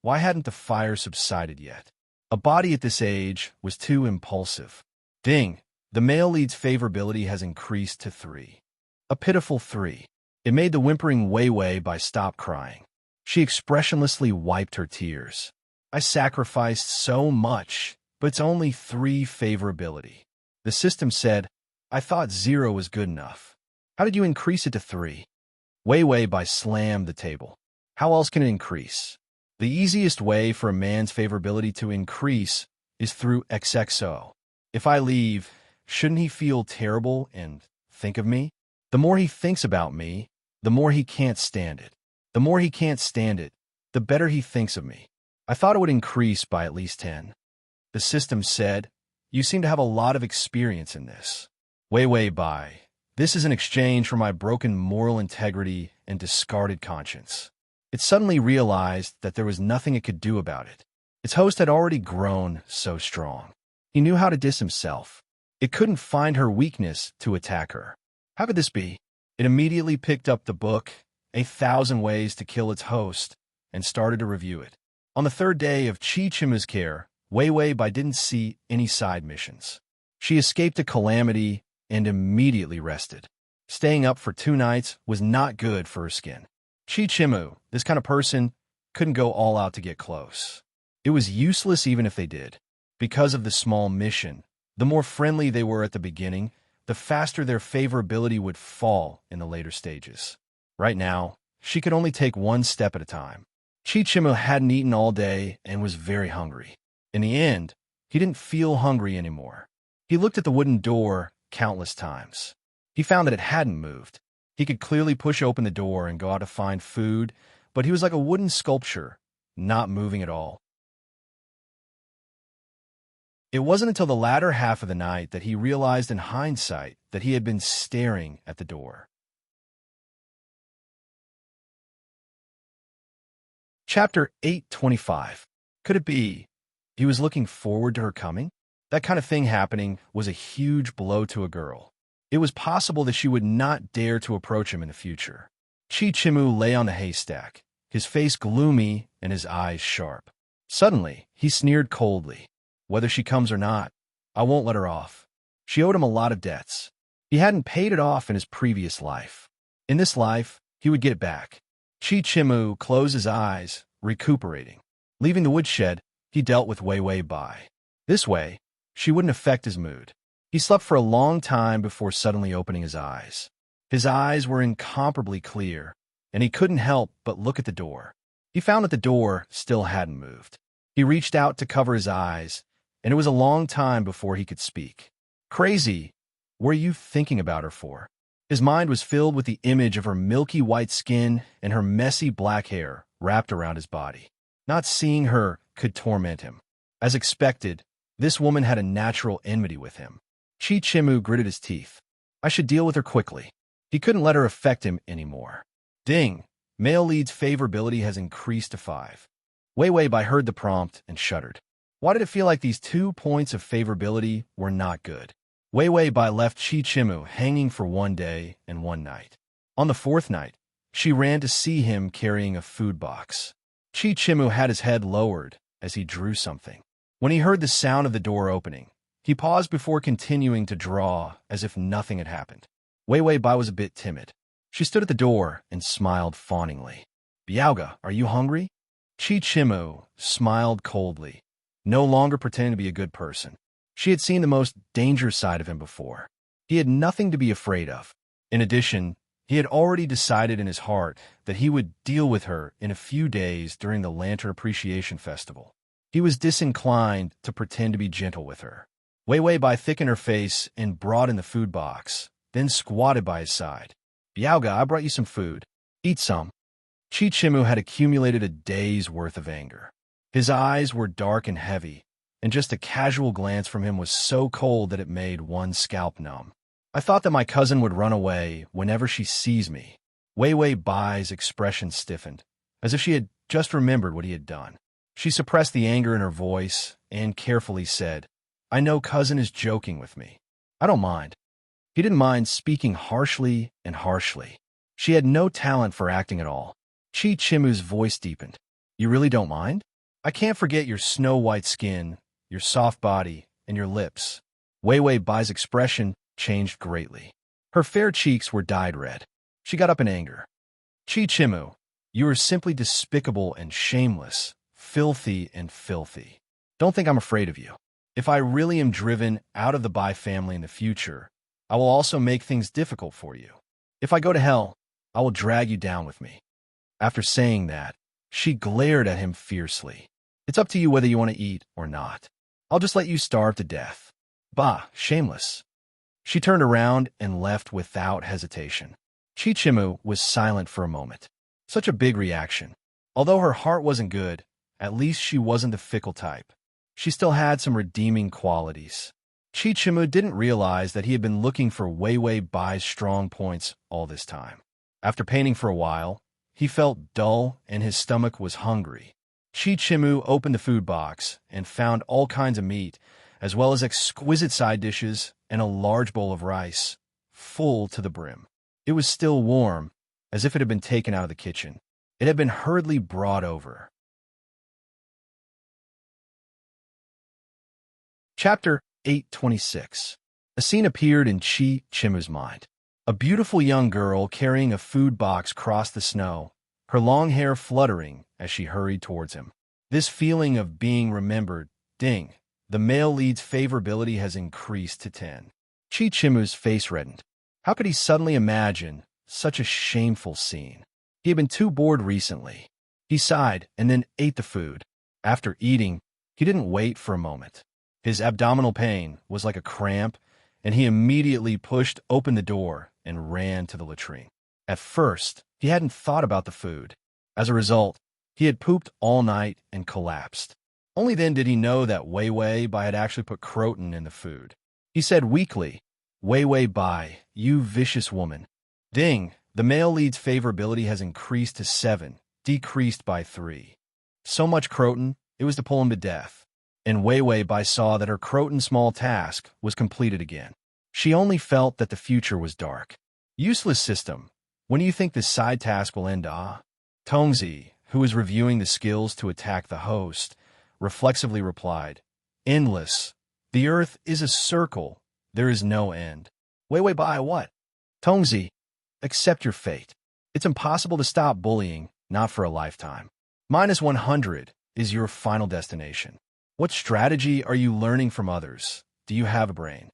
Why hadn't the fire subsided yet? A body at this age was too impulsive. Ding! The male lead's favorability has increased to 3. A pitiful 3. It made the whimpering Wei by stop crying. She expressionlessly wiped her tears. I sacrificed so much, but it's only 3 favorability. The system said, I thought 0 was good enough. How did you increase it to 3? Wei by slammed the table. How else can it increase? The easiest way for a man's favorability to increase is through XXO. If I leave, shouldn't he feel terrible and think of me? The more he thinks about me, the more he can't stand it. The more he can't stand it, the better he thinks of me. I thought it would increase by at least 10. The system said, you seem to have a lot of experience in this. Wei Bai, this is an exchange for my broken moral integrity and discarded conscience. It suddenly realized that there was nothing it could do about it. Its host had already grown so strong. He knew how to diss himself. It couldn't find her weakness to attack her. How could this be? It immediately picked up the book, 1,000 Ways to Kill Its Host, and started to review it. On the 3rd day of Chi Chimu's care, Wei Bai didn't see any side missions. She escaped a calamity and immediately rested. Staying up for 2 nights was not good for her skin. Chi Chimu, this kind of person, couldn't go all out to get close. It was useless even if they did. Because of the small mission, the more friendly they were at the beginning, the faster their favorability would fall in the later stages. Right now, she could only take 1 step at a time. Chi Chimu hadn't eaten all day and was very hungry. In the end, he didn't feel hungry anymore. He looked at the wooden door countless times. He found that it hadn't moved. He could clearly push open the door and go out to find food, but he was like a wooden sculpture, not moving at all. It wasn't until the latter half of the night that he realized in hindsight that he had been staring at the door. Chapter 825. Could it be he was looking forward to her coming? That kind of thing happening was a huge blow to a girl. It was possible that she would not dare to approach him in the future. Chi Chimu lay on the haystack, his face gloomy and his eyes sharp. Suddenly, he sneered coldly. Whether she comes or not, I won't let her off. She owed him a lot of debts. He hadn't paid it off in his previous life. In this life, he would get it back. Chi Chimu closed his eyes, recuperating. Leaving the woodshed, he dealt with Wei Bai. This way, she wouldn't affect his mood. He slept for a long time before suddenly opening his eyes. His eyes were incomparably clear, and he couldn't help but look at the door. He found that the door still hadn't moved. He reached out to cover his eyes, and it was a long time before he could speak. Crazy, what were you thinking about her for? His mind was filled with the image of her milky white skin and her messy black hair wrapped around his body. Not seeing her could torment him. As expected, this woman had a natural enmity with him. Chi Chimu gritted his teeth. I should deal with her quickly. He couldn't let her affect him anymore. Ding! Male lead's favorability has increased to 5. Wei Bai heard the prompt and shuddered. Why did it feel like these 2 points of favorability were not good? Wei Bai left Chi Chimu hanging for 1 day and 1 night. On the 4th night, she ran to see him carrying a food box. Chi Chimu had his head lowered as he drew something. When he heard the sound of the door opening, he paused before continuing to draw as if nothing had happened. Wei Bai was a bit timid. She stood at the door and smiled fawningly. Biaoga, are you hungry? Chi Chimu smiled coldly, no longer pretending to be a good person. She had seen the most dangerous side of him before. He had nothing to be afraid of. In addition, he had already decided in his heart that he would deal with her in a few days during the Lantern Appreciation Festival. He was disinclined to pretend to be gentle with her. Wei Bai thickened her face and brought in the food box, then squatted by his side. Biaoga, I brought you some food. Eat some. Chi Chimu had accumulated a day's worth of anger. His eyes were dark and heavy, and just a casual glance from him was so cold that it made one's scalp numb. I thought that my cousin would run away whenever she sees me, Wei Wei Bai's expression stiffened, as if she had just remembered what he had done. She suppressed the anger in her voice and carefully said, I know cousin is joking with me. I don't mind. He didn't mind speaking harshly and harshly. She had no talent for acting at all. Chi Chimu's voice deepened. You really don't mind? I can't forget your snow-white skin, your soft body, and your lips. Wei Wei Bai's expression changed greatly. Her fair cheeks were dyed red. She got up in anger. Chi Chimu, you are simply despicable and shameless, filthy and filthy. Don't think I'm afraid of you. If I really am driven out of the Bai family in the future, I will also make things difficult for you. If I go to hell, I will drag you down with me. After saying that, she glared at him fiercely. It's up to you whether you want to eat or not. I'll just let you starve to death. Bah, shameless. She turned around and left without hesitation. Chi Chimu was silent for a moment. Such a big reaction. Although her heart wasn't good, at least she wasn't the fickle type. She still had some redeeming qualities. Chi Chimu didn't realize that he had been looking for Wei Wei Bai's strong points all this time. After painting for a while, he felt dull and his stomach was hungry. Chi Chimu opened the food box and found all kinds of meat, as well as exquisite side dishes and a large bowl of rice, full to the brim. It was still warm, as if it had been taken out of the kitchen. It had been hurriedly brought over. Chapter 826. A scene appeared in Chi Chimu's mind. A beautiful young girl carrying a food box crossed the snow, her long hair fluttering as she hurried towards him. This feeling of being remembered, ding, the male lead's favorability has increased to 10. Chi Chimu's face reddened. How could he suddenly imagine such a shameful scene? He had been too bored recently. He sighed and then ate the food. After eating, he didn't wait for a moment. His abdominal pain was like a cramp, and he immediately pushed open the door and ran to the latrine. At first, he hadn't thought about the food. As a result, he had pooped all night and collapsed. Only then did he know that Wei Wei Bai had actually put croton in the food. He said weakly, Wei Wei Bai, you vicious woman. Ding, the male lead's favorability has increased to 7, decreased by 3. So much croton, it was to pull him to death. And Wei Wei Bai saw that her croton small task was completed again. She only felt that the future was dark. Useless system. When do you think this side task will end? Tongzi, who was reviewing the skills to attack the host, reflexively replied, endless. The earth is a circle. There is no end. Wei Wei Bai, what? Tongzi, accept your fate. It's impossible to stop bullying, not for a lifetime. -100 is your final destination. What strategy are you learning from others? Do you have a brain?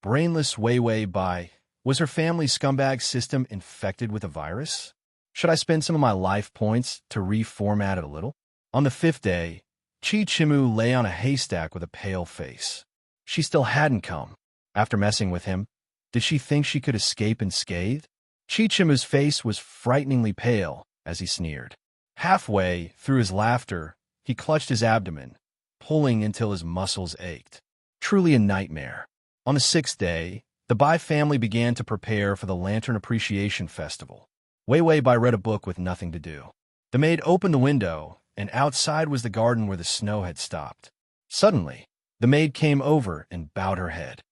Brainless Wei Wei Bai. Was her family's scumbag system infected with a virus? Should I spend some of my life points to reformat it a little? On the 5th day, Chi Chimu lay on a haystack with a pale face. She still hadn't come. After messing with him, did she think she could escape unscathed? Chi Chimu's face was frighteningly pale as he sneered. Halfway through his laughter, he clutched his abdomen, pulling until his muscles ached. Truly a nightmare. On the 6th day, the Bai family began to prepare for the Lantern Appreciation Festival. Wei Wei Bai read a book with nothing to do. The maid opened the window, and outside was the garden where the snow had stopped. Suddenly, the maid came over and bowed her head.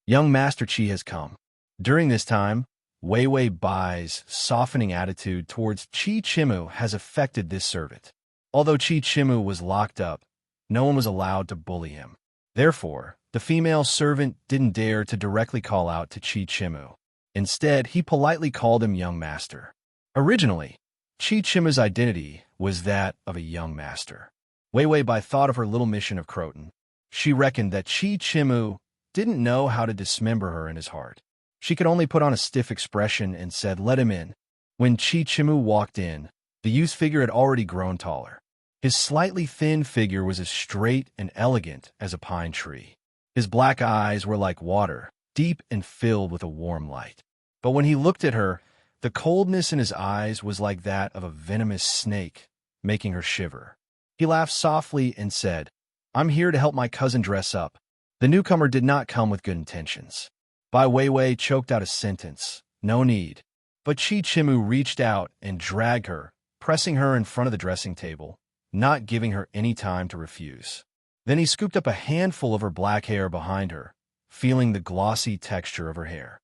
Young Master Chi has come. During this time, Wei Wei Bai's softening attitude towards Chi Chimu has affected this servant. Although Chi Chimu was locked up, no one was allowed to bully him. Therefore, the female servant didn't dare to directly call out to Chi Chimu. Instead, he politely called him young master. Originally, Chi Chimu's identity was that of a young master. Wei Wei Bai thought of her little mission of croton. She reckoned that Chi Chimu didn't know how to dismember her in his heart. She could only put on a stiff expression and said, let him in. When Chi Chimu walked in, the youth's figure had already grown taller. His slightly thin figure was as straight and elegant as a pine tree. His black eyes were like water, deep and filled with a warm light. But when he looked at her, the coldness in his eyes was like that of a venomous snake, making her shiver. He laughed softly and said, I'm here to help my cousin dress up. The newcomer did not come with good intentions. Bai Wei Wei choked out a sentence. No need. But Chi Chimu reached out and dragged her, pressing her in front of the dressing table, not giving her any time to refuse. Then he scooped up a handful of her black hair behind her, feeling the glossy texture of her hair.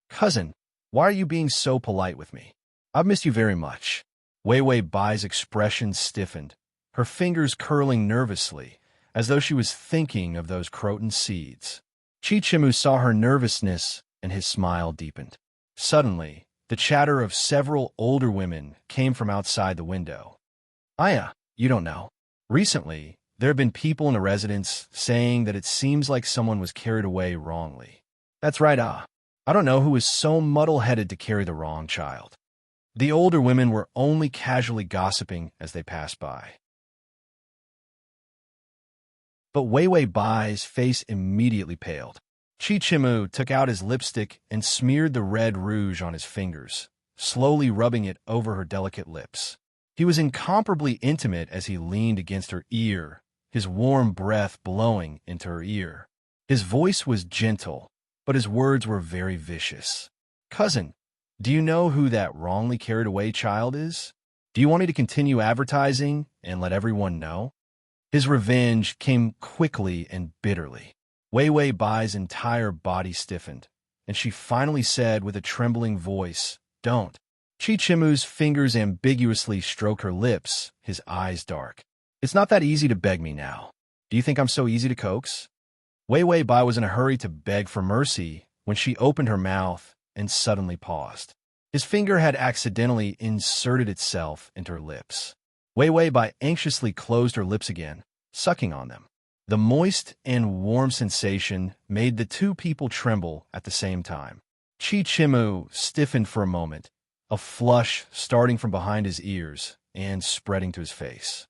"Cousin, why are you being so polite with me? I've missed you very much." Wei Wei Bai's expression stiffened, her fingers curling nervously, as though she was thinking of those croton seeds. Chi Chimu saw her nervousness, and his smile deepened. Suddenly, the chatter of several older women came from outside the window. "Aya, you don't know. Recently, there have been people in the residence saying that it seems like someone was carried away wrongly." "That's right, I don't know who is so muddle-headed to carry the wrong child." The older women were only casually gossiping as they passed by. But Wei Wei Bai's face immediately paled. Chi Chimu took out his lipstick and smeared the red rouge on his fingers, slowly rubbing it over her delicate lips. He was incomparably intimate as he leaned against her ear, his warm breath blowing into her ear. His voice was gentle, but his words were very vicious. "Cousin, do you know who that wrongly carried away child is? Do you want me to continue advertising and let everyone know?" His revenge came quickly and bitterly. Wei Wei Bai's entire body stiffened, and she finally said with a trembling voice, "Don't." Chi Chimu's fingers ambiguously stroked her lips, his eyes dark. "It's not that easy to beg me now. Do you think I'm so easy to coax?" Wei Wei Bai was in a hurry to beg for mercy when she opened her mouth and suddenly paused. His finger had accidentally inserted itself into her lips. Wei Wei Bai anxiously closed her lips again, sucking on them. The moist and warm sensation made the two people tremble at the same time. Chi Chimu stiffened for a moment, a flush starting from behind his ears and spreading to his face.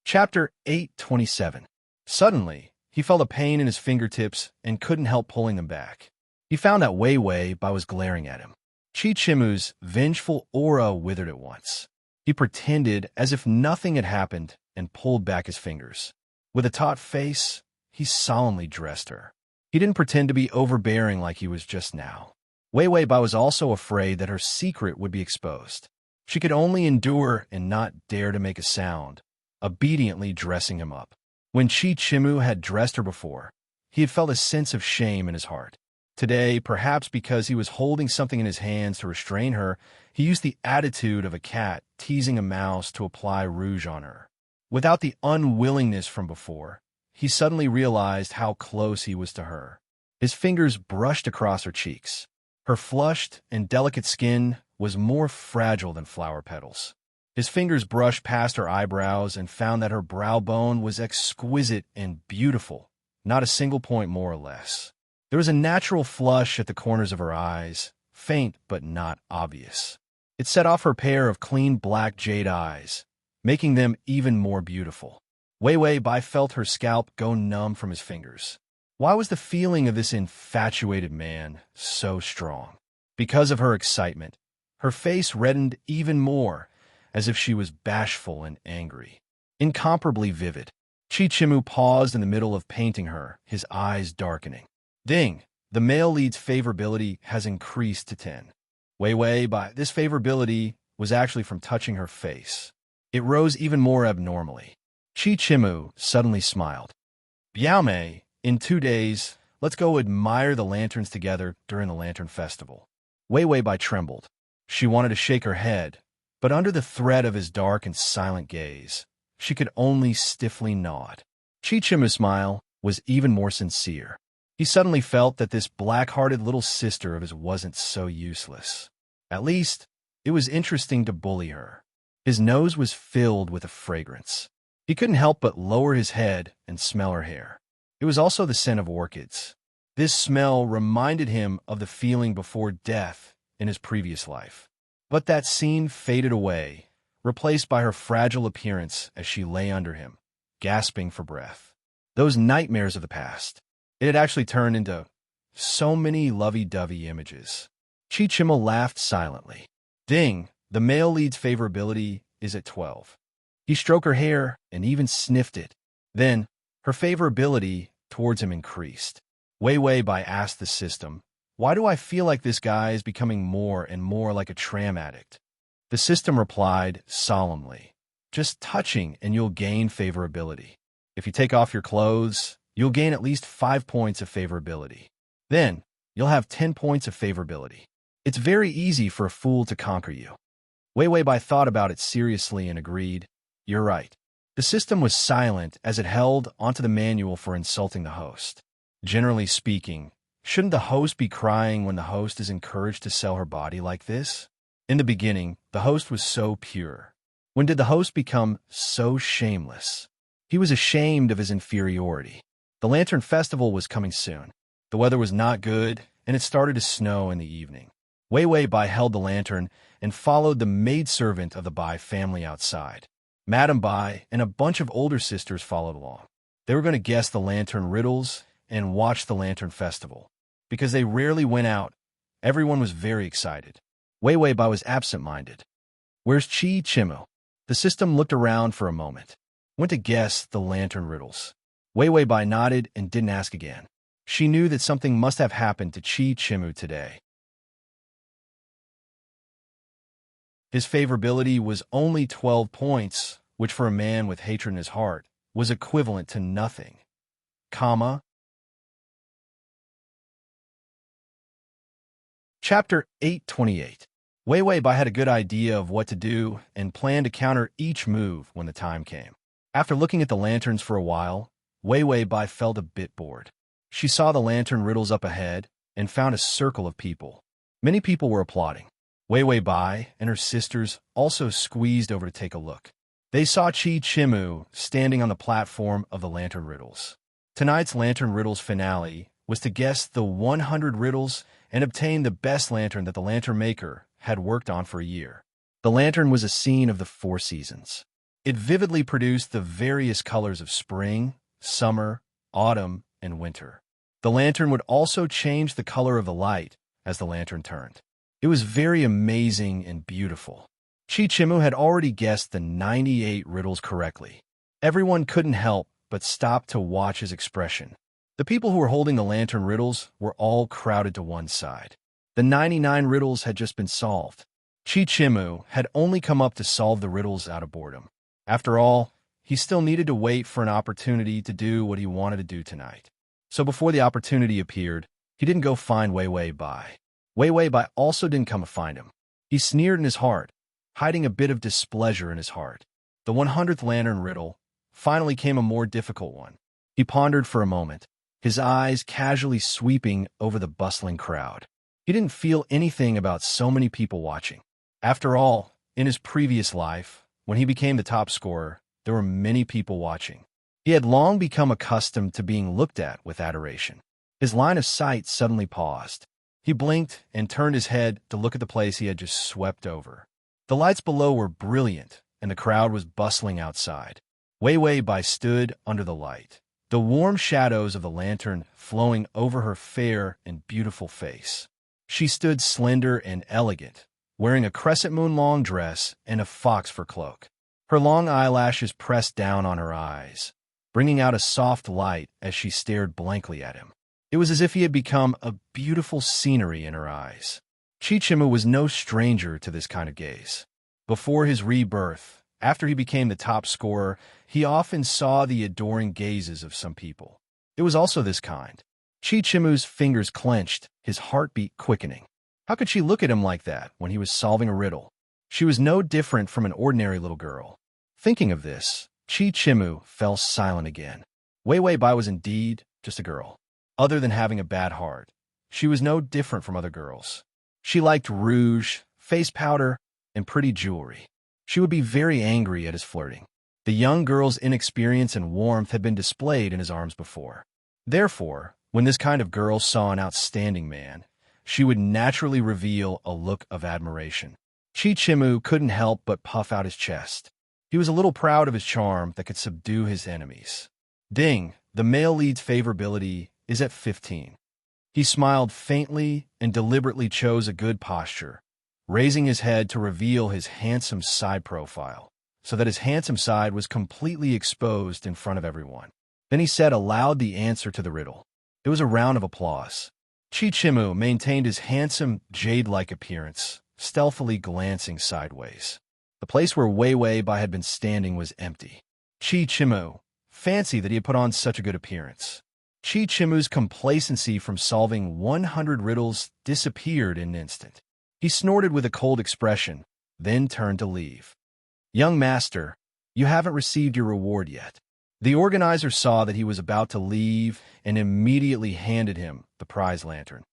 Chapter 827. Suddenly, he felt a pain in his fingertips and couldn't help pulling them back. He found that Wei Wei Bai was glaring at him. Chi Chimu's vengeful aura withered at once. He pretended as if nothing had happened and pulled back his fingers. With a taut face, he solemnly dressed her. He didn't pretend to be overbearing like he was just now. Wei Wei Bai was also afraid that her secret would be exposed. She could only endure and not dare to make a sound, obediently dressing him up. When Chi Chimu had dressed her before, he had felt a sense of shame in his heart. Today, perhaps because he was holding something in his hands to restrain her, he used the attitude of a cat teasing a mouse to apply rouge on her. Without the unwillingness from before, he suddenly realized how close he was to her. His fingers brushed across her cheeks. Her flushed and delicate skin was more fragile than flower petals. His fingers brushed past her eyebrows and found that her brow bone was exquisite and beautiful, not a single point more or less. There was a natural flush at the corners of her eyes, faint but not obvious. It set off her pair of clean black jade eyes, making them even more beautiful. Wei Wei Bai felt her scalp go numb from his fingers. Why was the feeling of this infatuated man so strong? Because of her excitement, her face reddened even more, as if she was bashful and angry. Incomparably vivid. Chi Chimu paused in the middle of painting her, his eyes darkening. Ding! The male lead's favorability has increased to 10. Wei Wei Bai, this favorability was actually from touching her face. It rose even more abnormally. Chi Chimu suddenly smiled. "Biao Mei, in 2 days, let's go admire the lanterns together during the Lantern Festival." Wei Wei Bai trembled. She wanted to shake her head, but under the threat of his dark and silent gaze, she could only stiffly nod. Chi Chimu's smile was even more sincere. He suddenly felt that this black-hearted little sister of his wasn't so useless. At least, it was interesting to bully her. His nose was filled with a fragrance. He couldn't help but lower his head and smell her hair. It was also the scent of orchids. This smell reminded him of the feeling before death in his previous life. But that scene faded away, replaced by her fragile appearance as she lay under him, gasping for breath. Those nightmares of the past. It had actually turned into so many lovey-dovey images. Chi Chimu laughed silently. Ding! The male lead's favorability is at 12. He stroked her hair and even sniffed it. Then, her favorability towards him increased. Wei Wei Bai asked the system, "Why do I feel like this guy is becoming more and more like a tram addict?" The system replied solemnly, "Just touching and you'll gain favorability. If you take off your clothes, you'll gain at least 5 points of favorability. Then, you'll have 10 points of favorability. It's very easy for a fool to conquer you." Wei Wei Bai thought about it seriously and agreed, "You're right." The system was silent as it held onto the manual for insulting the host. Generally speaking, shouldn't the host be crying when the host is encouraged to sell her body like this? In the beginning, the host was so pure. When did the host become so shameless? He was ashamed of his inferiority. The Lantern Festival was coming soon. The weather was not good, and it started to snow in the evening. Wei Wei Bai held the lantern and followed the maidservant of the Bai family outside. Madame Bai and a bunch of older sisters followed along. They were going to guess the lantern riddles and watch the Lantern Festival. Because they rarely went out, everyone was very excited. Wei Wei Bai was absent-minded. "Where's Chi Chimu?" The system looked around for a moment. Went to guess the lantern riddles. Wei Wei Bai nodded and didn't ask again. She knew that something must have happened to Chi Chimu today. His favorability was only 12 points, which for a man with hatred in his heart was equivalent to nothing. Chapter 828. Wei Wei Bai had a good idea of what to do and planned to counter each move when the time came. After looking at the lanterns for a while, Wei Wei Bai felt a bit bored. She saw the lantern riddles up ahead and found a circle of people. Many people were applauding. Wei Wei Bai and her sisters also squeezed over to take a look. They saw Chi Chimu standing on the platform of the lantern riddles. Tonight's lantern riddles finale was to guess the 100 riddles and obtain the best lantern that the lantern maker had worked on for a year. The lantern was a scene of the 4 seasons. It vividly produced the various colors of spring, summer, autumn, and winter. The lantern would also change the color of the light as the lantern turned. It was very amazing and beautiful. Chi Chimu had already guessed the 98 riddles correctly. Everyone couldn't help but stop to watch his expression. The people who were holding the lantern riddles were all crowded to one side. The 99 riddles had just been solved. Chi Chimu had only come up to solve the riddles out of boredom. After all, he still needed to wait for an opportunity to do what he wanted to do tonight. So before the opportunity appeared, he didn't go find Wei Wei Bai. Wei Wei Bai also didn't come to find him. He sneered in his heart, hiding a bit of displeasure in his heart. The 100th lantern riddle finally came a more difficult one. He pondered for a moment, his eyes casually sweeping over the bustling crowd. He didn't feel anything about so many people watching. After all, in his previous life, when he became the top scorer, there were many people watching. He had long become accustomed to being looked at with adoration. His line of sight suddenly paused. He blinked and turned his head to look at the place he had just swept over. The lights below were brilliant, and the crowd was bustling outside. Wei Wei Bai stood under the light, the warm shadows of the lantern flowing over her fair and beautiful face. She stood slender and elegant, wearing a crescent moon long dress and a fox fur cloak. Her long eyelashes pressed down on her eyes, bringing out a soft light as she stared blankly at him. It was as if he had become a beautiful scenery in her eyes. Chi Chimu was no stranger to this kind of gaze. Before his rebirth, after he became the top scorer, he often saw the adoring gazes of some people. It was also this kind. Chi Chimu's fingers clenched, his heartbeat quickening. How could she look at him like that when he was solving a riddle? She was no different from an ordinary little girl. Thinking of this, Chi Chimu fell silent again. Wei Wei Bai was indeed just a girl. Other than having a bad heart, she was no different from other girls. She liked rouge, face powder, and pretty jewelry. She would be very angry at his flirting. The young girl's inexperience and warmth had been displayed in his arms before. Therefore, when this kind of girl saw an outstanding man, she would naturally reveal a look of admiration. Chi Chimu couldn't help but puff out his chest. He was a little proud of his charm that could subdue his enemies. Ding, the male lead's favorability is at 15. He smiled faintly and deliberately chose a good posture, raising his head to reveal his handsome side profile, so that his handsome side was completely exposed in front of everyone. Then he said aloud the answer to the riddle. It was a round of applause. Chichimu maintained his handsome, jade-like appearance, stealthily glancing sideways. The place where Wei Wei Bai had been standing was empty. Chichimu, fancy that he had put on such a good appearance. Chichimu's complacency from solving 100 riddles disappeared in an instant. He snorted with a cold expression, then turned to leave. Young master, you haven't received your reward yet. The organizer saw that he was about to leave and immediately handed him the prize lantern.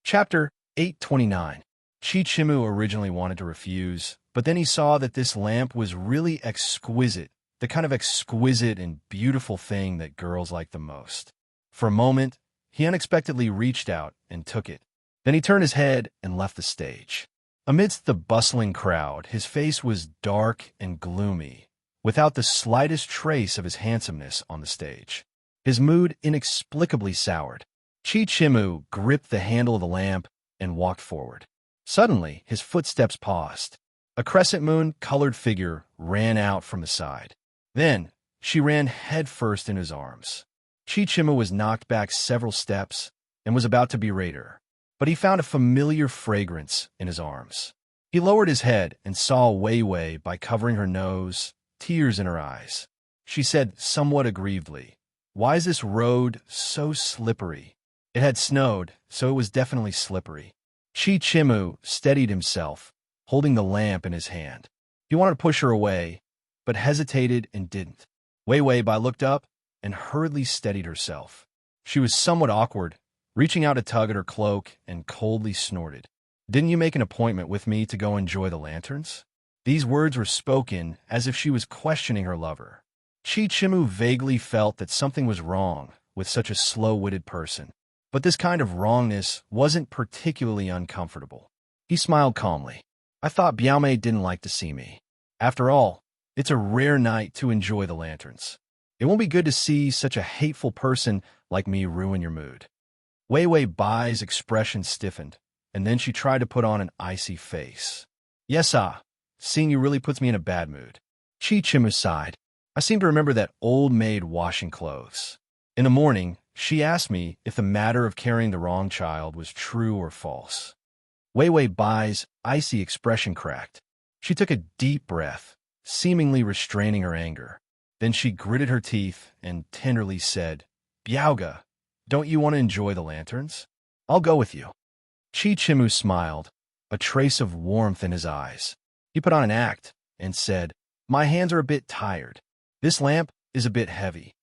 Chapter 829. Chichimu originally wanted to refuse, but then he saw that this lamp was really exquisite, the kind of exquisite and beautiful thing that girls like the most. For a moment, he unexpectedly reached out and took it. Then he turned his head and left the stage. Amidst the bustling crowd, his face was dark and gloomy, without the slightest trace of his handsomeness on the stage. His mood inexplicably soured. Chichimu gripped the handle of the lamp and walked forward. Suddenly, his footsteps paused. A crescent moon-colored figure ran out from the side. Then, she ran headfirst in his arms. Chichimu was knocked back several steps and was about to berate her, but he found a familiar fragrance in his arms. He lowered his head and saw Wei Wei by covering her nose, tears in her eyes. She said somewhat aggrievedly, "Why is this road so slippery?" It had snowed, so it was definitely slippery. Chichimu steadied himself, holding the lamp in his hand. He wanted to push her away, but hesitated and didn't. Wei Wei Bai looked up and hurriedly steadied herself. She was somewhat awkward, reaching out to tug at her cloak, and coldly snorted. "Didn't you make an appointment with me to go enjoy the lanterns?" These words were spoken as if she was questioning her lover. Chichimu vaguely felt that something was wrong with such a slow-witted person, but this kind of wrongness wasn't particularly uncomfortable. He smiled calmly. "I thought Biaomei didn't like to see me. After all, it's a rare night to enjoy the lanterns. It won't be good to see such a hateful person like me ruin your mood." Wei Wei Bai's expression stiffened, and then she tried to put on an icy face. "Yes, seeing you really puts me in a bad mood." Chichimu sighed. "I seem to remember that old maid washing clothes. In the morning, she asked me if the matter of carrying the wrong child was true or false." Wei Wei Bai's icy expression cracked. She took a deep breath, seemingly restraining her anger. Then she gritted her teeth and tenderly said, "Biaoga, don't you want to enjoy the lanterns? I'll go with you." Chichimu smiled, a trace of warmth in his eyes. He put on an act and said, "My hands are a bit tired. This lamp is a bit heavy."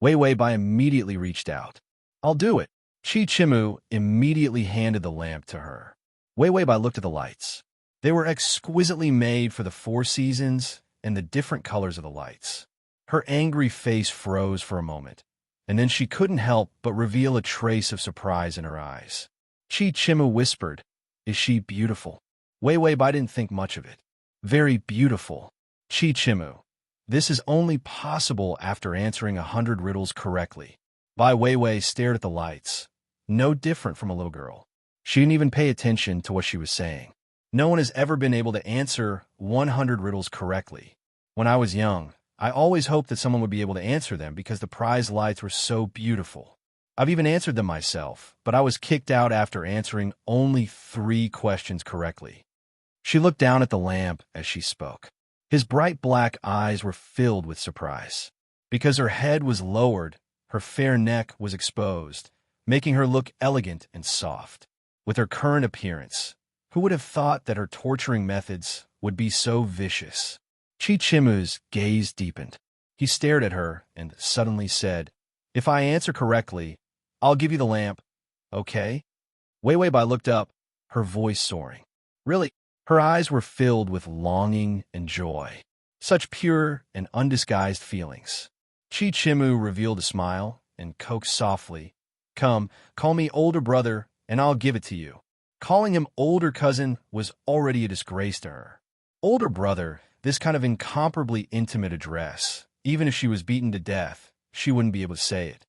Wei Wei Bai immediately reached out. "I'll do it." Chichimu immediately handed the lamp to her. Wei Wei Bai looked at the lights. They were exquisitely made for the 4 seasons and the different colors of the lights. Her angry face froze for a moment, and then she couldn't help but reveal a trace of surprise in her eyes. Chichimu whispered, "Is she beautiful?" Wei Wei Bai didn't think much of it. "Very beautiful." Chichimu. This is only possible after answering 100 riddles correctly. Bai Weiwei stared at the lights, no different from a little girl. She didn't even pay attention to what she was saying. No one has ever been able to answer 100 riddles correctly. When I was young, I always hoped that someone would be able to answer them because the prize lights were so beautiful. I've even answered them myself, but I was kicked out after answering only 3 questions correctly. She looked down at the lamp as she spoke. His bright black eyes were filled with surprise. Because her head was lowered, her fair neck was exposed, making her look elegant and soft. With her current appearance, who would have thought that her torturing methods would be so vicious? Chichimu's gaze deepened. He stared at her and suddenly said, "If I answer correctly, I'll give you the lamp, okay?" Wei Wei Bai looked up, her voice soaring. "Really?" Her eyes were filled with longing and joy. Such pure and undisguised feelings. Chichimu revealed a smile and coaxed softly, "Come, call me older brother, and I'll give it to you." Calling him older cousin was already a disgrace to her. Older brother, this kind of incomparably intimate address, even if she was beaten to death, she wouldn't be able to say it.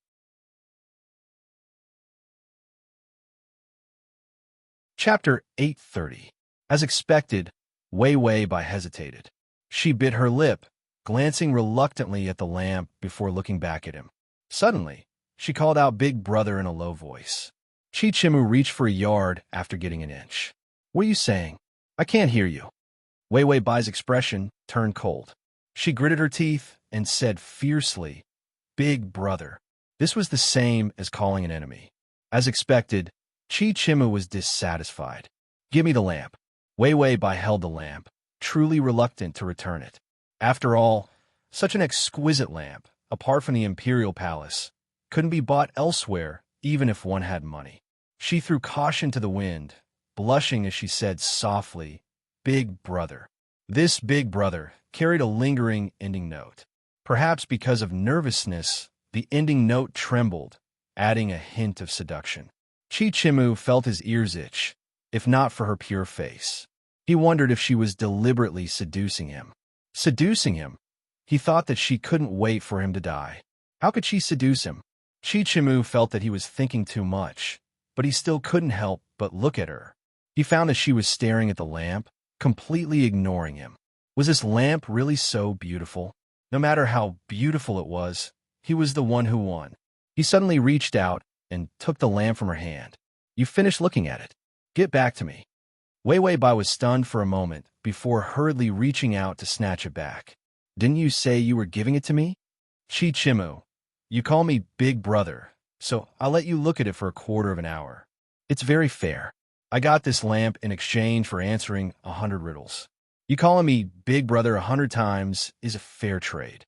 Chapter 830. As expected, Wei Wei Bai hesitated. She bit her lip, glancing reluctantly at the lamp before looking back at him. Suddenly, she called out Big Brother in a low voice. Chichimu reached for a yard after getting an inch. What are you saying? I can't hear you. Wei Wei Bai's expression turned cold. She gritted her teeth and said fiercely, Big Brother. This was the same as calling an enemy. As expected, Chichimu was dissatisfied. Give me the lamp. Wei Wei Bai held the lamp, truly reluctant to return it. After all, such an exquisite lamp, apart from the imperial palace, couldn't be bought elsewhere, even if one had money. She threw caution to the wind, blushing as she said softly, Big Brother. This Big Brother carried a lingering ending note. Perhaps because of nervousness, the ending note trembled, adding a hint of seduction. Chichimu felt his ears itch, if not for her pure face. He wondered if she was deliberately seducing him. Seducing him? He thought that she couldn't wait for him to die. How could she seduce him? Chichimu felt that he was thinking too much, but he still couldn't help but look at her. He found that she was staring at the lamp, completely ignoring him. Was this lamp really so beautiful? No matter how beautiful it was, he was the one who won. He suddenly reached out and took the lamp from her hand. You finished looking at it. Get back to me. Wei Wei Bai was stunned for a moment before hurriedly reaching out to snatch it back. Didn't you say you were giving it to me? Chichimu, you call me Big Brother, so I'll let you look at it for a quarter of an hour. It's very fair. I got this lamp in exchange for answering 100 riddles. You calling me Big Brother 100 times is a fair trade.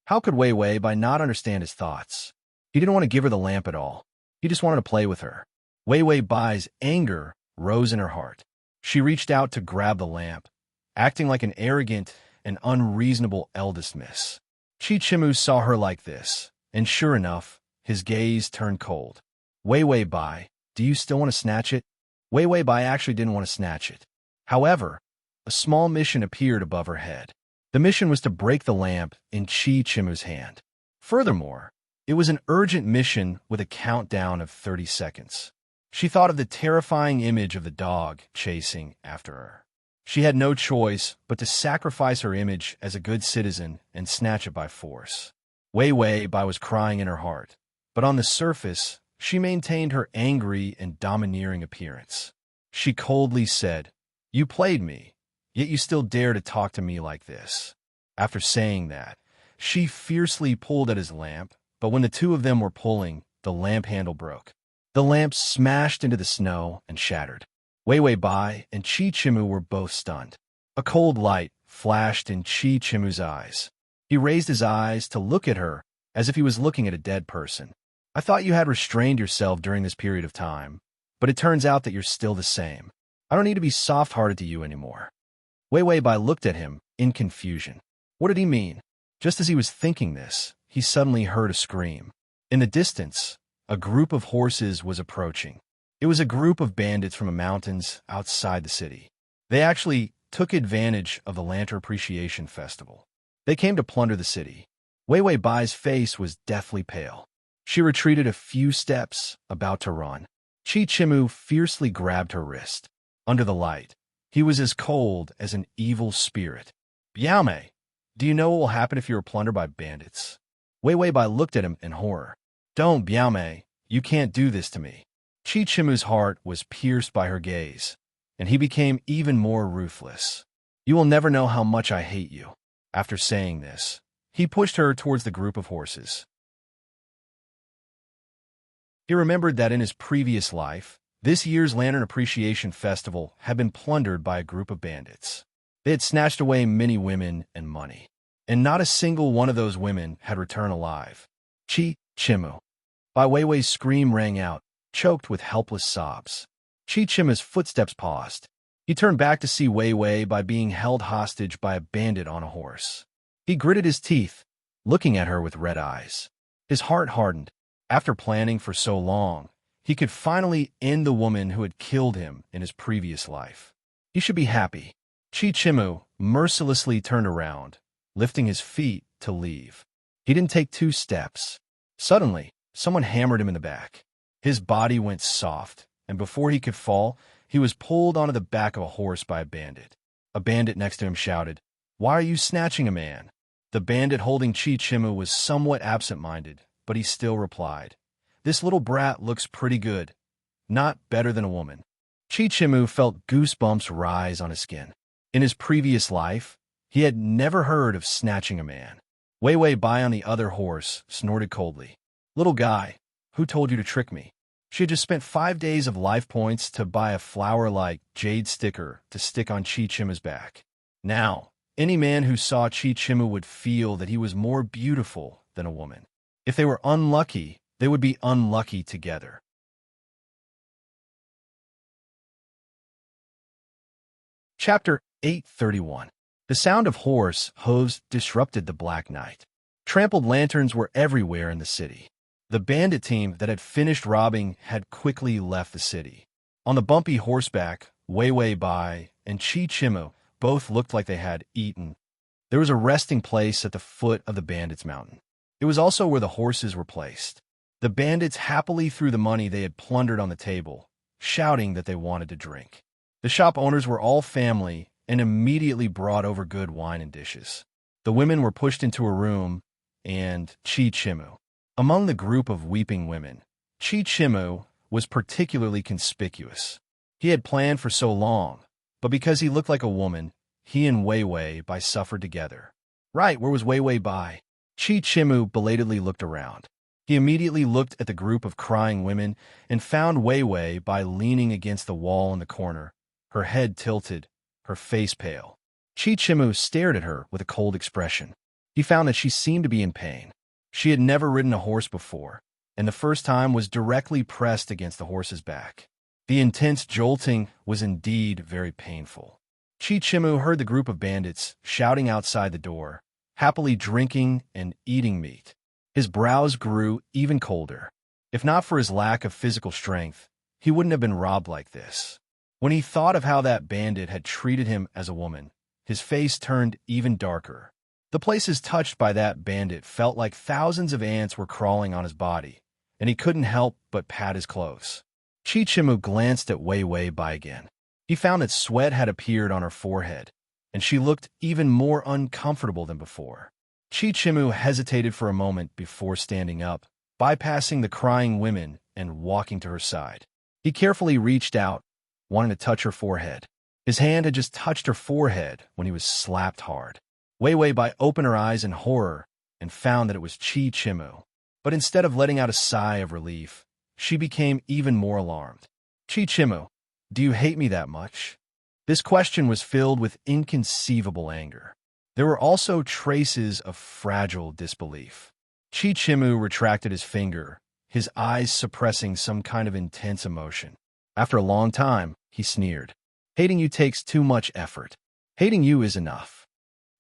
How could Wei Wei Bai not understand his thoughts? He didn't want to give her the lamp at all. He just wanted to play with her. Wei Wei Bai's anger rose in her heart. She reached out to grab the lamp, acting like an arrogant and unreasonable eldest miss. Chichimu saw her like this, and sure enough, his gaze turned cold. Wei Wei Bai, do you still want to snatch it? Wei Wei Bai actually didn't want to snatch it. However, a small mission appeared above her head. The mission was to break the lamp in Chichimu's hand. Furthermore, it was an urgent mission with a countdown of 30 seconds. She thought of the terrifying image of the dog chasing after her. She had no choice but to sacrifice her image as a good citizen and snatch it by force. Wei Wei Bai was crying in her heart, but on the surface, she maintained her angry and domineering appearance. She coldly said, You played me, yet you still dare to talk to me like this. After saying that, she fiercely pulled at his lamp, but when the two of them were pulling, the lamp handle broke. The lamp smashed into the snow and shattered. Wei Wei Bai and Chichimu were both stunned. A cold light flashed in Chichimu's eyes. He raised his eyes to look at her as if he was looking at a dead person. I thought you had restrained yourself during this period of time, but it turns out that you're still the same. I don't need to be soft-hearted to you anymore. Wei Wei Bai looked at him in confusion. What did he mean? Just as he was thinking this, he suddenly heard a scream. In the distance, a group of horses was approaching. It was a group of bandits from the mountains outside the city. They actually took advantage of the Lantern Appreciation Festival. They came to plunder the city. Wei Wei Bai's face was deathly pale. She retreated a few steps, about to run. Chichimu fiercely grabbed her wrist. Under the light, he was as cold as an evil spirit. Biaomei, do you know what will happen if you are plundered by bandits? Wei Wei Bai looked at him in horror. Don't, Biaomei, you can't do this to me. Chichimu's heart was pierced by her gaze, and he became even more ruthless. You will never know how much I hate you. After saying this, he pushed her towards the group of horses. He remembered that in his previous life, this year's Lantern Appreciation Festival had been plundered by a group of bandits. They had snatched away many women and money, and not a single one of those women had returned alive. Chichimu. Bai Weiwei's scream rang out, choked with helpless sobs. Chichimu's footsteps paused. He turned back to see Wei Wei Bai being held hostage by a bandit on a horse. He gritted his teeth, looking at her with red eyes. His heart hardened. After planning for so long, he could finally end the woman who had killed him in his previous life. He should be happy. Chichimu mercilessly turned around, lifting his feet to leave. He didn't take 2 steps. Suddenly, someone hammered him in the back. His body went soft, and before he could fall, he was pulled onto the back of a horse by a bandit. A bandit next to him shouted, Why are you snatching a man? The bandit holding Chi-Chimu was somewhat absent-minded, but he still replied, This little brat looks pretty good. Not better than a woman. Chi-Chimu felt goosebumps rise on his skin. In his previous life, he had never heard of snatching a man. Wei Wei Bai on the other horse snorted coldly. Little guy, who told you to trick me? She had just spent 5 days of life points to buy a flower-like jade sticker to stick on Chi-Chimu's back. Now, any man who saw Chi-Chimu would feel that he was more beautiful than a woman. If they were unlucky, they would be unlucky together. Chapter 831. The sound of horse hooves disrupted the black night. Trampled lanterns were everywhere in the city. The bandit team that had finished robbing had quickly left the city. On the bumpy horseback, Wei Wei Bai and Chi-Chimu both looked like they had eaten. There was a resting place at the foot of the bandits' mountain. It was also where the horses were placed. The bandits happily threw the money they had plundered on the table, shouting that they wanted to drink. The shop owners were all family and immediately brought over good wine and dishes. The women were pushed into a room, and Chi-Chimu. Among the group of weeping women, Chi-Chimu was particularly conspicuous. He had planned for so long, but because he looked like a woman, he and Wei Wei Bai suffered together. Right, where was Wei Wei Bai? Chi-Chimu belatedly looked around. He immediately looked at the group of crying women and found Wei Wei Bai leaning against the wall in the corner, her head tilted, her face pale. Chi-Chimu stared at her with a cold expression. He found that she seemed to be in pain. She had never ridden a horse before, and the first time was directly pressed against the horse's back. The intense jolting was indeed very painful. Chi-Chimu heard the group of bandits shouting outside the door, happily drinking and eating meat. His brows grew even colder. If not for his lack of physical strength, he wouldn't have been robbed like this. When he thought of how that bandit had treated him as a woman, his face turned even darker. The places touched by that bandit felt like thousands of ants were crawling on his body, and he couldn't help but pat his clothes. Chi-Chimu glanced at Wei Wei Bai again. He found that sweat had appeared on her forehead, and she looked even more uncomfortable than before. Chi-Chimu hesitated for a moment before standing up, bypassing the crying women and walking to her side. He carefully reached out, wanting to touch her forehead. His hand had just touched her forehead when he was slapped hard. Wei Wei Bai opened her eyes in horror and found that it was Chi-Chimu. But instead of letting out a sigh of relief, she became even more alarmed. Chi-Chimu, do you hate me that much? This question was filled with inconceivable anger. There were also traces of fragile disbelief. Chi-Chimu retracted his finger, his eyes suppressing some kind of intense emotion. After a long time, he sneered. Hating you takes too much effort. Hating you is enough.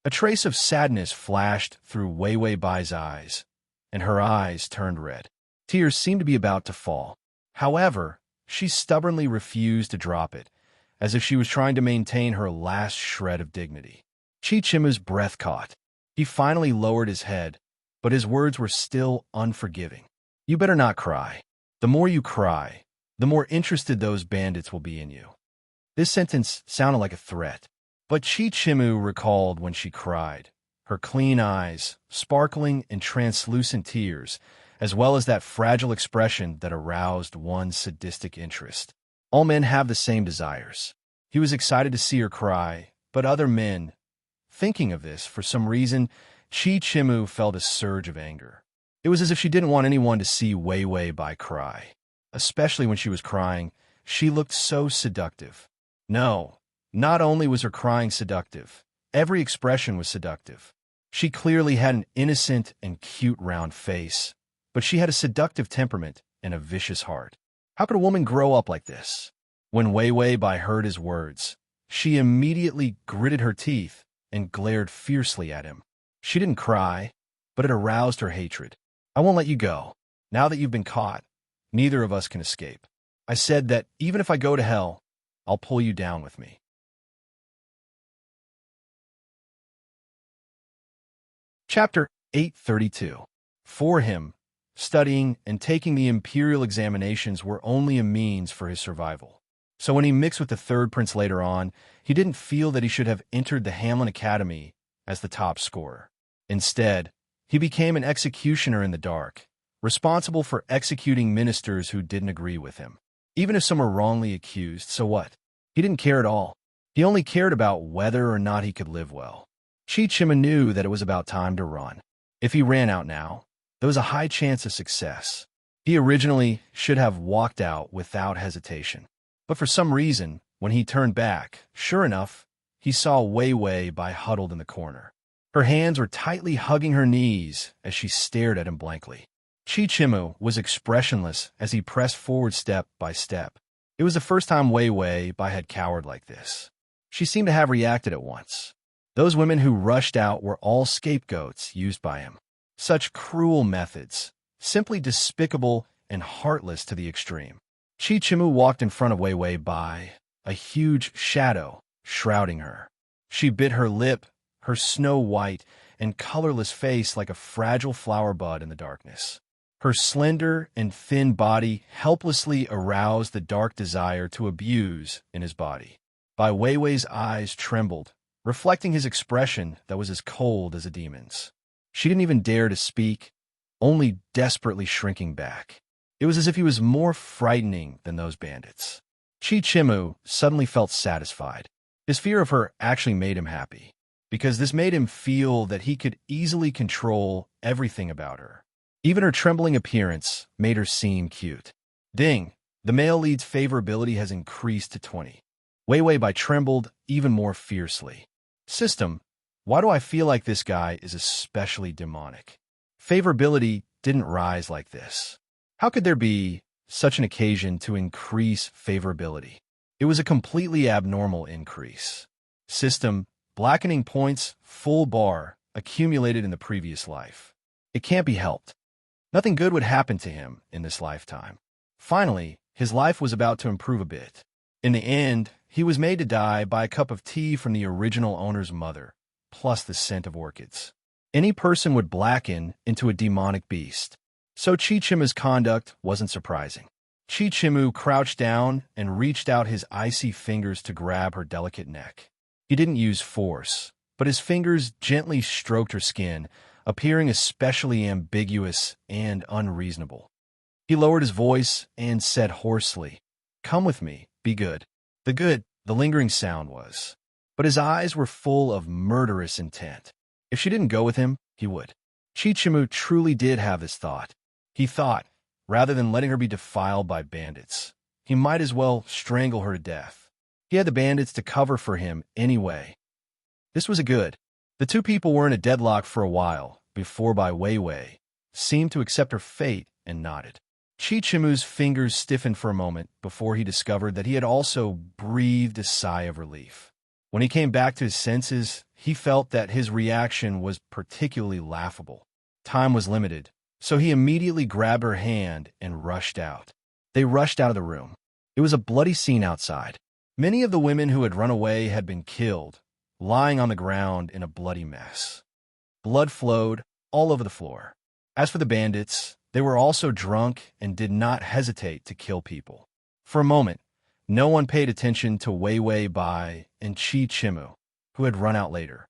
A trace of sadness flashed through Wei Wei Bai's eyes, and her eyes turned red. Tears seemed to be about to fall. However, she stubbornly refused to drop it, as if she was trying to maintain her last shred of dignity. Chi-Chimu's breath caught. He finally lowered his head, but his words were still unforgiving. You better not cry. The more you cry, the more interested those bandits will be in you. This sentence sounded like a threat. But Chi-Chimu recalled when she cried, her clean eyes, sparkling in translucent tears, as well as that fragile expression that aroused one's sadistic interest. All men have the same desires. He was excited to see her cry, but other men, thinking of this, for some reason, Chi-Chimu felt a surge of anger. It was as if she didn't want anyone to see Wei Wei Bai cry. Especially when she was crying, she looked so seductive. No. Not only was her crying seductive, every expression was seductive. She clearly had an innocent and cute round face, but she had a seductive temperament and a vicious heart. How could a woman grow up like this? When Wei Wei Bai heard his words, she immediately gritted her teeth and glared fiercely at him. She didn't cry, but it aroused her hatred. I won't let you go. Now that you've been caught, neither of us can escape. I said that even if I go to hell, I'll pull you down with me. Chapter 832. For him, studying and taking the imperial examinations were only a means for his survival. So when he mixed with the third prince later on, he didn't feel that he should have entered the Hamlin Academy as the top scorer. Instead, he became an executioner in the dark, responsible for executing ministers who didn't agree with him. Even if some were wrongly accused, so what? He didn't care at all. He only cared about whether or not he could live well. Chichima knew that it was about time to run. If he ran out now, there was a high chance of success. He originally should have walked out without hesitation. But for some reason, when he turned back, sure enough, he saw Wei Wei Bai huddled in the corner. Her hands were tightly hugging her knees as she stared at him blankly. Chichimu was expressionless as he pressed forward step by step. It was the first time Wei Wei Bai had cowered like this. She seemed to have reacted at once. Those women who rushed out were all scapegoats used by him. Such cruel methods, simply despicable and heartless to the extreme. Chichimu walked in front of Wei Wei Bai, a huge shadow shrouding her. She bit her lip, her snow-white and colorless face like a fragile flower bud in the darkness. Her slender and thin body helplessly aroused the dark desire to abuse in his body. Bai Weiwei's eyes trembled, reflecting his expression that was as cold as a demon's. She didn't even dare to speak, only desperately shrinking back. It was as if he was more frightening than those bandits. Chichimu suddenly felt satisfied. His fear of her actually made him happy, because this made him feel that he could easily control everything about her. Even her trembling appearance made her seem cute. Ding! The male lead's favorability has increased to 20. Wei Wei Bai trembled even more fiercely. System, why do I feel like this guy is especially demonic? Favorability didn't rise like this. How could there be such an occasion to increase favorability? It was a completely abnormal increase. System, blackening points, full bar, accumulated in the previous life. It can't be helped. Nothing good would happen to him in this lifetime. Finally, his life was about to improve a bit. In the end, he was made to die by a cup of tea from the original owner's mother, plus the scent of orchids. Any person would blacken into a demonic beast. So Chichimu's conduct wasn't surprising. Chichimu crouched down and reached out his icy fingers to grab her delicate neck. He didn't use force, but his fingers gently stroked her skin, appearing especially ambiguous and unreasonable. He lowered his voice and said hoarsely, "Come with me, be good." The lingering sound was. But his eyes were full of murderous intent. If she didn't go with him, he would. Chichimu truly did have this thought. He thought, rather than letting her be defiled by bandits, he might as well strangle her to death. He had the bandits to cover for him anyway. This was a good. The two people were in a deadlock for a while, before Bai Weiwei seemed to accept her fate and nodded. Chichimu's fingers stiffened for a moment before he discovered that he had also breathed a sigh of relief. When he came back to his senses, he felt that his reaction was particularly laughable. Time was limited, so he immediately grabbed her hand and rushed out. They rushed out of the room. It was a bloody scene outside. Many of the women who had run away had been killed, lying on the ground in a bloody mess. Blood flowed all over the floor. As for the bandits, they were also drunk and did not hesitate to kill people. For a moment, no one paid attention to Wei Wei Bai and Chichimu, who had run out later.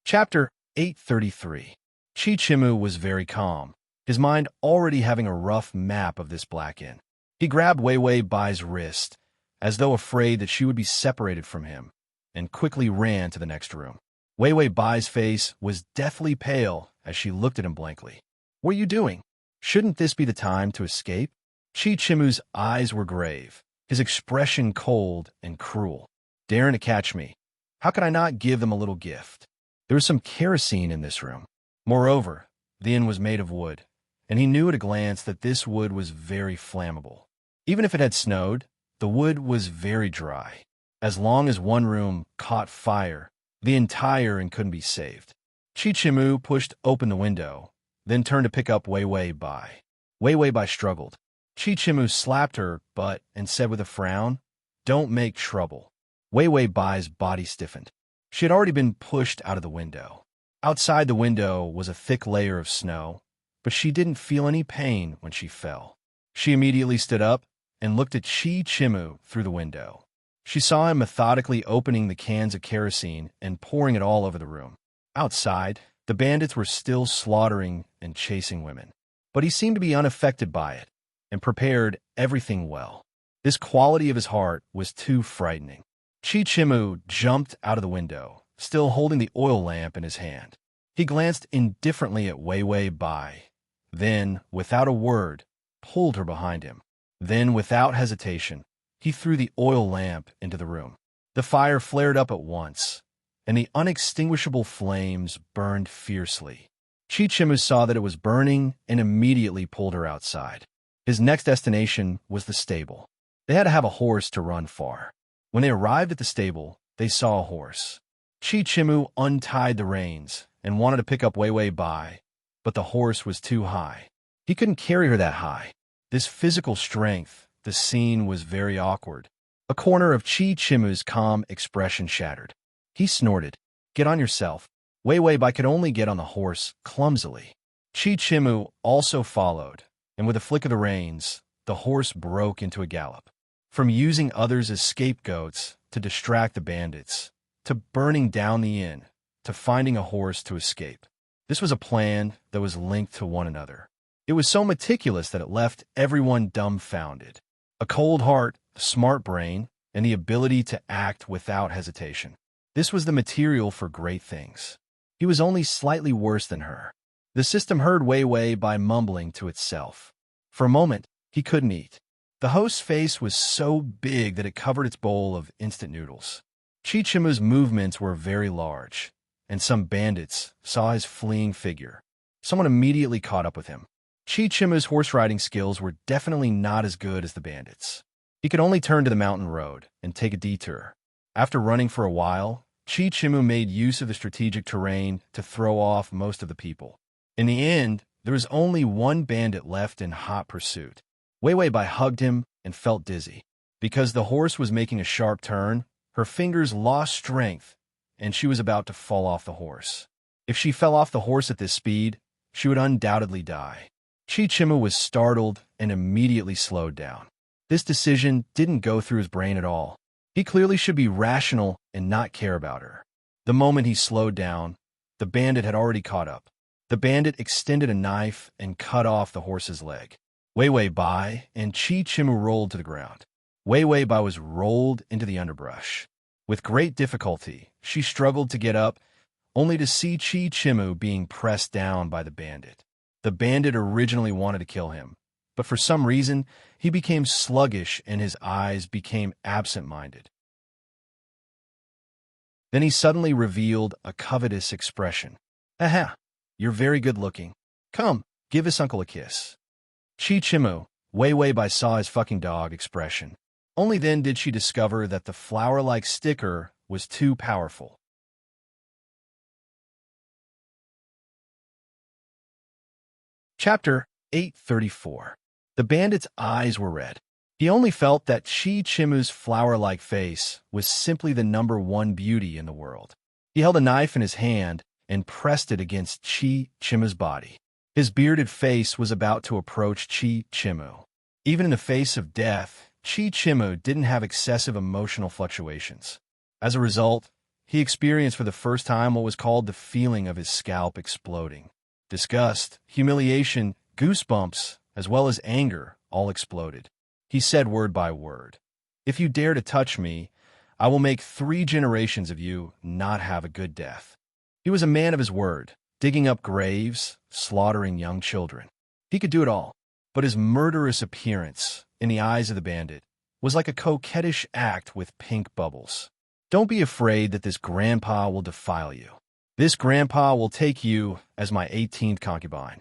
Chapter 833. Chichimu was very calm, his mind already having a rough map of this black inn. He grabbed Wei Wei Bai's wrist, as though afraid that she would be separated from him, and quickly ran to the next room. Wei Wei Bai's face was deathly pale as she looked at him blankly. "What are you doing? Shouldn't this be the time to escape?" Chichimu's eyes were grave, his expression cold and cruel. "Daring to catch me? How could I not give them a little gift?" There was some kerosene in this room. Moreover, the inn was made of wood, and he knew at a glance that this wood was very flammable. Even if it had snowed, the wood was very dry. As long as one room caught fire, the entire inn couldn't be saved. Chichimu pushed open the window, then turned to pick up Wei Wei Bai. Wei Wei Bai struggled. Chichimu slapped her butt and said with a frown, "Don't make trouble." Wei Wei Bai's body stiffened. She had already been pushed out of the window. Outside the window was a thick layer of snow, but she didn't feel any pain when she fell. She immediately stood up and looked at Chi Chimu through the window. She saw him methodically opening the cans of kerosene and pouring it all over the room. Outside, the bandits were still slaughtering and chasing women. But he seemed to be unaffected by it and prepared everything well. This quality of his heart was too frightening. Chi Chimu jumped out of the window, still holding the oil lamp in his hand. He glanced indifferently at Wei Wei Bai, then, without a word, pulled her behind him. Then, without hesitation, he threw the oil lamp into the room. The fire flared up at once, and the unextinguishable flames burned fiercely. Chi Chimu saw that it was burning and immediately pulled her outside. His next destination was the stable. They had to have a horse to run far. When they arrived at the stable, they saw a horse. Chi Chimu untied the reins and wanted to pick up Wei Wei Bai, but the horse was too high. He couldn't carry her that high. This physical strength, the scene was very awkward. A corner of Chi Chimu's calm expression shattered. He snorted, "Get on yourself." Wei Wei Bai could only get on the horse clumsily. Chi Chimu also followed, and with a flick of the reins, the horse broke into a gallop. From using others as scapegoats to distract the bandits, to burning down the inn, to finding a horse to escape. This was a plan that was linked to one another. It was so meticulous that it left everyone dumbfounded. A cold heart, a smart brain, and the ability to act without hesitation. This was the material for great things. He was only slightly worse than her. The system heard Wei Wei by mumbling to itself. For a moment, he couldn't eat. The host's face was so big that it covered its bowl of instant noodles. Chi Chimu's movements were very large, and some bandits saw his fleeing figure. Someone immediately caught up with him. Chi Chimu's horse-riding skills were definitely not as good as the bandits. He could only turn to the mountain road and take a detour. After running for a while, Chi Chimu made use of the strategic terrain to throw off most of the people. In the end, there was only one bandit left in hot pursuit. Wei Wei Bai hugged him and felt dizzy. Because the horse was making a sharp turn, her fingers lost strength, and she was about to fall off the horse. If she fell off the horse at this speed, she would undoubtedly die. Chi Chimu was startled and immediately slowed down. This decision didn't go through his brain at all. He clearly should be rational and not care about her. The moment he slowed down, the bandit had already caught up. The bandit extended a knife and cut off the horse's leg. Wei Wei Bai and Chi Chimu rolled to the ground. Wei Wei Bai was rolled into the underbrush. With great difficulty, she struggled to get up, only to see Chi Chimu being pressed down by the bandit. The bandit originally wanted to kill him, but for some reason, he became sluggish and his eyes became absent-minded. Then he suddenly revealed a covetous expression. "Aha, you're very good-looking. Come, give his uncle a kiss." Chi Chimu, Wei Wei Bai saw his fucking dog expression. Only then did she discover that the flower-like sticker was too powerful. Chapter 834. The bandit's eyes were red. He only felt that Chi Chimu's flower-like face was simply the number one beauty in the world. He held a knife in his hand and pressed it against Chi Chimu's body. His bearded face was about to approach Chi Chimu. Even in the face of death, Chi Chimu didn't have excessive emotional fluctuations. As a result, he experienced for the first time what was called the feeling of his scalp exploding. Disgust, humiliation, goosebumps, as well as anger all exploded. He said word by word, "If you dare to touch me, I will make 3 generations of you not have a good death." He was a man of his word, digging up graves, slaughtering young children. He could do it all, but his murderous appearance, in the eyes of the bandit, was like a coquettish act with pink bubbles. Don't be afraid that this grandpa will defile you. This grandpa will take you as my 18th concubine.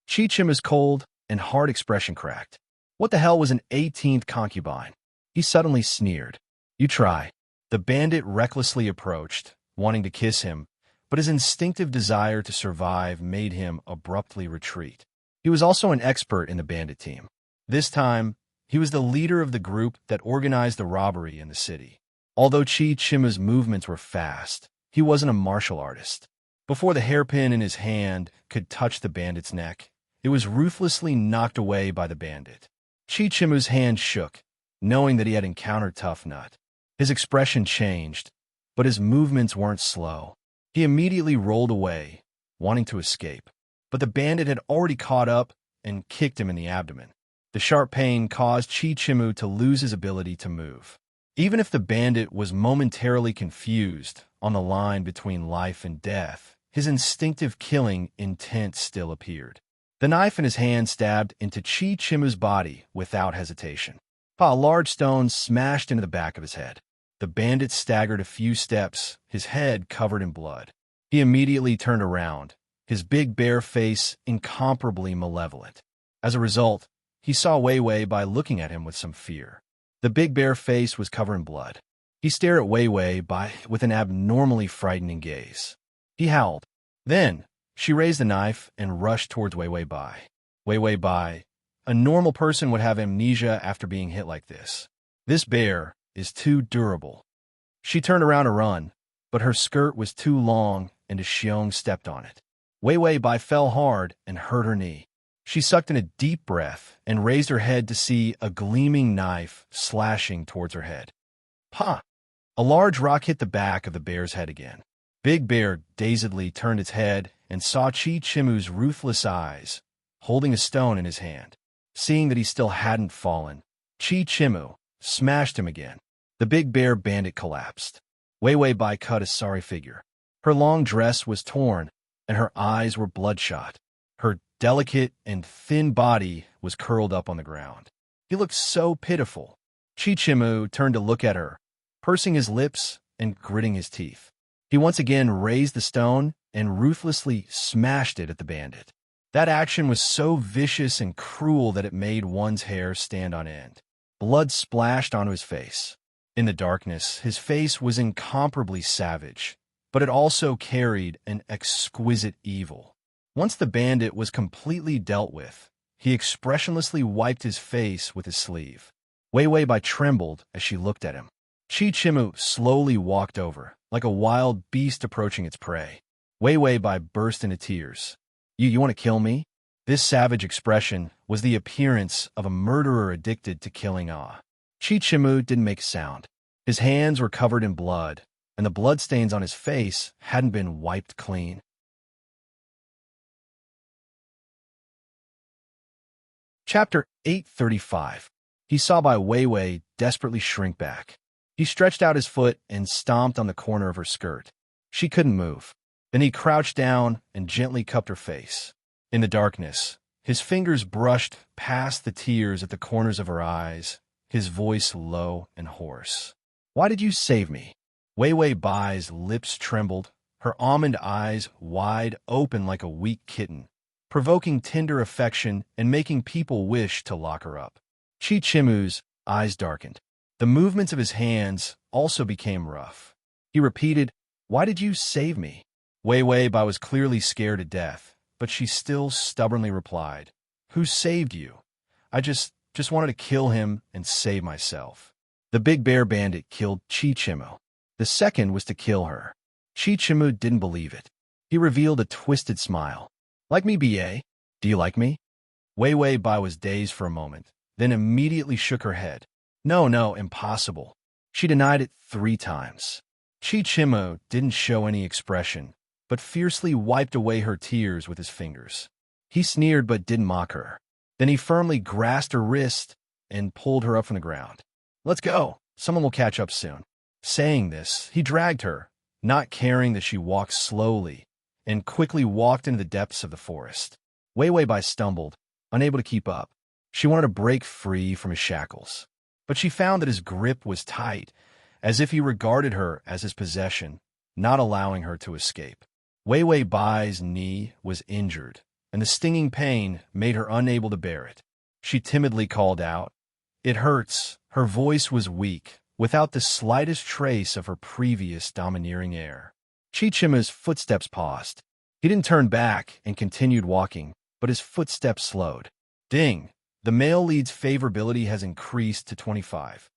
Chi Chimu's cold and hard expression cracked. What the hell was an 18th concubine? He suddenly sneered. "You try." The bandit recklessly approached, wanting to kiss him, but his instinctive desire to survive made him abruptly retreat. He was also an expert in the bandit team. This time, he was the leader of the group that organized the robbery in the city. Although Chi Chimu's movements were fast, he wasn't a martial artist. Before the hairpin in his hand could touch the bandit's neck, it was ruthlessly knocked away by the bandit. Chi-Chimu's hand shook, knowing that he had encountered Tough Nut. His expression changed, but his movements weren't slow. He immediately rolled away, wanting to escape. But the bandit had already caught up and kicked him in the abdomen. The sharp pain caused Chi-Chimu to lose his ability to move. Even if the bandit was momentarily confused on the line between life and death, his instinctive killing intent still appeared. The knife in his hand stabbed into Chi-Chimu's body without hesitation. A large stone smashed into the back of his head. The bandit staggered a few steps, his head covered in blood. He immediately turned around, his big bare face incomparably malevolent. As a result, he saw Wei Wei by looking at him with some fear. The big bare face was covered in blood. He stared at Wei Wei by with an abnormally frightening gaze. He howled. Then, she raised the knife and rushed towards Wei Wei Bai. Wei Wei Bai, a normal person would have amnesia after being hit like this. This bear is too durable. She turned around to run, but her skirt was too long and Xiong stepped on it. Wei Wei Bai fell hard and hurt her knee. She sucked in a deep breath and raised her head to see a gleaming knife slashing towards her head. Pa! A large rock hit the back of the bear's head again. Big Bear dazedly turned its head and saw Chi-Chimu's ruthless eyes, holding a stone in his hand. Seeing that he still hadn't fallen, Chi-Chimu smashed him again. The big bear bandit collapsed. Wei Wei Bai cut a sorry figure. Her long dress was torn, and her eyes were bloodshot. Her delicate and thin body was curled up on the ground. He looked so pitiful. Chi-Chimu turned to look at her, pursing his lips and gritting his teeth. He once again raised the stone and ruthlessly smashed it at the bandit. That action was so vicious and cruel that it made one's hair stand on end. Blood splashed onto his face. In the darkness, his face was incomparably savage, but it also carried an exquisite evil. Once the bandit was completely dealt with, he expressionlessly wiped his face with his sleeve. Wei Wei Bai trembled as she looked at him. Chi-Chimu slowly walked over, like a wild beast approaching its prey. Wei Wei Bai burst into tears. You want to kill me? This savage expression was the appearance of a murderer addicted to killing awe. Chi-Chimu didn't make a sound. His hands were covered in blood, and the bloodstains on his face hadn't been wiped clean. Chapter 835. He saw Bai Wei desperately shrink back. He stretched out his foot and stomped on the corner of her skirt. She couldn't move. Then he crouched down and gently cupped her face. In the darkness, his fingers brushed past the tears at the corners of her eyes, his voice low and hoarse. Why did you save me? Wei Wei Bai's lips trembled, her almond eyes wide open like a weak kitten, provoking tender affection and making people wish to lock her up. Chi-Chimu's eyes darkened. The movements of his hands also became rough. He repeated, "Why did you save me?" Wei Wei Bai was clearly scared to death, but she still stubbornly replied, "Who saved you? I just wanted to kill him and save myself." The big bear bandit killed Chi-Chimu. The second was to kill her. Chi-Chimu didn't believe it. He revealed a twisted smile. "Like me, B.A.? Do you like me?" Wei Wei Bai was dazed for a moment, then immediately shook her head. No, impossible. She denied it 3 times. Chi-Chimu didn't show any expression, but fiercely wiped away her tears with his fingers. He sneered but didn't mock her. Then he firmly grasped her wrist and pulled her up from the ground. "Let's go. Someone will catch up soon." Saying this, he dragged her, not caring that she walked slowly, and quickly walked into the depths of the forest. Wei Wei Bai stumbled, unable to keep up. She wanted to break free from his shackles, but she found that his grip was tight, as if he regarded her as his possession, not allowing her to escape. Wei Wei Bai's knee was injured, and the stinging pain made her unable to bear it. She timidly called out, "It hurts." Her voice was weak, without the slightest trace of her previous domineering air. Chi-Chimu's footsteps paused. He didn't turn back and continued walking, but his footsteps slowed. Ding! The male lead's favorability has increased to 25.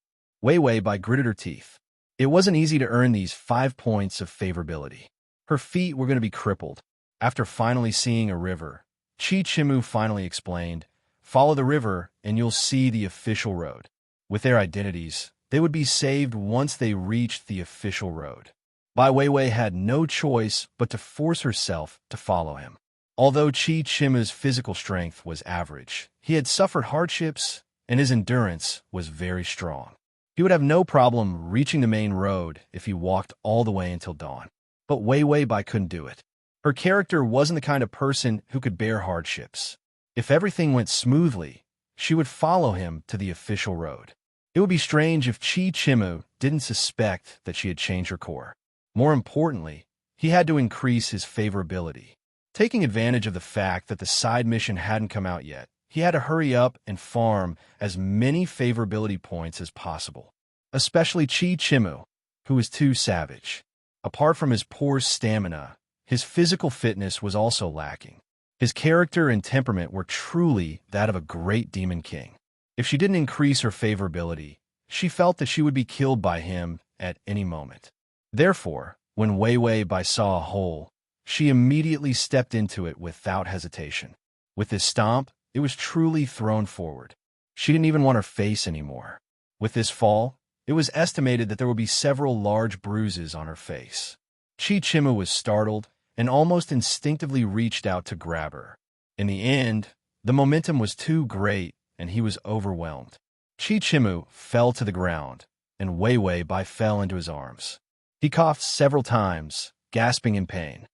Wei Wei Bai gritted her teeth. It wasn't easy to earn these 5 points of favorability. Her feet were going to be crippled. After finally seeing a river, Chi-Chimu finally explained, Follow the river, and you'll see the official road. With their identities, they would be saved once they reached the official road. Bai Weiwei had no choice but to force herself to follow him. Although Qi Chimu's physical strength was average, he had suffered hardships, and his endurance was very strong. He would have no problem reaching the main road if he walked all the way until dawn. But Weiwei Bai couldn't do it. Her character wasn't the kind of person who could bear hardships. If everything went smoothly, she would follow him to the official road. It would be strange if Qi Chimu didn't suspect that she had changed her core. More importantly, he had to increase his favorability. Taking advantage of the fact that the side mission hadn't come out yet, he had to hurry up and farm as many favorability points as possible. Especially Qi Chimu, who was too savage. Apart from his poor stamina, his physical fitness was also lacking. His character and temperament were truly that of a great demon king. If she didn't increase her favorability, she felt that she would be killed by him at any moment. Therefore, when Weiwei Bai saw a hole, she immediately stepped into it without hesitation. With this stomp, it was truly thrown forward. She didn't even want her face anymore. With this fall, it was estimated that there would be several large bruises on her face. Qi Chimu was startled and almost instinctively reached out to grab her. In the end, the momentum was too great and he was overwhelmed. Qi Chimu fell to the ground, and Weiwei Bai fell into his arms. He coughed several times, gasping in pain.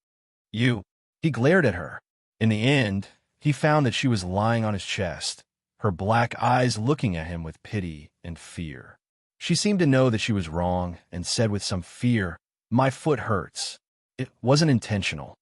"You!" He glared at her. In the end, he found that she was lying on his chest, her black eyes looking at him with pity and fear. She seemed to know that she was wrong and said with some fear, "My foot hurts. It wasn't intentional."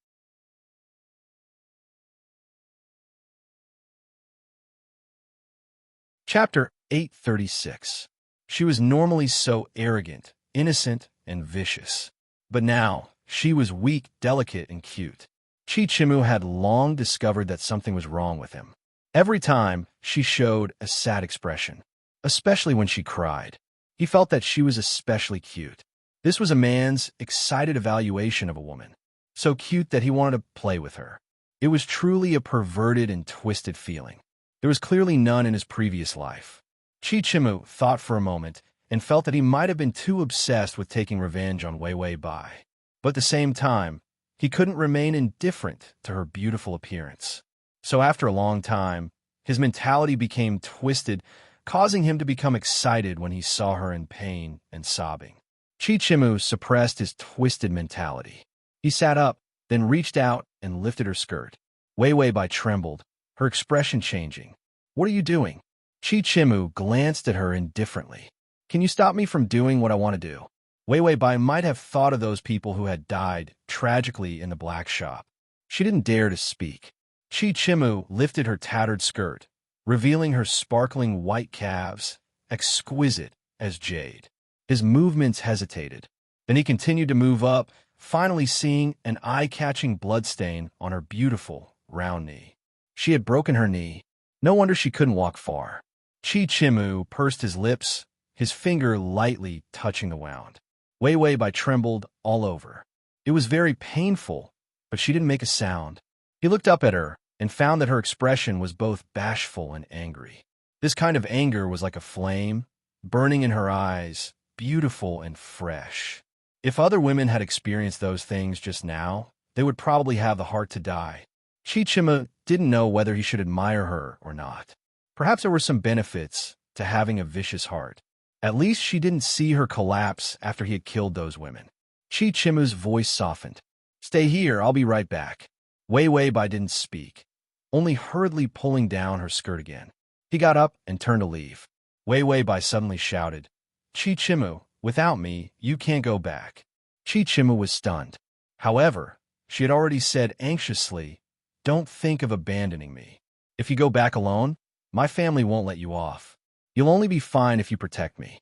Chapter 836. She was normally so arrogant, innocent, and vicious. But now, she was weak, delicate, and cute. Qi Chimu had long discovered that something was wrong with him. Every time, she showed a sad expression, especially when she cried. He felt that she was especially cute. This was a man's excited evaluation of a woman, so cute that he wanted to play with her. It was truly a perverted and twisted feeling. There was clearly none in his previous life. Qi Chimu thought for a moment and felt that he might have been too obsessed with taking revenge on Weiwei Bai. But at the same time, he couldn't remain indifferent to her beautiful appearance. So after a long time, his mentality became twisted, causing him to become excited when he saw her in pain and sobbing. Qi Chimu suppressed his twisted mentality. He sat up, then reached out and lifted her skirt. Weiwei Bai trembled, her expression changing. "What are you doing?" Qi Chimu glanced at her indifferently. "Can you stop me from doing what I want to do?" Weiwei Bai might have thought of those people who had died tragically in the black shop. She didn't dare to speak. Qi Chimu lifted her tattered skirt, revealing her sparkling white calves, exquisite as jade. His movements hesitated. Then he continued to move up, finally seeing an eye-catching bloodstain on her beautiful, round knee. She had broken her knee. No wonder she couldn't walk far. Qi Chimu pursed his lips, his finger lightly touching the wound. Weiwei Bai trembled all over. It was very painful, but she didn't make a sound. He looked up at her and found that her expression was both bashful and angry. This kind of anger was like a flame, burning in her eyes, beautiful and fresh. If other women had experienced those things just now, they would probably have the heart to die. Qi Chimu didn't know whether he should admire her or not. Perhaps there were some benefits to having a vicious heart. At least she didn't see her collapse after he had killed those women. Qi Chimu's voice softened. "Stay here, I'll be right back." Weiwei Bai didn't speak, only hurriedly pulling down her skirt again. He got up and turned to leave. Weiwei Bai suddenly shouted, "Qi Chimu, without me, you can't go back." Qi Chimu was stunned. However, she had already said anxiously, "Don't think of abandoning me. If you go back alone, my family won't let you off. You'll only be fine if you protect me."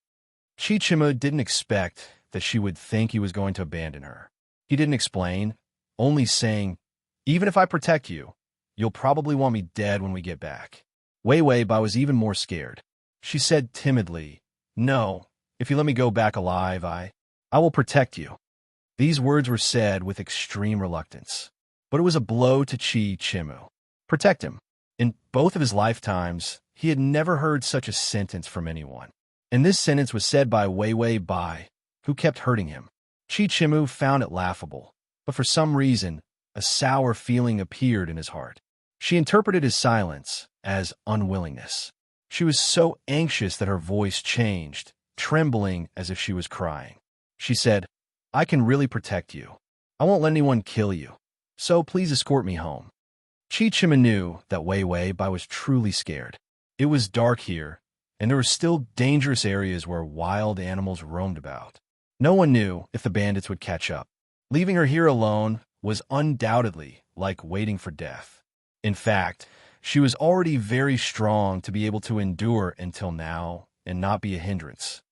Qi Chimu didn't expect that she would think he was going to abandon her. He didn't explain, only saying, "Even if I protect you, you'll probably want me dead when we get back." Weiwei Bai was even more scared. She said timidly, "No, if you let me go back alive, I will protect you." These words were said with extreme reluctance, but it was a blow to Qi Chimu. Protect him. In both of his lifetimes, he had never heard such a sentence from anyone. And this sentence was said by Wei Wei Bai, who kept hurting him. Chi Chimu found it laughable, but for some reason, a sour feeling appeared in his heart. She interpreted his silence as unwillingness. She was so anxious that her voice changed, trembling as if she was crying. She said, "I can really protect you. I won't let anyone kill you. So please escort me home." Chi Chimu knew that Wei Wei Bai was truly scared. It was dark here, and there were still dangerous areas where wild animals roamed about. No one knew if the bandits would catch up. Leaving her here alone was undoubtedly like waiting for death. In fact, she was already very strong to be able to endure until now and not be a hindrance.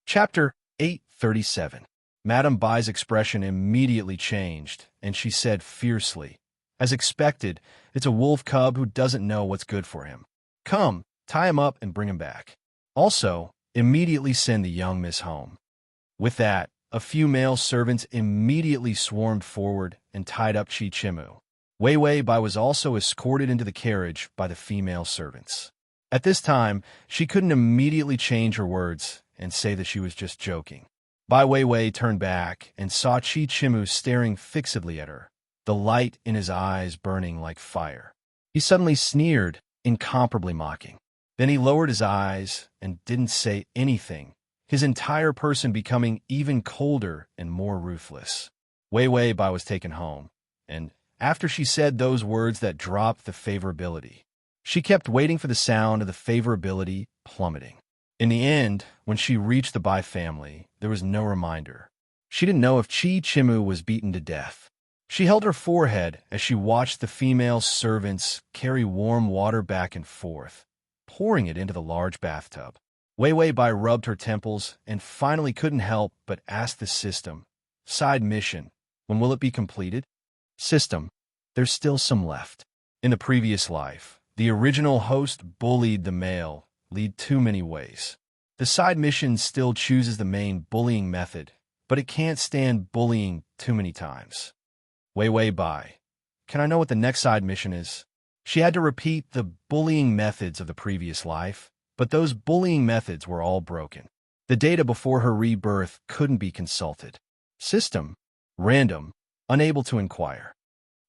Chapter 837. Madame Bai's expression immediately changed, and she said fiercely, "As expected, it's a wolf cub who doesn't know what's good for him. Come, tie him up and bring him back. Also, immediately send the young miss home." With that, a few male servants immediately swarmed forward and tied up Chi Chimu. Wei Wei Bai was also escorted into the carriage by the female servants. At this time, she couldn't immediately change her words and say that she was just joking. Bai Wei Wei turned back and saw Chi Chimu staring fixedly at her, the light in his eyes burning like fire. He suddenly sneered, incomparably mocking. Then he lowered his eyes and didn't say anything, his entire person becoming even colder and more ruthless. Wei Wei Bai was taken home, and after she said those words that dropped the favorability, she kept waiting for the sound of the favorability plummeting. In the end, when she reached the Bai family, there was no reminder. She didn't know if Chi Chimu was beaten to death. She held her forehead as she watched the female servants carry warm water back and forth, pouring it into the large bathtub. Wei Wei Bai rubbed her temples and finally couldn't help but ask the system, "Side mission, when will it be completed?" "System, there's still some left. In the previous life, the original host bullied the male, lead too many ways. The side mission still chooses the main bullying method, but it can't stand bullying too many times." "Wei Wei Bai, can I know what the next side mission is?" She had to repeat the bullying methods of the previous life, but those bullying methods were all broken. The data before her rebirth couldn't be consulted. System, random, unable to inquire.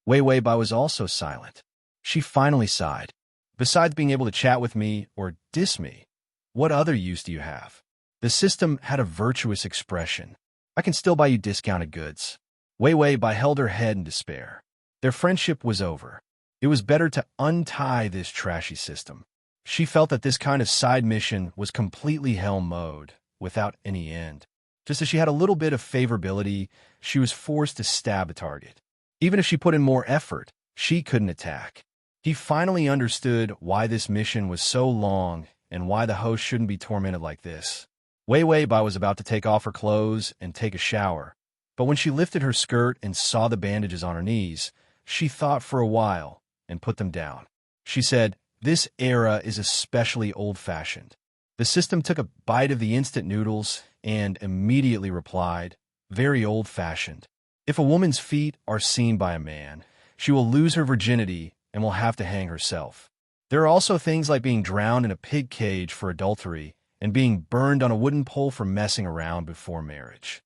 Wei Wei Bai was also silent. She finally sighed. "Besides being able to chat with me or diss me, what other use do you have?" The system had a virtuous expression. "I can still buy you discounted goods." Wei Wei Bai held her head in despair. Their friendship was over. It was better to untie this trashy system. She felt that this kind of side mission was completely hell mode, without any end. Just as she had a little bit of favorability, she was forced to stab a target. Even if she put in more effort, she couldn't attack. He finally understood why this mission was so long and why the host shouldn't be tormented like this. Wei Wei Bai was about to take off her clothes and take a shower, but when she lifted her skirt and saw the bandages on her knees, she thought for a while and put them down. She said, "This era is especially old-fashioned." The system took a bite of the instant noodles and immediately replied, "Very old-fashioned. If a woman's feet are seen by a man, she will lose her virginity and will have to hang herself. There are also things like being drowned in a pig cage for adultery and being burned on a wooden pole for messing around before marriage."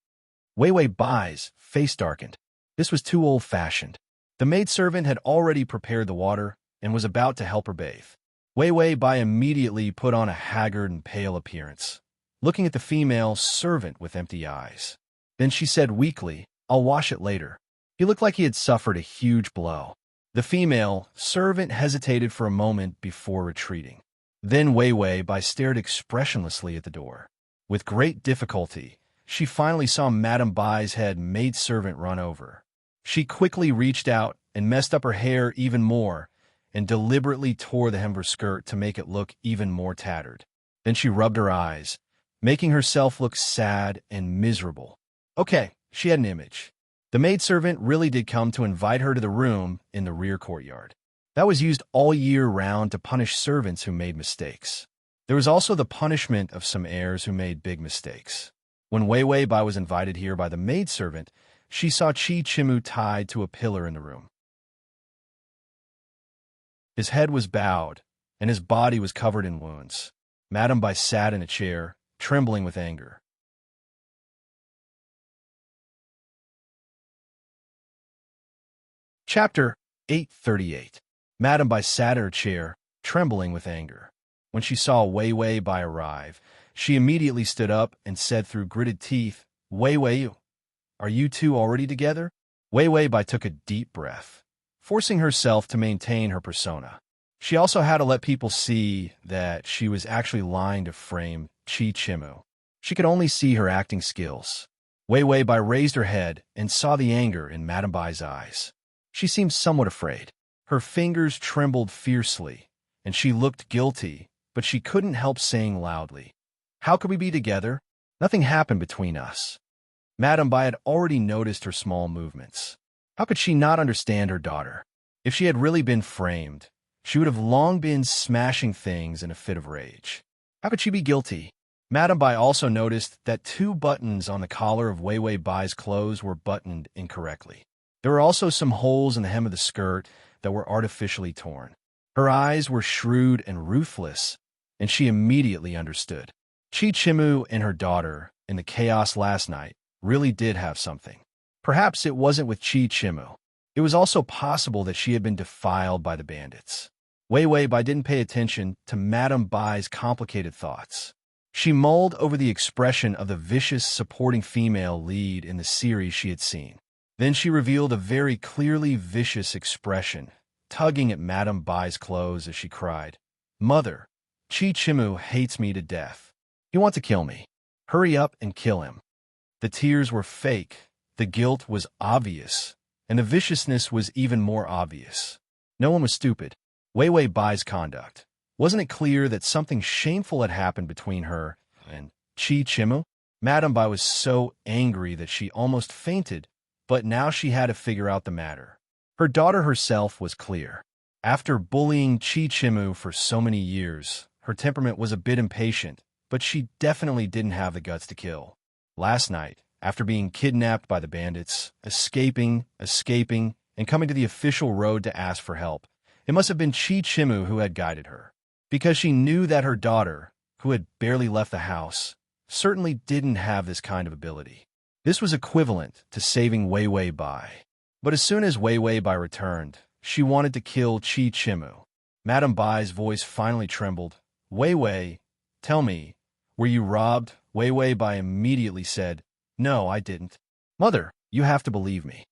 Wei Wei Bai's face darkened. This was too old-fashioned. The maidservant had already prepared the water and was about to help her bathe. Wei Wei Bai immediately put on a haggard and pale appearance, looking at the female servant with empty eyes. Then she said weakly, "I'll wash it later." He looked like he had suffered a huge blow. The female servant hesitated for a moment before retreating. Then Wei Wei Bai stared expressionlessly at the door. With great difficulty, she finally saw Madame Bai's head maidservant run over. She quickly reached out and messed up her hair even more and deliberately tore the hem of her skirt to make it look even more tattered. Then she rubbed her eyes, making herself look sad and miserable. Okay, she had an image. The maidservant really did come to invite her to the room in the rear courtyard. That was used all year round to punish servants who made mistakes. There was also the punishment of some heirs who made big mistakes. When Wei Wei Bai was invited here by the maidservant, she saw Chi Chimu tied to a pillar in the room. His head was bowed, and his body was covered in wounds. Madame Bai sat in a chair, trembling with anger. Chapter 838. Madame Bai sat in her chair, trembling with anger. When she saw Wei Wei Bai arrive, she immediately stood up and said through gritted teeth, "Wei Wei, are you two already together?" Wei Wei Bai took a deep breath, forcing herself to maintain her persona. She also had to let people see that she was actually lying to frame Chi Chimu. She could only see her acting skills. Wei Wei Bai raised her head and saw the anger in Madame Bai's eyes. She seemed somewhat afraid. Her fingers trembled fiercely, and she looked guilty, but she couldn't help saying loudly, "How could we be together? Nothing happened between us." Madame Bai had already noticed her small movements. How could she not understand her daughter? If she had really been framed, she would have long been smashing things in a fit of rage. How could she be guilty? Madame Bai also noticed that 2 buttons on the collar of Wei Wei Bai's clothes were buttoned incorrectly. There were also some holes in the hem of the skirt that were artificially torn. Her eyes were shrewd and ruthless, and she immediately understood. Chi Chimu and her daughter, in the chaos last night, really did have something. Perhaps it wasn't with Chi Chimu. It was also possible that she had been defiled by the bandits. Wei Wei Bai didn't pay attention to Madame Bai's complicated thoughts. She mulled over the expression of the vicious supporting female lead in the series she had seen. Then she revealed a very clearly vicious expression, tugging at Madame Bai's clothes as she cried, "Mother, Chi Chimu hates me to death. He wants to kill me. Hurry up and kill him." The tears were fake, the guilt was obvious, and the viciousness was even more obvious. No one was stupid. Wei Wei Bai's conduct. Wasn't it clear that something shameful had happened between her and Chi Chimu? Madame Bai was so angry that she almost fainted, but now she had to figure out the matter. Her daughter herself was clear. After bullying Chi Chimu for so many years, her temperament was a bit impatient, but she definitely didn't have the guts to kill. Last night, after being kidnapped by the bandits, escaping, and coming to the official road to ask for help, it must have been Chi Chimu who had guided her. Because she knew that her daughter, who had barely left the house, certainly didn't have this kind of ability. This was equivalent to saving Wei Wei Bai. But as soon as Wei Wei Bai returned, she wanted to kill Chi Chimu. Madame Bai's voice finally trembled. "Wei Wei, tell me, were you robbed?" Wei Wei Bai immediately said, "No, I didn't." "Mother, you have to believe me."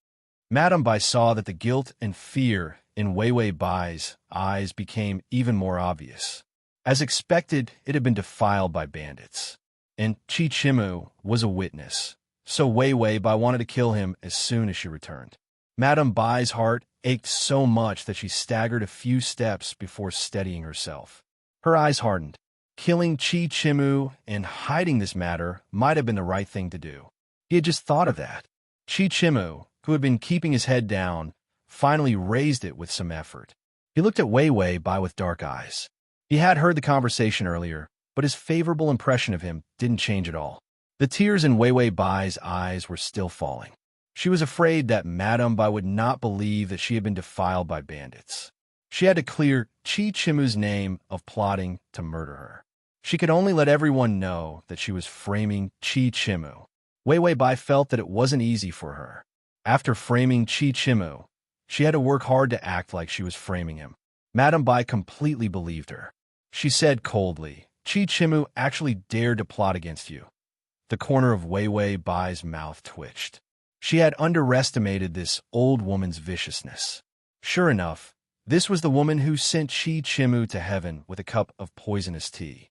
Madame Bai saw that the guilt and fear in Wei Wei Bai's eyes became even more obvious. As expected, it had been defiled by bandits. And Chi Chimu was a witness. So Wei Wei Bai wanted to kill him as soon as she returned. Madame Bai's heart ached so much that she staggered a few steps before steadying herself. Her eyes hardened. Killing Chi Chimu and hiding this matter might have been the right thing to do. He had just thought of that. Chi Chimu, who had been keeping his head down, finally raised it with some effort. He looked at Wei Wei Bai with dark eyes. He had heard the conversation earlier, but his favorable impression of him didn't change at all. The tears in Wei Wei Bai's eyes were still falling. She was afraid that Madame Bai would not believe that she had been defiled by bandits. She had to clear Chi Chimu's name of plotting to murder her. She could only let everyone know that she was framing Chi Chimu. Wei Wei Bai felt that it wasn't easy for her. After framing Chi Chimu, she had to work hard to act like she was framing him. Madame Bai completely believed her. She said coldly, "Chi Chimu actually dared to plot against you." The corner of Wei Wei Bai's mouth twitched. She had underestimated this old woman's viciousness. Sure enough, this was the woman who sent Chi Chimu to heaven with a cup of poisonous tea.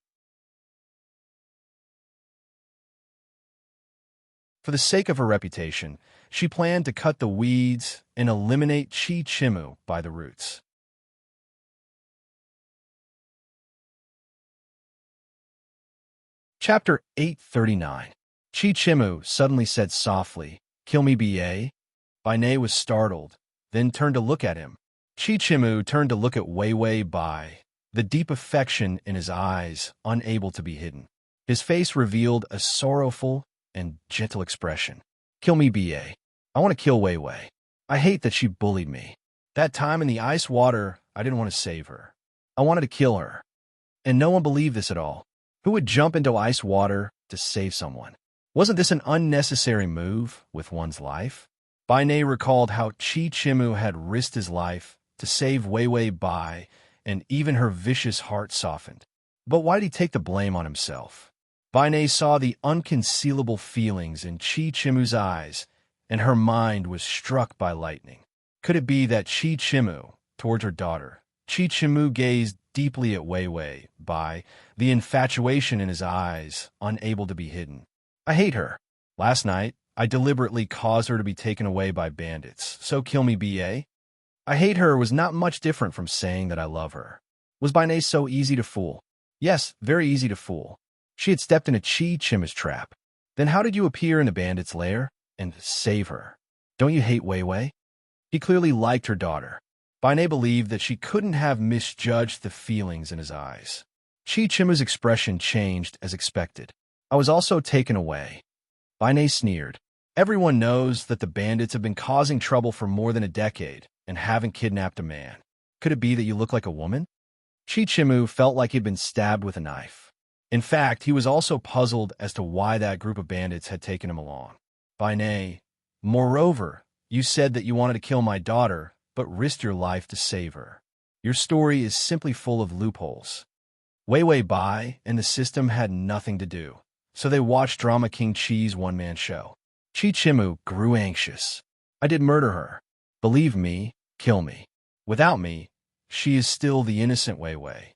For the sake of her reputation, she planned to cut the weeds and eliminate Chi Chimu by the roots. Chapter 839. Chi Chimu suddenly said softly, "Kill me, B.A.?" Bai Ne was startled, then turned to look at him. Chi Chimu turned to look at Wei Wei Bai, the deep affection in his eyes unable to be hidden. His face revealed a sorrowful and gentle expression. "Kill me, B.A. I want to kill Wei Wei. I hate that she bullied me. That time in the ice water, I didn't want to save her. I wanted to kill her. And no one believed this at all. Who would jump into ice water to save someone? Wasn't this an unnecessary move with one's life? Bai Nei recalled how Qi Chimu had risked his life to save Wei Wei Bai, and even her vicious heart softened. But why did he take the blame on himself? Bai Nei saw the unconcealable feelings in Qi Chimu's eyes, and her mind was struck by lightning. Could it be that Qi Chimu, towards her daughter, Qi Chimu gazed deeply at Wei Wei Bai, the infatuation in his eyes, unable to be hidden? I hate her. Last night, I deliberately caused her to be taken away by bandits, so kill me, B.A. I hate her was not much different from saying that I love her. Was Bai Nei so easy to fool? Yes, very easy to fool. She had stepped into Qi Chimu's trap. Then how did you appear in the bandit's lair and save her? Don't you hate Wei Wei? He clearly liked her daughter. Bai Nei believed that she couldn't have misjudged the feelings in his eyes. Qi Chimu's expression changed as expected. I was also taken away. Bai Nei sneered. Everyone knows that the bandits have been causing trouble for more than a decade and haven't kidnapped a man. Could it be that you look like a woman? Qi Chimu felt like he'd been stabbed with a knife. In fact, he was also puzzled as to why that group of bandits had taken him along. Bai Nei, moreover, you said that you wanted to kill my daughter, but risked your life to save her. Your story is simply full of loopholes. Wei Wei Bai and the system had nothing to do, so they watched Drama King Qi's one-man show. Qi Chimu grew anxious. I did murder her. Believe me, kill me. Without me, she is still the innocent Wei Wei.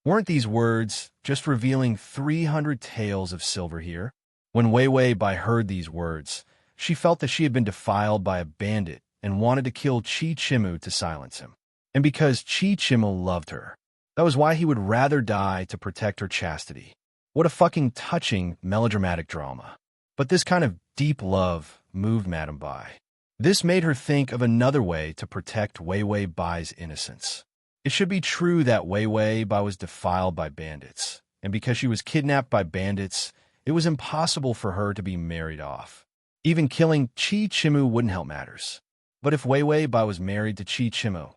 Weren't these words just revealing 300 tales of silver here? When Wei Wei Bai heard these words, she felt that she had been defiled by a bandit and wanted to kill Qi Chimu to silence him. And because Qi Chimu loved her, that was why he would rather die to protect her chastity. What a fucking touching, melodramatic drama. But this kind of deep love moved Madame Bai. This made her think of another way to protect Wei Wei Bai's innocence. It should be true that Wei Wei Bai was defiled by bandits, and because she was kidnapped by bandits, it was impossible for her to be married off. Even killing Qi Chimu wouldn't help matters. But if Wei Wei Bai was married to Qi Chimu?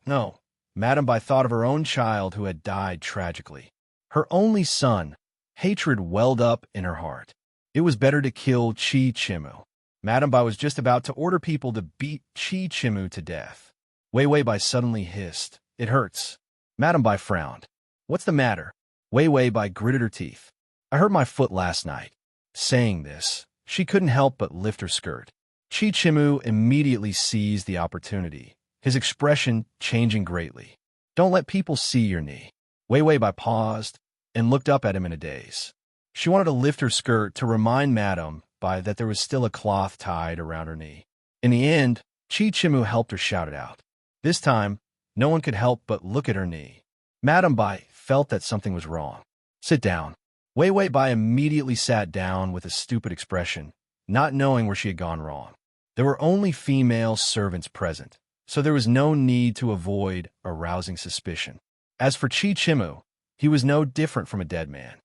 No, Madame Bai thought of her own child who had died tragically. Her only son. Hatred welled up in her heart. It was better to kill Qi Chimu. Madame Bai was just about to order people to beat Qi Chimu to death. Wei Wei Bai suddenly hissed. It hurts. Madame Bai frowned. What's the matter? Wei Wei Bai gritted her teeth. I hurt my foot last night. Saying this, she couldn't help but lift her skirt. Qi Chimu immediately seized the opportunity, his expression changing greatly. Don't let people see your knee. Wei Wei Bai paused and looked up at him in a daze. She wanted to lift her skirt to remind Madame Bai that there was still a cloth tied around her knee. In the end, Qi Chimu helped her shout it out. This time, no one could help but look at her knee. Madame Bai felt that something was wrong. Sit down. Wei Wei Bai immediately sat down with a stupid expression, not knowing where she had gone wrong. There were only female servants present, so there was no need to avoid arousing suspicion. As for Qi Chimu, he was no different from a dead man.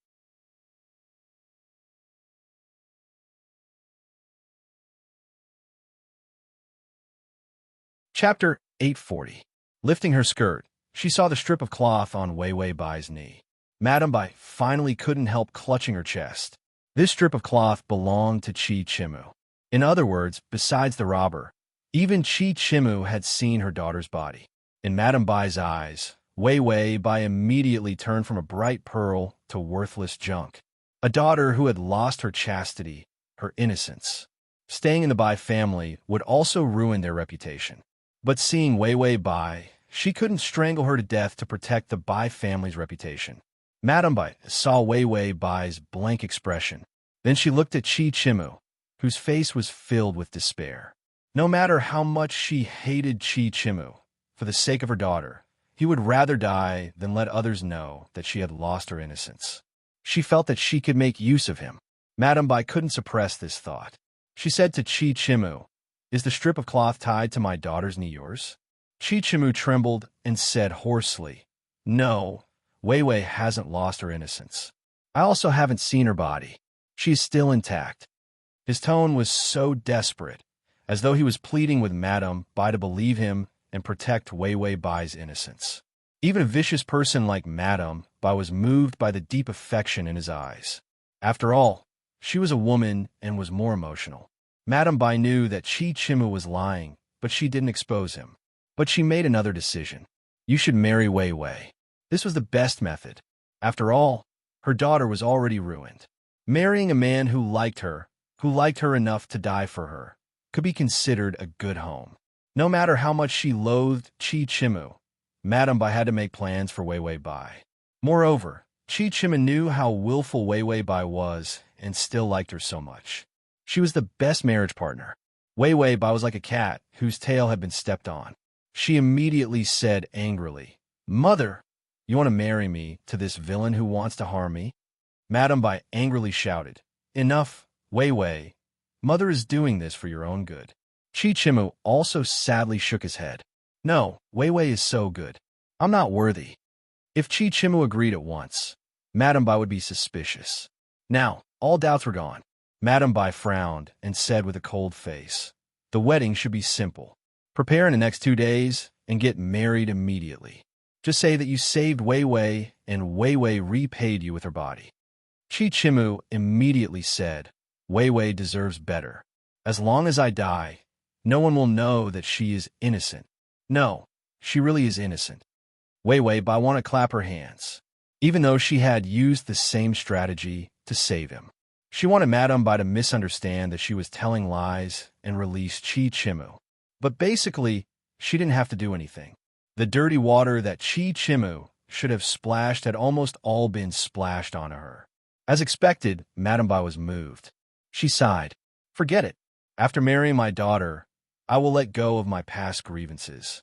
Chapter 840. Lifting her skirt, she saw the strip of cloth on Wei Wei Bai's knee. Madame Bai finally couldn't help clutching her chest. This strip of cloth belonged to Qi Chimu. In other words, besides the robber, even Qi Chimu had seen her daughter's body. In Madame Bai's eyes, Wei Wei Bai immediately turned from a bright pearl to worthless junk. A daughter who had lost her chastity, her innocence. Staying in the Bai family would also ruin their reputation. But seeing Wei Wei Bai, she couldn't strangle her to death to protect the Bai family's reputation. Madame Bai saw Wei Wei Bai's blank expression. Then she looked at Qi Chimu, whose face was filled with despair. No matter how much she hated Qi Chimu, for the sake of her daughter, he would rather die than let others know that she had lost her innocence. She felt that she could make use of him. Madame Bai couldn't suppress this thought. She said to Qi Chimu, "Is the strip of cloth tied to my daughter's knee yours?" Qi Chimu trembled and said hoarsely, "No, Wei Wei hasn't lost her innocence. I also haven't seen her body. She is still intact." His tone was so desperate, as though he was pleading with Madame Bai to believe him and protect Wei Wei Bai's innocence. Even a vicious person like Madame Bai was moved by the deep affection in his eyes. After all, she was a woman and was more emotional. Madame Bai knew that Qi Chimu was lying, but she didn't expose him. But she made another decision. You should marry Wei Wei. This was the best method. After all, her daughter was already ruined. Marrying a man who liked her enough to die for her, could be considered a good home. No matter how much she loathed Qi Chimu, Madame Bai had to make plans for Wei Wei Bai. Moreover, Qi Chimu knew how willful Wei Wei Bai was and still liked her so much. She was the best marriage partner. Wei Wei Bai was like a cat whose tail had been stepped on. She immediately said angrily, "Mother, you want to marry me to this villain who wants to harm me?" Madame Bai angrily shouted, "Enough, Wei Wei. Mother is doing this for your own good." Qi Chimu also sadly shook his head. "No, Wei Wei is so good. I'm not worthy." If Qi Chimu agreed at once, Madame Bai would be suspicious. Now, all doubts were gone. Madame Bai frowned and said with a cold face, "The wedding should be simple. Prepare in the next 2 days and get married immediately. Just say that you saved Wei Wei and Wei Wei repaid you with her body." Qi Chimu immediately said, "Wei Wei deserves better. As long as I die, no one will know that she is innocent. No, she really is innocent." Wei Wei Bai wanted to clap her hands, even though she had used the same strategy to save him. She wanted Madame Bai to misunderstand that she was telling lies and release Qi Chimu. But basically, she didn't have to do anything. The dirty water that Qi Chimu should have splashed had almost all been splashed onto her. As expected, Madame Bai was moved. She sighed. "Forget it. After marrying my daughter, I will let go of my past grievances.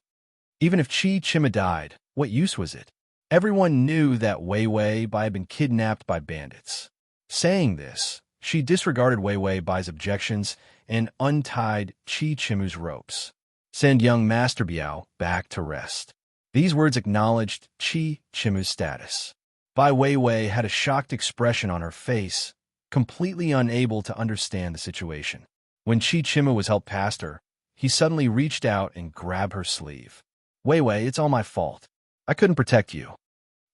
Even if Qi Chimu died, what use was it? Everyone knew that Wei Wei Bai had been kidnapped by bandits." Saying this, she disregarded Wei Wei Bai's objections and untied Qi Chimu's ropes. "Send young Master Biao back to rest." These words acknowledged Qi Chimu's status. Bai Wei Wei had a shocked expression on her face, completely unable to understand the situation. When Qi Chimu was helped past her, he suddenly reached out and grabbed her sleeve. "Wei Wei, it's all my fault. I couldn't protect you."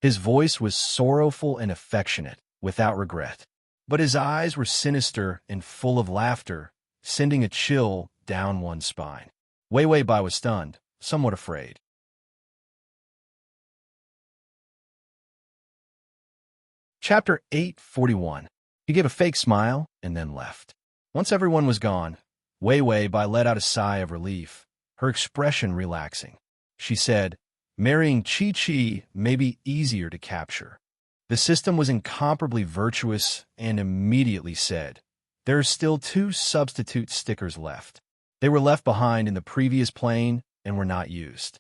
His voice was sorrowful and affectionate, without regret. But his eyes were sinister and full of laughter, sending a chill down one's spine. Wei Wei Bai was stunned, somewhat afraid. Chapter 841. He gave a fake smile and then left. Once everyone was gone, Wei Wei Bai let out a sigh of relief, her expression relaxing. She said, "Marrying Chi may be easier to capture." The system was incomparably virtuous and immediately said, "There are still 2 substitute stickers left. They were left behind in the previous plane and were not used."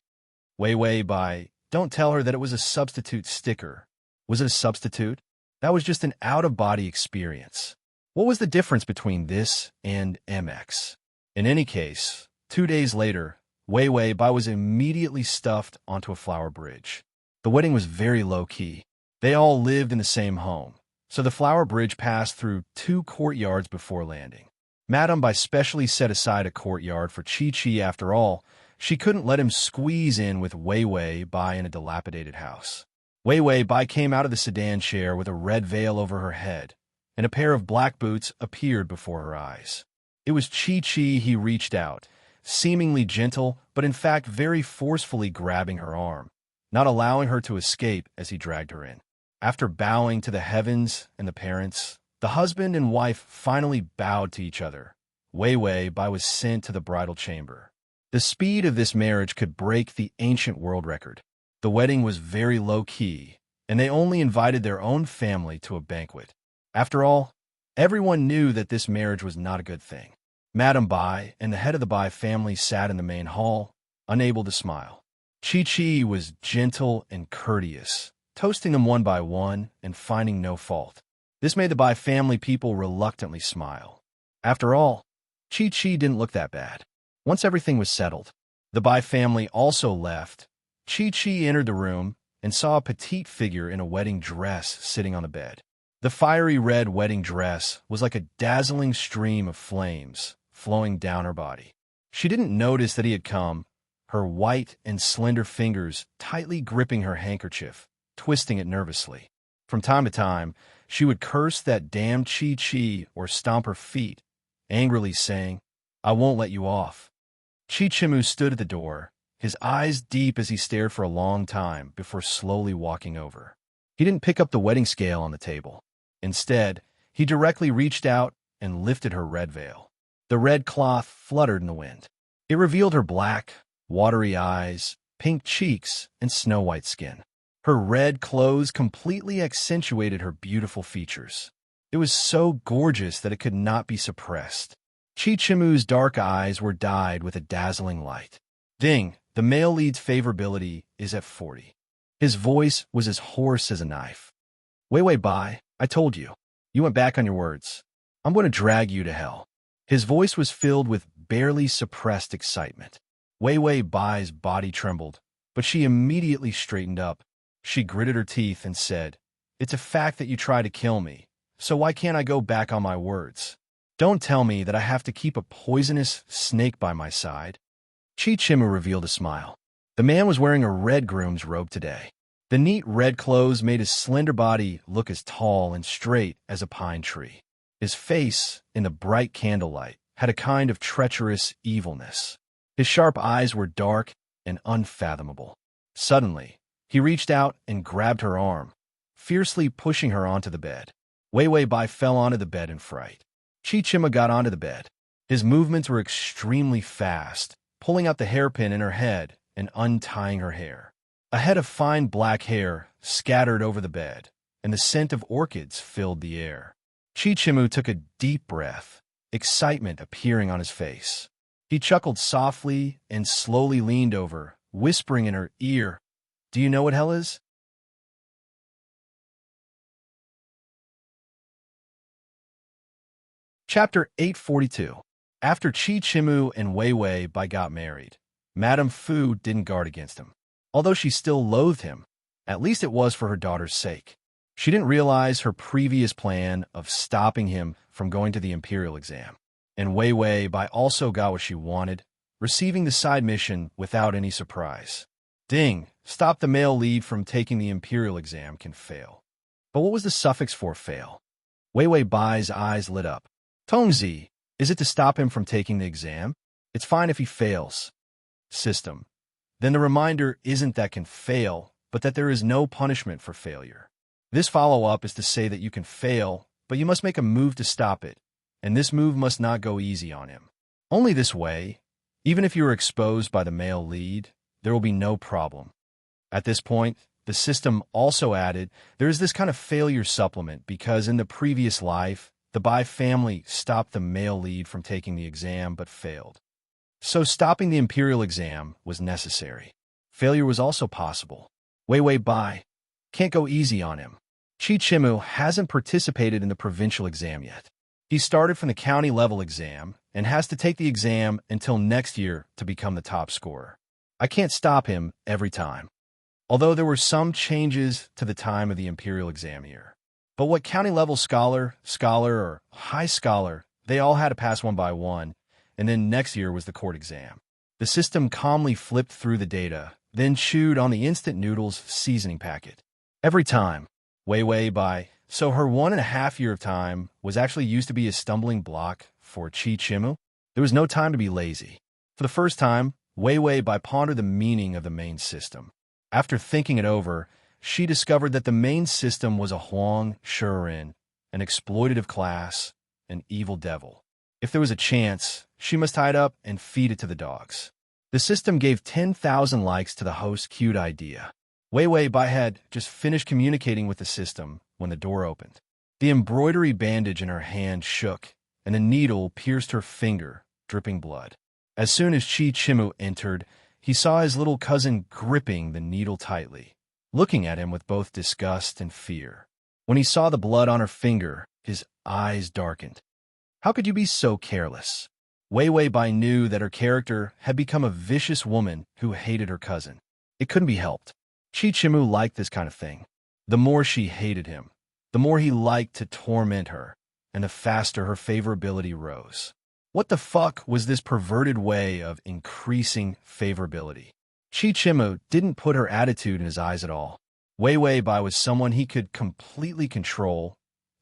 Wei Wei Bai, "Don't tell her that it was a substitute sticker. Was it a substitute? That was just an out-of-body experience. What was the difference between this and MX? In any case, 2 days later, Wei Wei Bai was immediately stuffed onto a flower bridge. The wedding was very low-key. They all lived in the same home, so the flower bridge passed through 2 courtyards before landing. Madame Bai specially set aside a courtyard for Chi. After all, she couldn't let him squeeze in with Wei Wei Bai in a dilapidated house. Wei Wei Bai came out of the sedan chair with a red veil over her head, and a pair of black boots appeared before her eyes. It was Chi. He reached out, seemingly gentle, but in fact very forcefully grabbing her arm, not allowing her to escape as he dragged her in. After bowing to the heavens and the parents, the husband and wife finally bowed to each other. Wei Wei Bai was sent to the bridal chamber. The speed of this marriage could break the ancient world record. The wedding was very low-key, and they only invited their own family to a banquet. After all, everyone knew that this marriage was not a good thing. Madame Bai and the head of the Bai family sat in the main hall, unable to smile. Chi was gentle and courteous, toasting them one by one and finding no fault. This made the Bai family people reluctantly smile. After all, Chi didn't look that bad. Once everything was settled, the Bai family also left. Chi entered the room and saw a petite figure in a wedding dress sitting on the bed. The fiery red wedding dress was like a dazzling stream of flames flowing down her body. She didn't notice that he had come, her white and slender fingers tightly gripping her handkerchief, twisting it nervously. From time to time, she would curse that damned Chi-Chi or stomp her feet, angrily saying, "I won't let you off." Chi-Chimu stood at the door, his eyes deep as he stared for a long time before slowly walking over. He didn't pick up the wedding scale on the table. Instead, he directly reached out and lifted her red veil. The red cloth fluttered in the wind. It revealed her black, watery eyes, pink cheeks, and snow-white skin. Her red clothes completely accentuated her beautiful features. It was so gorgeous that it could not be suppressed. Chi-Chimu's dark eyes were dyed with a dazzling light. Ding, the male lead's favorability is at 40. His voice was as hoarse as a knife. Wei Bai, I told you. You went back on your words. I'm going to drag you to hell. His voice was filled with barely suppressed excitement. Wei Bai's body trembled, but she immediately straightened up. She gritted her teeth and said, "It's a fact that you tried to kill me, so why can't I go back on my words? Don't tell me that I have to keep a poisonous snake by my side." Chi-Chimu revealed a smile. The man was wearing a red groom's robe today. The neat red clothes made his slender body look as tall and straight as a pine tree. His face, in the bright candlelight, had a kind of treacherous evilness. His sharp eyes were dark and unfathomable. Suddenly, he reached out and grabbed her arm, fiercely pushing her onto the bed. Wei Bai fell onto the bed in fright. Chi-Chima got onto the bed. His movements were extremely fast, pulling out the hairpin in her head and untying her hair. A head of fine black hair scattered over the bed, and the scent of orchids filled the air. Chi-Chimu took a deep breath, excitement appearing on his face. He chuckled softly and slowly leaned over, whispering in her ear, "Do you know what hell is?" Chapter 842. After Chi-Chimu and Wei Bai got married, Madame Fu didn't guard against him. Although she still loathed him, at least it was for her daughter's sake. She didn't realize her previous plan of stopping him from going to the Imperial exam. And Wei Bai also got what she wanted, receiving the side mission without any surprise. Ding, stop the male lead from taking the Imperial exam can fail. But what was the suffix for fail? Wei Bai's eyes lit up. Tongzi, is it to stop him from taking the exam? It's fine if he fails. System. Then the reminder isn't that can fail, but that there is no punishment for failure. This follow-up is to say that you can fail, but you must make a move to stop it, and this move must not go easy on him. Only this way, even if you are exposed by the male lead, there will be no problem. At this point, the system also added there is this kind of failure supplement because in the previous life, the Bai family stopped the male lead from taking the exam but failed. So stopping the Imperial exam was necessary. Failure was also possible. Wei Bai can't go easy on him. Chi-Chimu hasn't participated in the provincial exam yet. He started from the county-level exam and has to take the exam until next year to become the top scorer. I can't stop him every time. Although there were some changes to the time of the Imperial exam year. But what county-level scholar, or high scholar, they all had to pass one by one, and then next year was the court exam. The system calmly flipped through the data, then chewed on the instant noodles seasoning packet. Every time, Wei Bai, so her 1.5 year of time was actually used to be a stumbling block for Chi-Chimu. There was no time to be lazy. For the first time, Wei Bai pondered the meaning of the main system. After thinking it over, she discovered that the main system was a Huang Shuren, an exploitative class, an evil devil. If there was a chance, she must tie it up and feed it to the dogs. The system gave 10,000 likes to the host's cute idea. Wei Bai had just finished communicating with the system when the door opened. The embroidery bandage in her hand shook, and a needle pierced her finger, dripping blood. As soon as Chi-Chimu entered, he saw his little cousin gripping the needle tightly, looking at him with both disgust and fear. When he saw the blood on her finger, his eyes darkened. How could you be so careless? Wei Bai knew that her character had become a vicious woman who hated her cousin. It couldn't be helped. Chi-Chimu liked this kind of thing. The more she hated him, the more he liked to torment her, and the faster her favorability rose. What the fuck was this perverted way of increasing favorability? Chichimu didn't put her attitude in his eyes at all. Wei Wei Bai was someone he could completely control,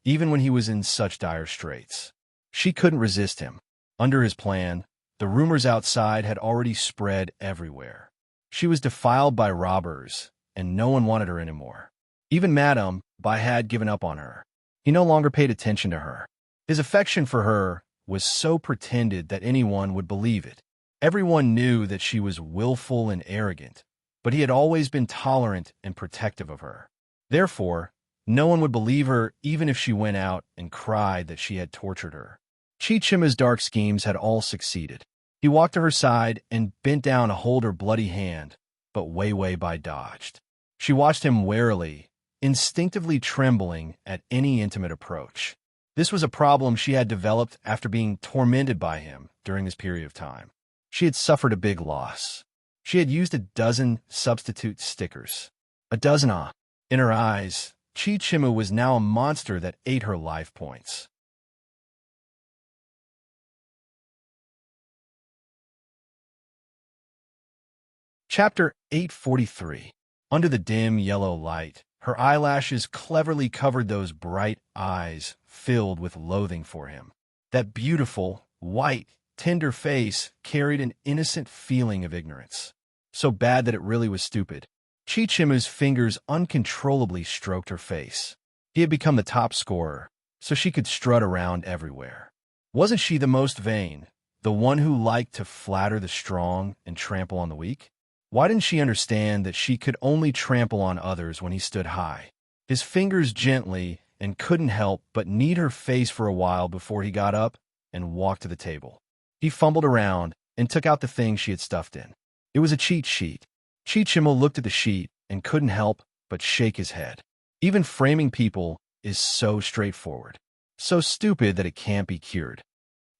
even when he was in such dire straits. She couldn't resist him. Under his plan, the rumors outside had already spread everywhere. She was defiled by robbers, and no one wanted her anymore. Even Madame Bai had given up on her. He no longer paid attention to her. His affection for her was so pretended that anyone would believe it. Everyone knew that she was willful and arrogant, but he had always been tolerant and protective of her. Therefore, no one would believe her even if she went out and cried that she had tortured her. Chichima's dark schemes had all succeeded. He walked to her side and bent down to hold her bloody hand, but Wei Wei Bai dodged. She watched him warily, instinctively trembling at any intimate approach. This was a problem she had developed after being tormented by him during this period of time. She had suffered a big loss. She had used a dozen substitute stickers. A dozen. In her eyes, Chichimu was now a monster that ate her life points. Chapter 843. Under the dim yellow light, her eyelashes cleverly covered those bright eyes filled with loathing for him. That beautiful, white, tender face carried an innocent feeling of ignorance. So bad that it really was stupid. Chichimu's fingers uncontrollably stroked her face. He had become the top scorer, so she could strut around everywhere. Wasn't she the most vain, the one who liked to flatter the strong and trample on the weak? Why didn't she understand that she could only trample on others when he stood high? His fingers gently and couldn't help but knead her face for a while before he got up and walked to the table. He fumbled around and took out the thing she had stuffed in. It was a cheat sheet. Chichimu looked at the sheet and couldn't help but shake his head. Even framing people is so straightforward, so stupid that it can't be cured.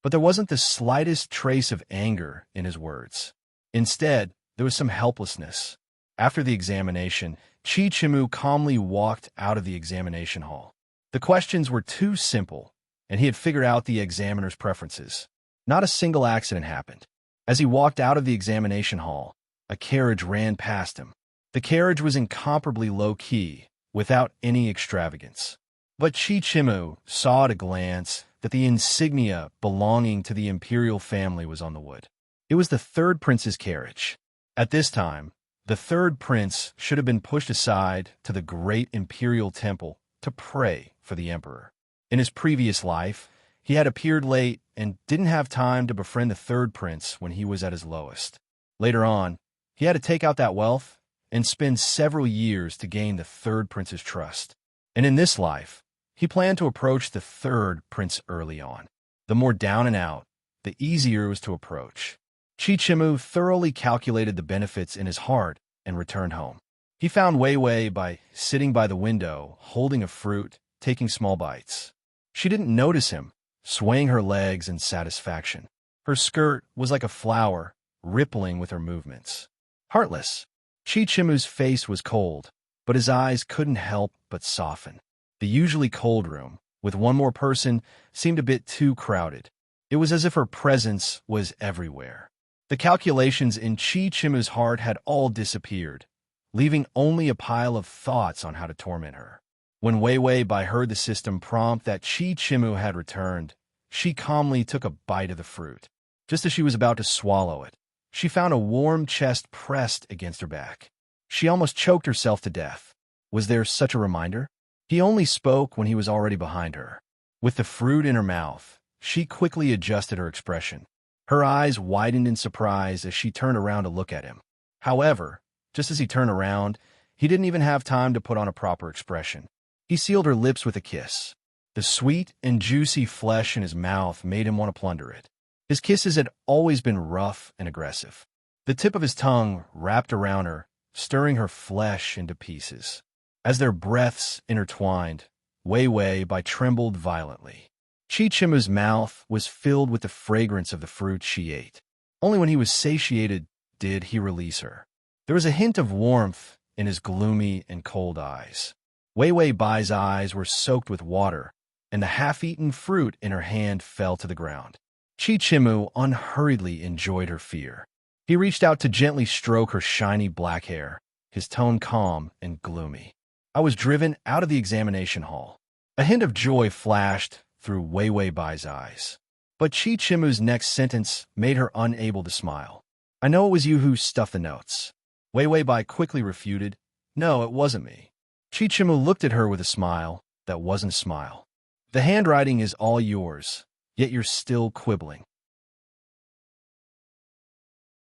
But there wasn't the slightest trace of anger in his words. Instead, there was some helplessness. After the examination, Chichimu calmly walked out of the examination hall. The questions were too simple, and he had figured out the examiner's preferences. Not a single accident happened. As he walked out of the examination hall, a carriage ran past him. The carriage was incomparably low-key, without any extravagance. But Chichimu saw at a glance that the insignia belonging to the imperial family was on the wood. It was the third prince's carriage. At this time, the third prince should have been pushed aside to the great imperial temple to pray for the emperor. In his previous life, he had appeared late and didn't have time to befriend the third prince when he was at his lowest. Later on, he had to take out that wealth and spend several years to gain the third prince's trust. And in this life, he planned to approach the third prince early on. The more down and out, the easier it was to approach. Chichimu thoroughly calculated the benefits in his heart and returned home. He found Wei Wei Bai sitting by the window, holding a fruit, taking small bites. She didn't notice him, swaying her legs in satisfaction. Her skirt was like a flower, rippling with her movements. Heartless. Chichimu's face was cold, but his eyes couldn't help but soften. The usually cold room, with one more person, seemed a bit too crowded. It was as if her presence was everywhere. The calculations in Chichimu's heart had all disappeared, leaving only a pile of thoughts on how to torment her. When Wei Wei Bai heard the system prompt that Chichimu had returned, she calmly took a bite of the fruit. Just as she was about to swallow it, she found a warm chest pressed against her back. She almost choked herself to death. Was there such a reminder? He only spoke when he was already behind her. With the fruit in her mouth, she quickly adjusted her expression. Her eyes widened in surprise as she turned around to look at him. However, just as he turned around, he didn't even have time to put on a proper expression. He sealed her lips with a kiss. The sweet and juicy flesh in his mouth made him want to plunder it. His kisses had always been rough and aggressive. The tip of his tongue wrapped around her, stirring her flesh into pieces. As their breaths intertwined, Wei Wei Bai trembled violently. Chichimu's mouth was filled with the fragrance of the fruit she ate. Only when he was satiated did he release her. There was a hint of warmth in his gloomy and cold eyes. Wei Wei Bai's eyes were soaked with water, and the half-eaten fruit in her hand fell to the ground. Chichimu unhurriedly enjoyed her fear. He reached out to gently stroke her shiny black hair, his tone calm and gloomy. I was driven out of the examination hall. A hint of joy flashed through Wei Wei Bai's eyes. But Chichimu's next sentence made her unable to smile. I know it was you who stuffed the notes. Wei Wei Bai quickly refuted. No, it wasn't me. Chichimu looked at her with a smile that wasn't a smile. The handwriting is all yours, yet you're still quibbling.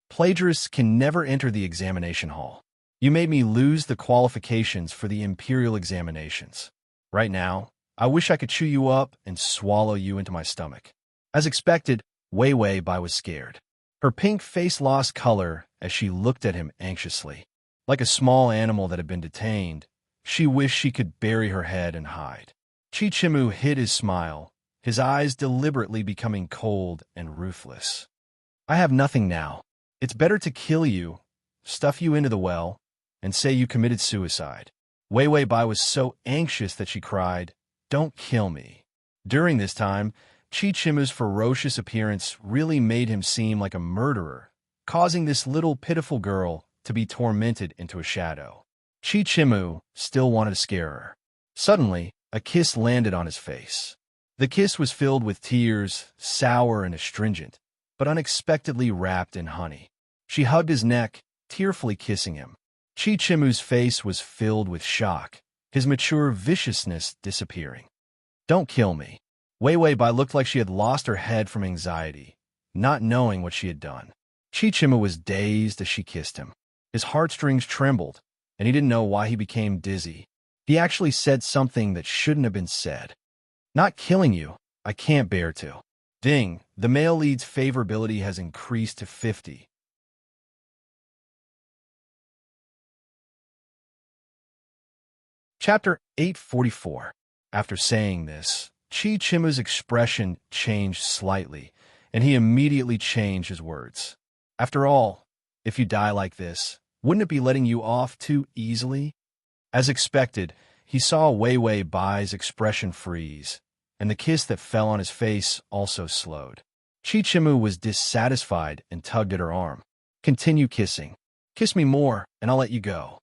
Plagiarists can never enter the examination hall. You made me lose the qualifications for the imperial examinations. Right now, I wish I could chew you up and swallow you into my stomach. As expected, Wei Wei Bai was scared. Her pink face lost color as she looked at him anxiously. Like a small animal that had been detained, she wished she could bury her head and hide. Chichimu hid his smile, his eyes deliberately becoming cold and ruthless. I have nothing now. It's better to kill you, stuff you into the well, and say you committed suicide. Wei Wei Bai was so anxious that she cried, "Don't kill me." During this time, Chichimu's ferocious appearance really made him seem like a murderer, causing this little pitiful girl to be tormented into a shadow. Chichimu still wanted to scare her. Suddenly, a kiss landed on his face. The kiss was filled with tears, sour and astringent, but unexpectedly wrapped in honey. She hugged his neck, tearfully kissing him. Chichimu's face was filled with shock, his mature viciousness disappearing. Don't kill me. Wei Wei Bai looked like she had lost her head from anxiety, not knowing what she had done. Chichimu was dazed as she kissed him. His heartstrings trembled, and he didn't know why he became dizzy. He actually said something that shouldn't have been said. Not killing you, I can't bear to. Ding, the male lead's favorability has increased to 50. Chapter 844. After saying this, Chichimu's expression changed slightly, and he immediately changed his words. After all, if you die like this, wouldn't it be letting you off too easily? As expected, he saw Wei Wei Bai's expression freeze, and the kiss that fell on his face also slowed. Chichimu was dissatisfied and tugged at her arm. Continue kissing. Kiss me more, and I'll let you go.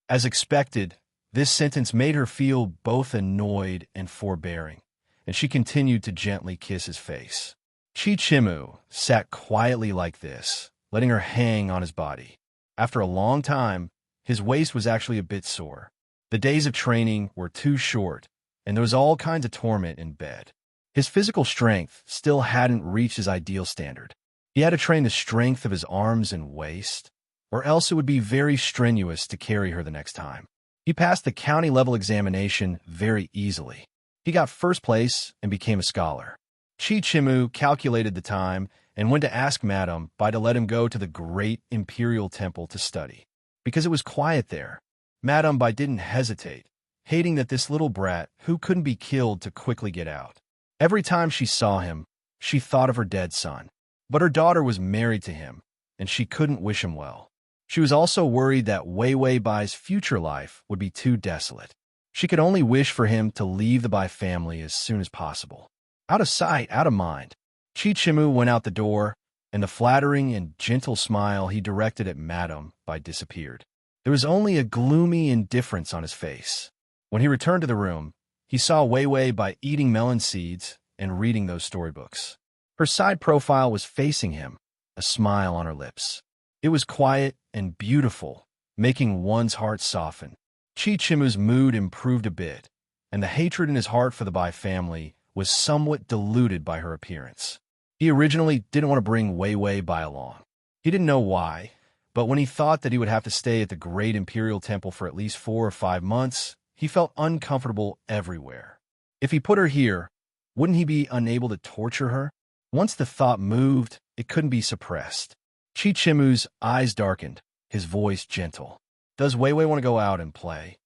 As expected, this sentence made her feel both annoyed and forbearing, and she continued to gently kiss his face. Chichimu sat quietly like this, letting her hang on his body. After a long time, his waist was actually a bit sore. The days of training were too short, and there was all kinds of torment in bed. His physical strength still hadn't reached his ideal standard. He had to train the strength of his arms and waist, or else it would be very strenuous to carry her the next time. He passed the county-level examination very easily. He got first place and became a scholar. Chichimu calculated the time and went to ask Madame Bai to let him go to the great imperial temple to study. Because it was quiet there, Madame Bai didn't hesitate, hating that this little brat who couldn't be killed to quickly get out. Every time she saw him, she thought of her dead son. But her daughter was married to him, and she couldn't wish him well. She was also worried that Wei Wei Bai's future life would be too desolate. She could only wish for him to leave the Bai family as soon as possible. Out of sight, out of mind, Chichimu went out the door, and the flattering and gentle smile he directed at Madame Bai disappeared. There was only a gloomy indifference on his face. When he returned to the room, he saw Wei Wei Bai eating melon seeds and reading those storybooks. Her side profile was facing him, a smile on her lips. It was quiet and beautiful, making one's heart soften. Chichimu's mood improved a bit, and the hatred in his heart for the Bai family was somewhat diluted by her appearance. He originally didn't want to bring Wei Wei Bai along. He didn't know why, but when he thought that he would have to stay at the great imperial temple for at least 4 or 5 months, he felt uncomfortable everywhere. If he put her here, wouldn't he be unable to torture her? Once the thought moved, it couldn't be suppressed. Chichimu's eyes darkened, his voice gentle. Does Wei Wei want to go out and play?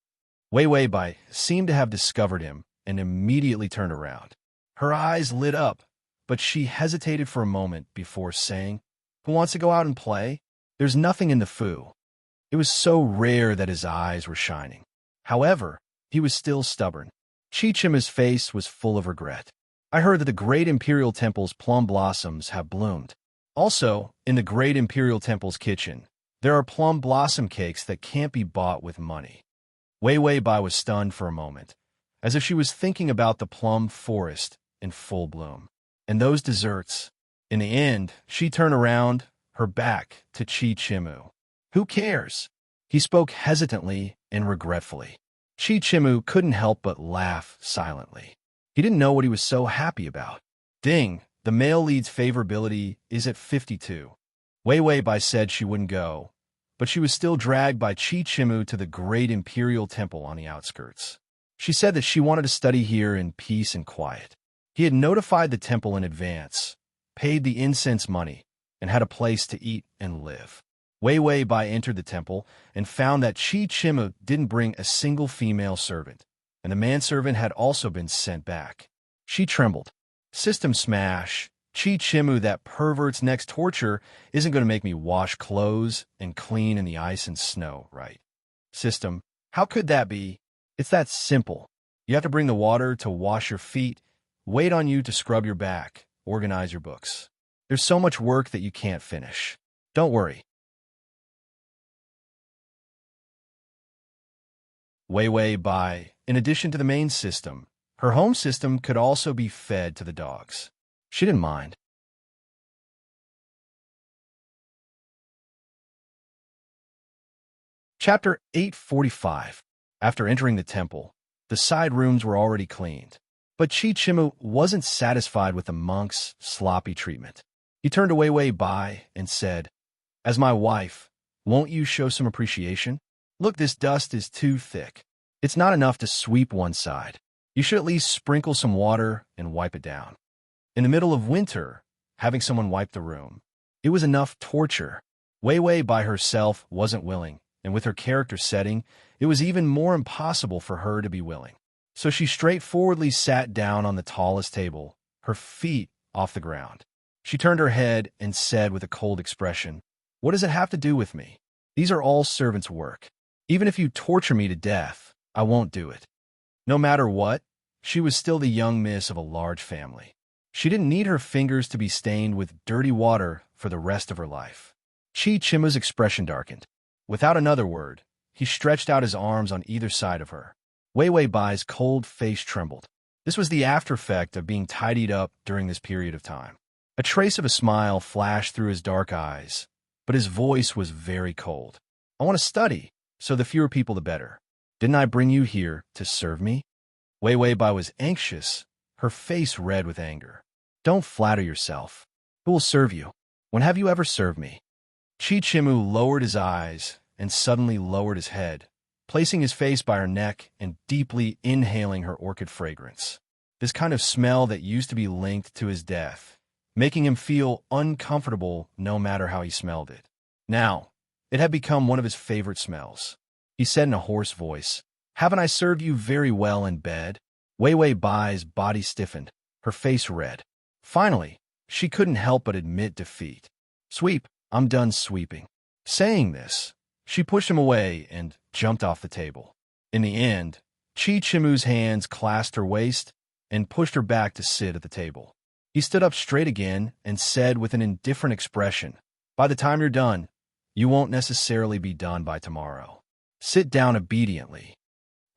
Wei Wei Bai seemed to have discovered him and immediately turned around. Her eyes lit up, but she hesitated for a moment before saying, "Who wants to go out and play? There's nothing in the foo." It was so rare that his eyes were shining. However, he was still stubborn. Chichimu's face was full of regret. I heard that the Great Imperial Temple's plum blossoms have bloomed. Also, in the Great Imperial Temple's kitchen, there are plum blossom cakes that can't be bought with money. Wei Wei Bai was stunned for a moment, as if she was thinking about the plum forest in full bloom. And those desserts. In the end, she turned around, her back to Chi Chimu. Who cares? He spoke hesitantly and regretfully. Chi Chimu couldn't help but laugh silently. He didn't know what he was so happy about. Ding, the male lead's favorability is at 52. Wei Wei Bai said she wouldn't go, but she was still dragged by Chi Chimu to the Great Imperial Temple on the outskirts. She said that she wanted to study here in peace and quiet. He had notified the temple in advance, paid the incense money, and had a place to eat and live. Wei Wei Bai entered the temple and found that Chi Chimu didn't bring a single female servant, and the manservant had also been sent back. She trembled. System smash. Chi Chimu, that pervert's next torture, isn't going to make me wash clothes and clean in the ice and snow, right? System, how could that be? It's that simple. You have to bring the water to wash your feet, wait on you to scrub your back, organize your books. There's so much work that you can't finish. Don't worry. Wei Wei Bai, in addition to the main system, her home system could also be fed to the dogs. She didn't mind. Chapter 845. After entering the temple, the side rooms were already cleaned. But Chi Chimu wasn't satisfied with the monk's sloppy treatment. He turned to Wei Wei Bai and said, "As my wife, won't you show some appreciation? Look, this dust is too thick. It's not enough to sweep one side. You should at least sprinkle some water and wipe it down." In the middle of winter, having someone wipe the room, it was enough torture. Wei Wei by herself wasn't willing, and with her character setting, it was even more impossible for her to be willing. So she straightforwardly sat down on the tallest table, her feet off the ground. She turned her head and said with a cold expression, "What does it have to do with me? These are all servants' work. Even if you torture me to death, I won't do it." No matter what, she was still the young miss of a large family. She didn't need her fingers to be stained with dirty water for the rest of her life. Chi Chimu's expression darkened. Without another word, he stretched out his arms on either side of her. Wei Wei Bai's cold face trembled. This was the after effect of being tidied up during this period of time. A trace of a smile flashed through his dark eyes, but his voice was very cold. "I want to study, so the fewer people the better. Didn't I bring you here to serve me?" Wei Wei Bai was anxious, her face red with anger. "Don't flatter yourself. Who will serve you? When have you ever served me?" Chi Chimu lowered his eyes and suddenly lowered his head, placing his face by her neck and deeply inhaling her orchid fragrance. This kind of smell that used to be linked to his death, making him feel uncomfortable no matter how he smelled it. Now, it had become one of his favorite smells. He said in a hoarse voice, "Haven't I served you very well in bed?" Wei Wei Bai's body stiffened, her face red. Finally, she couldn't help but admit defeat. "Sweep, I'm done sweeping." Saying this, she pushed him away and jumped off the table. In the end, Chi Chimu's hands clasped her waist and pushed her back to sit at the table. He stood up straight again and said with an indifferent expression, "By the time you're done, you won't necessarily be done by tomorrow. Sit down obediently."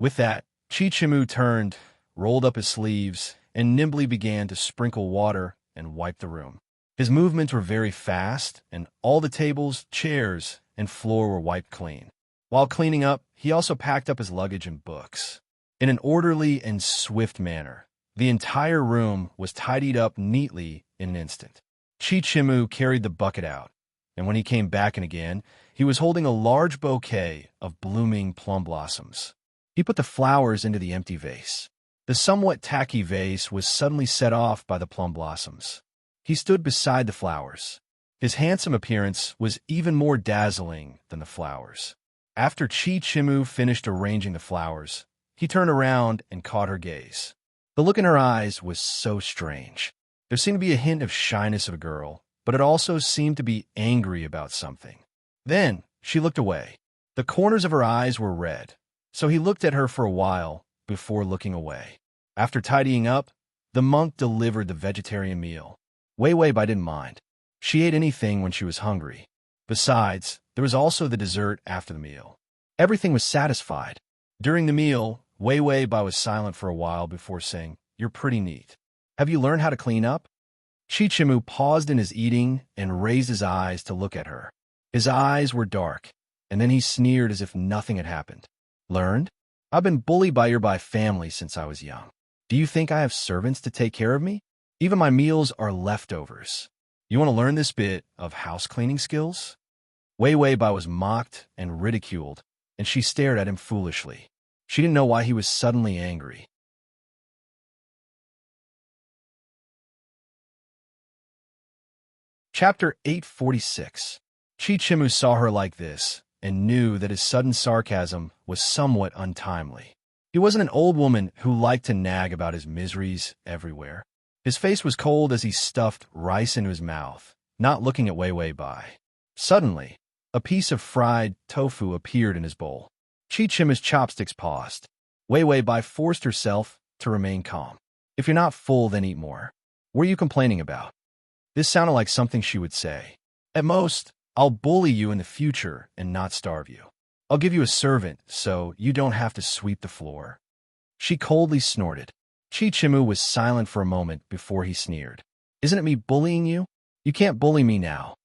With that, Chi Chimu turned, rolled up his sleeves, and nimbly began to sprinkle water and wipe the room. His movements were very fast, and all the tables, chairs, and floor were wiped clean. While cleaning up, he also packed up his luggage and books. In an orderly and swift manner, the entire room was tidied up neatly in an instant. Chi Chimu carried the bucket out, and when he came back in again, he was holding a large bouquet of blooming plum blossoms. He put the flowers into the empty vase. The somewhat tacky vase was suddenly set off by the plum blossoms. He stood beside the flowers. His handsome appearance was even more dazzling than the flowers. After Chi Chimu finished arranging the flowers, he turned around and caught her gaze. The look in her eyes was so strange. There seemed to be a hint of shyness of a girl, but it also seemed to be angry about something. Then she looked away. The corners of her eyes were red, so he looked at her for a while before looking away. After tidying up, The monk delivered the vegetarian meal. Wei Wei Bai didn't mind. She ate anything when she was hungry. Besides, there was also the dessert after the meal. Everything was satisfied. During the meal, Wei Wei Bai was silent for a while before saying, "You're pretty neat. Have you learned how to clean up?" Chi Chimu paused in his eating and raised his eyes to look at her. His eyes were dark, and then he sneered as if nothing had happened. "Learned? I've been bullied by your family since I was young. Do you think I have servants to take care of me? Even my meals are leftovers. You want to learn this bit of house cleaning skills?" Wei Wei Bai was mocked and ridiculed, and she stared at him foolishly. She didn't know why he was suddenly angry. Chapter 846. Chi Chimu saw her like this and knew that his sudden sarcasm was somewhat untimely. He wasn't an old woman who liked to nag about his miseries everywhere. His face was cold as he stuffed rice into his mouth, not looking at Wei Wei Bai. Suddenly, a piece of fried tofu appeared in his bowl. Chi Chimu's chopsticks paused. Wei Wei Bai forced herself to remain calm. "If you're not full, then eat more. What are you complaining about?" This sounded like something she would say. "At most, I'll bully you in the future and not starve you. I'll give you a servant so you don't have to sweep the floor." She coldly snorted. Chi Chimu was silent for a moment before he sneered. "Isn't it me bullying you? You can't bully me now."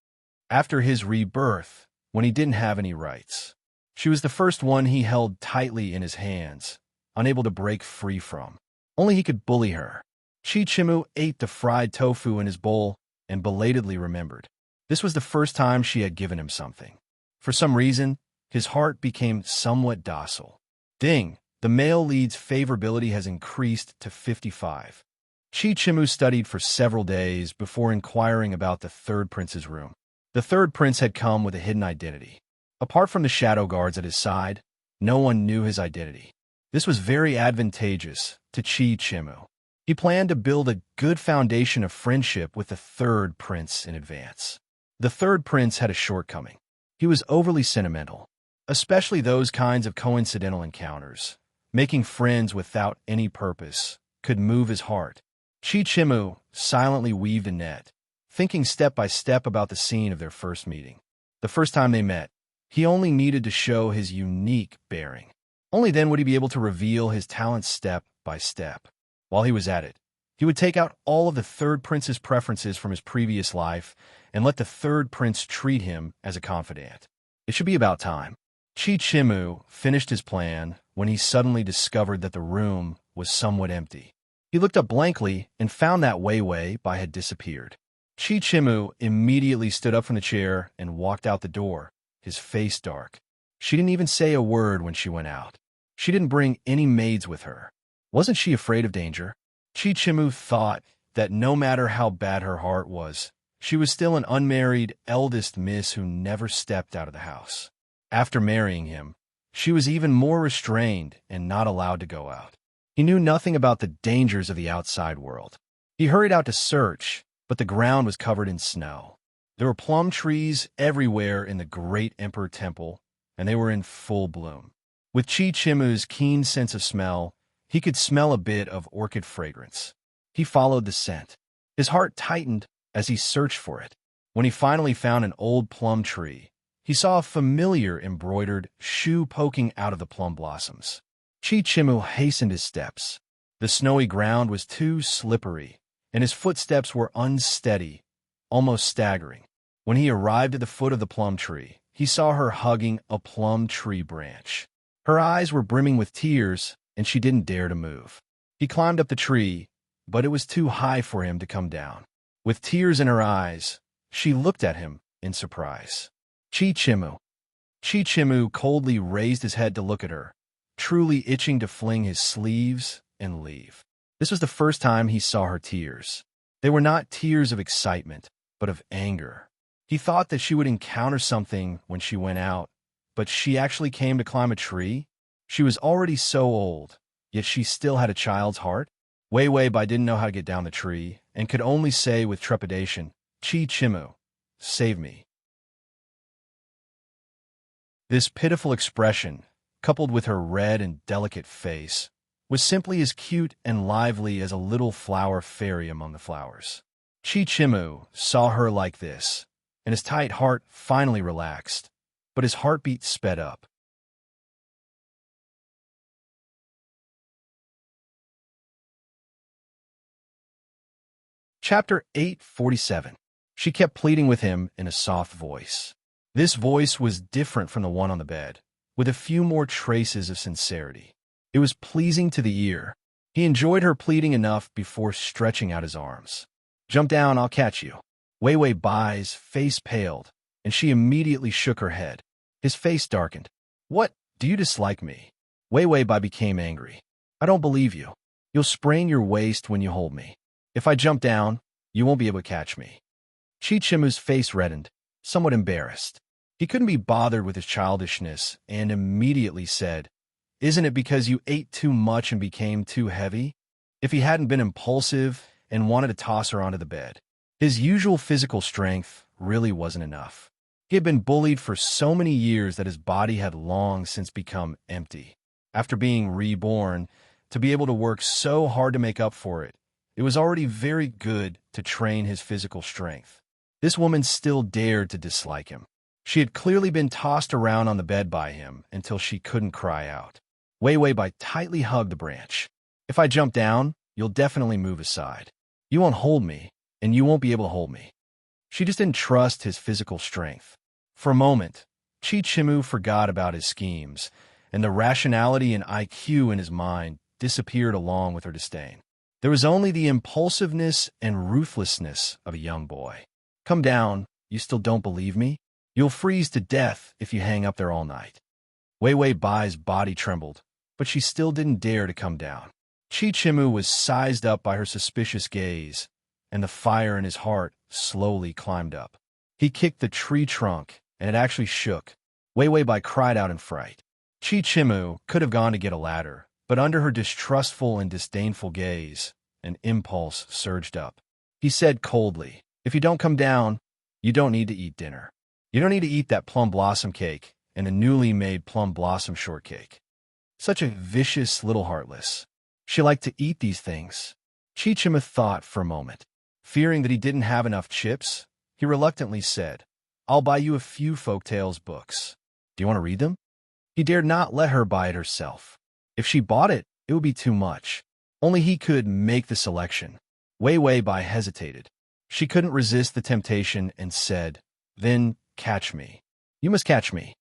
After his rebirth, when he didn't have any rights, she was the first one he held tightly in his hands, unable to break free from. Only he could bully her. Chi Chimu ate the fried tofu in his bowl and belatedly remembered. This was the first time she had given him something. For some reason, his heart became somewhat docile. Ding! The male lead's favorability has increased to 55. Chi Chimu studied for several days before inquiring about the third prince's room. The third prince had come with a hidden identity. Apart from the shadow guards at his side, no one knew his identity. This was very advantageous to Chi Chimu. He planned to build a good foundation of friendship with the third prince in advance. The third prince had a shortcoming. He was overly sentimental, especially those kinds of coincidental encounters. Making friends without any purpose could move his heart. Chi Chimu silently weaved a net, thinking step by step about the scene of their first meeting. The first time they met, he only needed to show his unique bearing. Only then would he be able to reveal his talent step by step. While he was at it, he would take out all of the third prince's preferences from his previous life and let the third prince treat him as a confidant. It should be about time. Chi Chimu finished his plan when he suddenly discovered that the room was somewhat empty. He looked up blankly and found that Wei Wei Bai had disappeared. Chi Chimu immediately stood up from the chair and walked out the door, his face dark. She didn't even say a word when she went out. She didn't bring any maids with her. Wasn't she afraid of danger? Chi Chimu thought that no matter how bad her heart was, she was still an unmarried eldest miss who never stepped out of the house. After marrying him, she was even more restrained and not allowed to go out. He knew nothing about the dangers of the outside world. He hurried out to search, but the ground was covered in snow. There were plum trees everywhere in the great Emperor Temple, and they were in full bloom. With Chi Chimu's keen sense of smell, he could smell a bit of orchid fragrance. He followed the scent. His heart tightened as he searched for it. When he finally found an old plum tree, he saw a familiar embroidered shoe poking out of the plum blossoms. Chi Chimu hastened his steps. The snowy ground was too slippery, and his footsteps were unsteady, almost staggering. When he arrived at the foot of the plum tree, he saw her hugging a plum tree branch. Her eyes were brimming with tears, and she didn't dare to move. He climbed up the tree, but it was too high for him to come down. With tears in her eyes, she looked at him in surprise. Chi Chimu. Chi Chimu coldly raised his head to look at her, truly itching to fling his sleeves and leave. This was the first time he saw her tears. They were not tears of excitement, but of anger. He thought that she would encounter something when she went out, but she actually came to climb a tree? She was already so old, yet she still had a child's heart. Wei Wei Bai didn't know how to get down the tree and could only say with trepidation, "Chi Chimu, save me." This pitiful expression, coupled with her red and delicate face, was simply as cute and lively as a little flower fairy among the flowers. Chichimu saw her like this, and his tight heart finally relaxed, but his heartbeat sped up. Chapter 847. She kept pleading with him in a soft voice. This voice was different from the one on the bed, with a few more traces of sincerity. It was pleasing to the ear. He enjoyed her pleading enough before stretching out his arms. "Jump down, I'll catch you." Wei Wei Bai's face paled, and she immediately shook her head. His face darkened. "What? Do you dislike me?" Wei Wei Bai became angry. "I don't believe you. You'll sprain your waist when you hold me. If I jump down, you won't be able to catch me." Chichimu's face reddened, somewhat embarrassed. He couldn't be bothered with his childishness and immediately said, "Isn't it because you ate too much and became too heavy?" If he hadn't been impulsive and wanted to toss her onto the bed, his usual physical strength really wasn't enough. He had been bullied for so many years that his body had long since become empty. After being reborn, to be able to work so hard to make up for it, it was already very good to train his physical strength. This woman still dared to dislike him. She had clearly been tossed around on the bed by him until she couldn't cry out. Wei Wei Bai tightly hugged the branch. "If I jump down, you'll definitely move aside. You won't hold me, and you won't be able to hold me." She just didn't trust his physical strength. For a moment, Chichimu forgot about his schemes, and the rationality and IQ in his mind disappeared along with her disdain. There was only the impulsiveness and ruthlessness of a young boy. "Come down, you still don't believe me? You'll freeze to death if you hang up there all night." Wei Wei Bai's body trembled, but she still didn't dare to come down. Chichimu was sized up by her suspicious gaze, and the fire in his heart slowly climbed up. He kicked the tree trunk, and it actually shook. Wei Wei Bai cried out in fright. Chichimu could have gone to get a ladder, but under her distrustful and disdainful gaze, an impulse surged up. He said coldly, "If you don't come down, you don't need to eat dinner. You don't need to eat that plum blossom cake and the newly made plum blossom shortcake." Such a vicious little heartless. She liked to eat these things. Chichimu thought for a moment. Fearing that he didn't have enough chips, he reluctantly said, "I'll buy you a few folktales books. Do you want to read them?" He dared not let her buy it herself. If she bought it, it would be too much. Only he could make the selection. Wei Wei Bai hesitated. She couldn't resist the temptation and said, "Then catch me. You must catch me."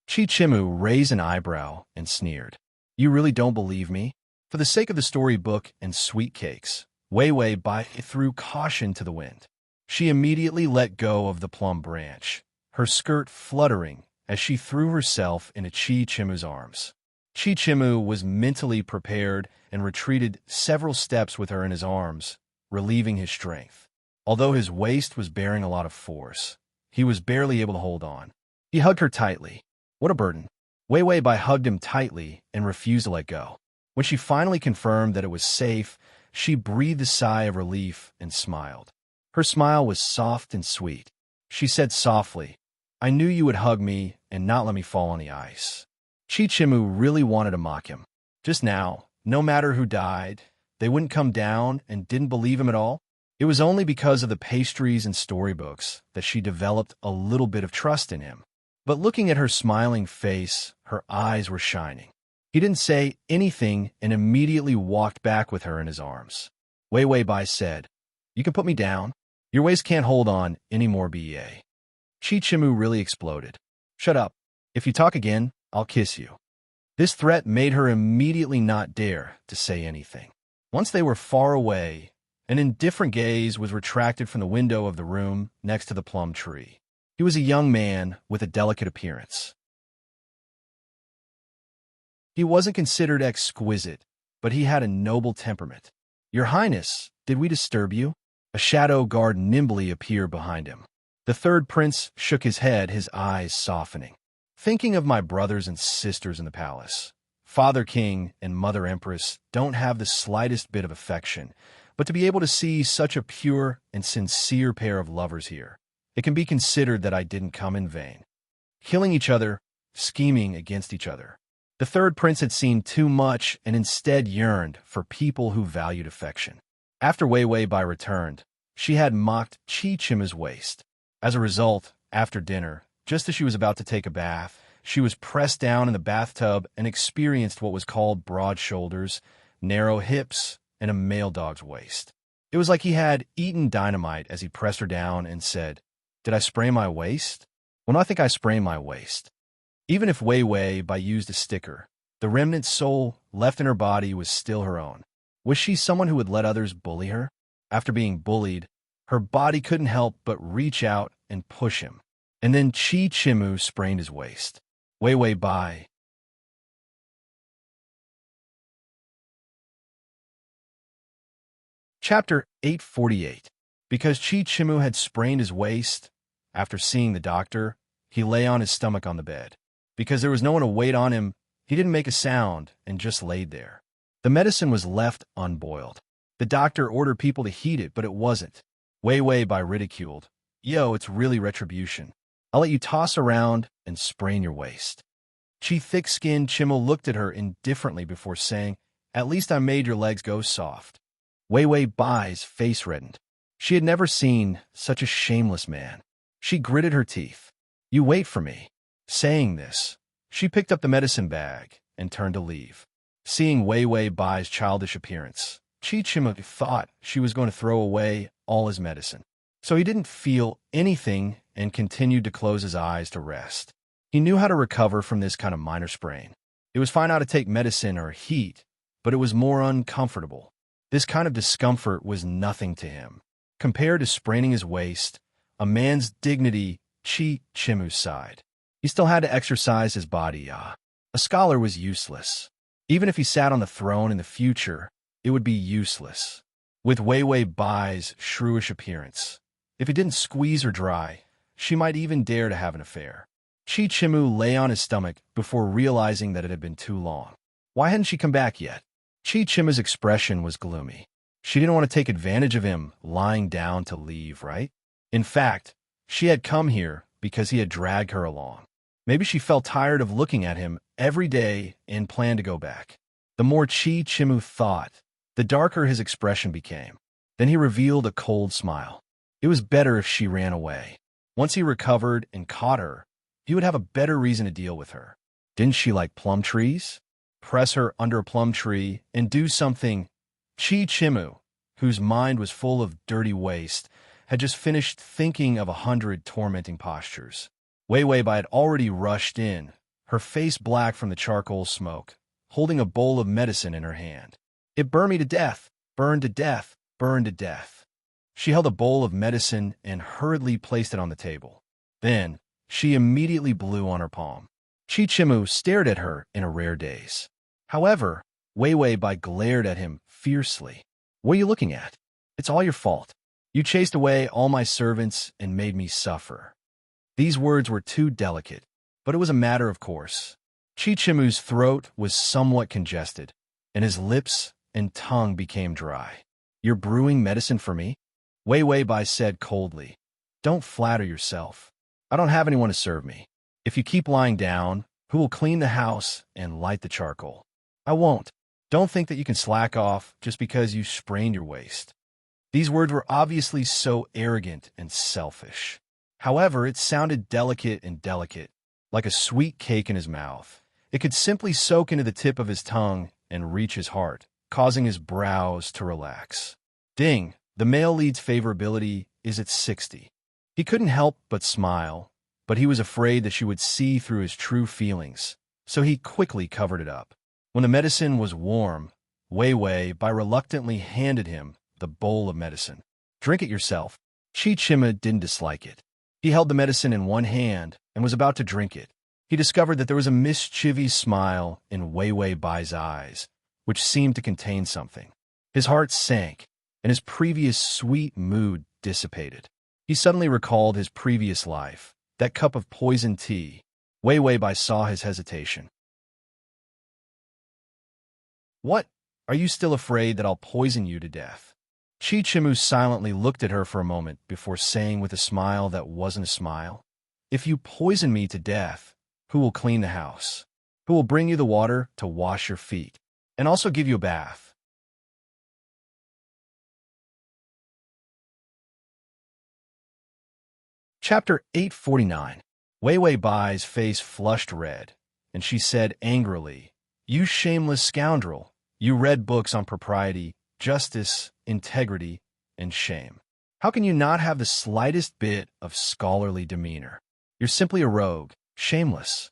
Chichimu raised an eyebrow and sneered. "You really don't believe me?" For the sake of the storybook and sweet cakes, Wei Wei Bai threw caution to the wind. She immediately let go of the plum branch, her skirt fluttering as she threw herself into Chichimu's arms. Chichimu was mentally prepared and retreated several steps with her in his arms, relieving his strength. Although his waist was bearing a lot of force, he was barely able to hold on. He hugged her tightly. What a burden. Wei Wei Bai hugged him tightly and refused to let go. When she finally confirmed that it was safe, she breathed a sigh of relief and smiled. Her smile was soft and sweet. She said softly, "I knew you would hug me and not let me fall on the ice." Chichimu really wanted to mock him. Just now, no matter who died, they wouldn't come down and didn't believe him at all. It was only because of the pastries and storybooks that she developed a little bit of trust in him. But looking at her smiling face, her eyes were shining. He didn't say anything and immediately walked back with her in his arms. Wei Wei Bai said, "You can put me down. Your waist can't hold on any more BA." Chichimu really exploded. "Shut up. If you talk again, I'll kiss you." This threat made her immediately not dare to say anything. Once they were far away, an indifferent gaze was retracted from the window of the room next to the plum tree. He was a young man with a delicate appearance. He wasn't considered exquisite, but he had a noble temperament. "Your Highness, did we disturb you?" A shadow guard nimbly appeared behind him. The third prince shook his head, his eyes softening. "Thinking of my brothers and sisters in the palace. Father King and Mother Empress don't have the slightest bit of affection, but to be able to see such a pure and sincere pair of lovers here, it can be considered that I didn't come in vain. Killing each other, scheming against each other. The third prince had seen too much and instead yearned for people who valued affection. After Wei Wei Bai returned, she had mocked Chi Chima's waist. As a result, after dinner, just as she was about to take a bath, she was pressed down in the bathtub and experienced what was called broad shoulders, narrow hips, and a male dog's waist. It was like he had eaten dynamite as he pressed her down and said, "Did I sprain my waist? Well, no, I think I sprained my waist." Even if Wei Wei Bai used a sticker, the remnant soul left in her body was still her own. Was she someone who would let others bully her? After being bullied, her body couldn't help but reach out and push him. And then Chi Chimu sprained his waist. Wei Wei Bai. Chapter 848. Because Chi Chimu had sprained his waist, after seeing the doctor, he lay on his stomach on the bed. Because there was no one to wait on him, he didn't make a sound and just laid there. The medicine was left unboiled. The doctor ordered people to heat it, but it wasn't. Wei Wei Bai ridiculed. "Yo, it's really retribution. I'll let you toss around and sprain your waist." Chi thick-skinned Chimu looked at her indifferently before saying, "At least I made your legs go soft." Wei Wei Bai's face reddened. She had never seen such a shameless man. She gritted her teeth. "You wait for me." Saying this, she picked up the medicine bag and turned to leave. Seeing Wei Wei Bai's childish appearance, Chi Chimu thought she was going to throw away all his medicine. So he didn't feel anything and continued to close his eyes to rest. He knew how to recover from this kind of minor sprain. It was fine how to take medicine or heat, but it was more uncomfortable. This kind of discomfort was nothing to him. Compared to spraining his waist, a man's dignity, Chi Chimu sighed. He still had to exercise his body. A scholar was useless. Even if he sat on the throne in the future, it would be useless. With Wei Wei Bai's shrewish appearance, if he didn't squeeze her dry, she might even dare to have an affair. Chi Chimu lay on his stomach before realizing that it had been too long. Why hadn't she come back yet? Chi Chimu's expression was gloomy. She didn't want to take advantage of him lying down to leave, right? In fact, she had come here because he had dragged her along. Maybe she felt tired of looking at him every day and planned to go back. The more Chi Chimu thought, the darker his expression became. Then he revealed a cold smile. It was better if she ran away. Once he recovered and caught her, he would have a better reason to deal with her. Didn't she like plum trees? Press her under a plum tree and do something. Chi Chimu, whose mind was full of dirty waste, had just finished thinking of 100 tormenting postures. Wei Wei Bai had already rushed in, her face black from the charcoal smoke, holding a bowl of medicine in her hand. "It burned me to death, burned to death, burned to death." She held a bowl of medicine and hurriedly placed it on the table. Then, she immediately blew on her palm. Chi Chimu stared at her in a rare daze. However, Wei Wei Bai glared at him fiercely. "What are you looking at? It's all your fault. You chased away all my servants and made me suffer." These words were too delicate, but it was a matter of course. Chi Chimu's throat was somewhat congested, and his lips and tongue became dry. "You're brewing medicine for me?" Wei Wei Bai said coldly. "Don't flatter yourself. I don't have anyone to serve me. If you keep lying down, who will clean the house and light the charcoal? I won't. Don't think that you can slack off just because you sprained your waist." These words were obviously so arrogant and selfish. However, it sounded delicate, like a sweet cake in his mouth. It could simply soak into the tip of his tongue and reach his heart, causing his brows to relax. Ding, the male lead's favorability is at 60. He couldn't help but smile, but he was afraid that she would see through his true feelings, so he quickly covered it up. When the medicine was warm, Wei Wei Bai reluctantly handed him the bowl of medicine. "Drink it yourself." Chi Chimu didn't dislike it. He held the medicine in one hand and was about to drink it. He discovered that there was a mischievous smile in Wei Wei Bai's eyes, which seemed to contain something. His heart sank, and his previous sweet mood dissipated. He suddenly recalled his previous life, that cup of poisoned tea. Wei Wei Bai saw his hesitation. "What? Are you still afraid that I'll poison you to death?" Chi Chimu silently looked at her for a moment before saying with a smile that wasn't a smile, "If you poison me to death, who will clean the house?" who will bring you the water to wash your feet, and also give you a bath. Chapter 849. Wei Wei Bai's face flushed red, and she said angrily, "You shameless scoundrel! You read books on propriety, justice, integrity, and shame. How can you not have the slightest bit of scholarly demeanor? You're simply a rogue, shameless."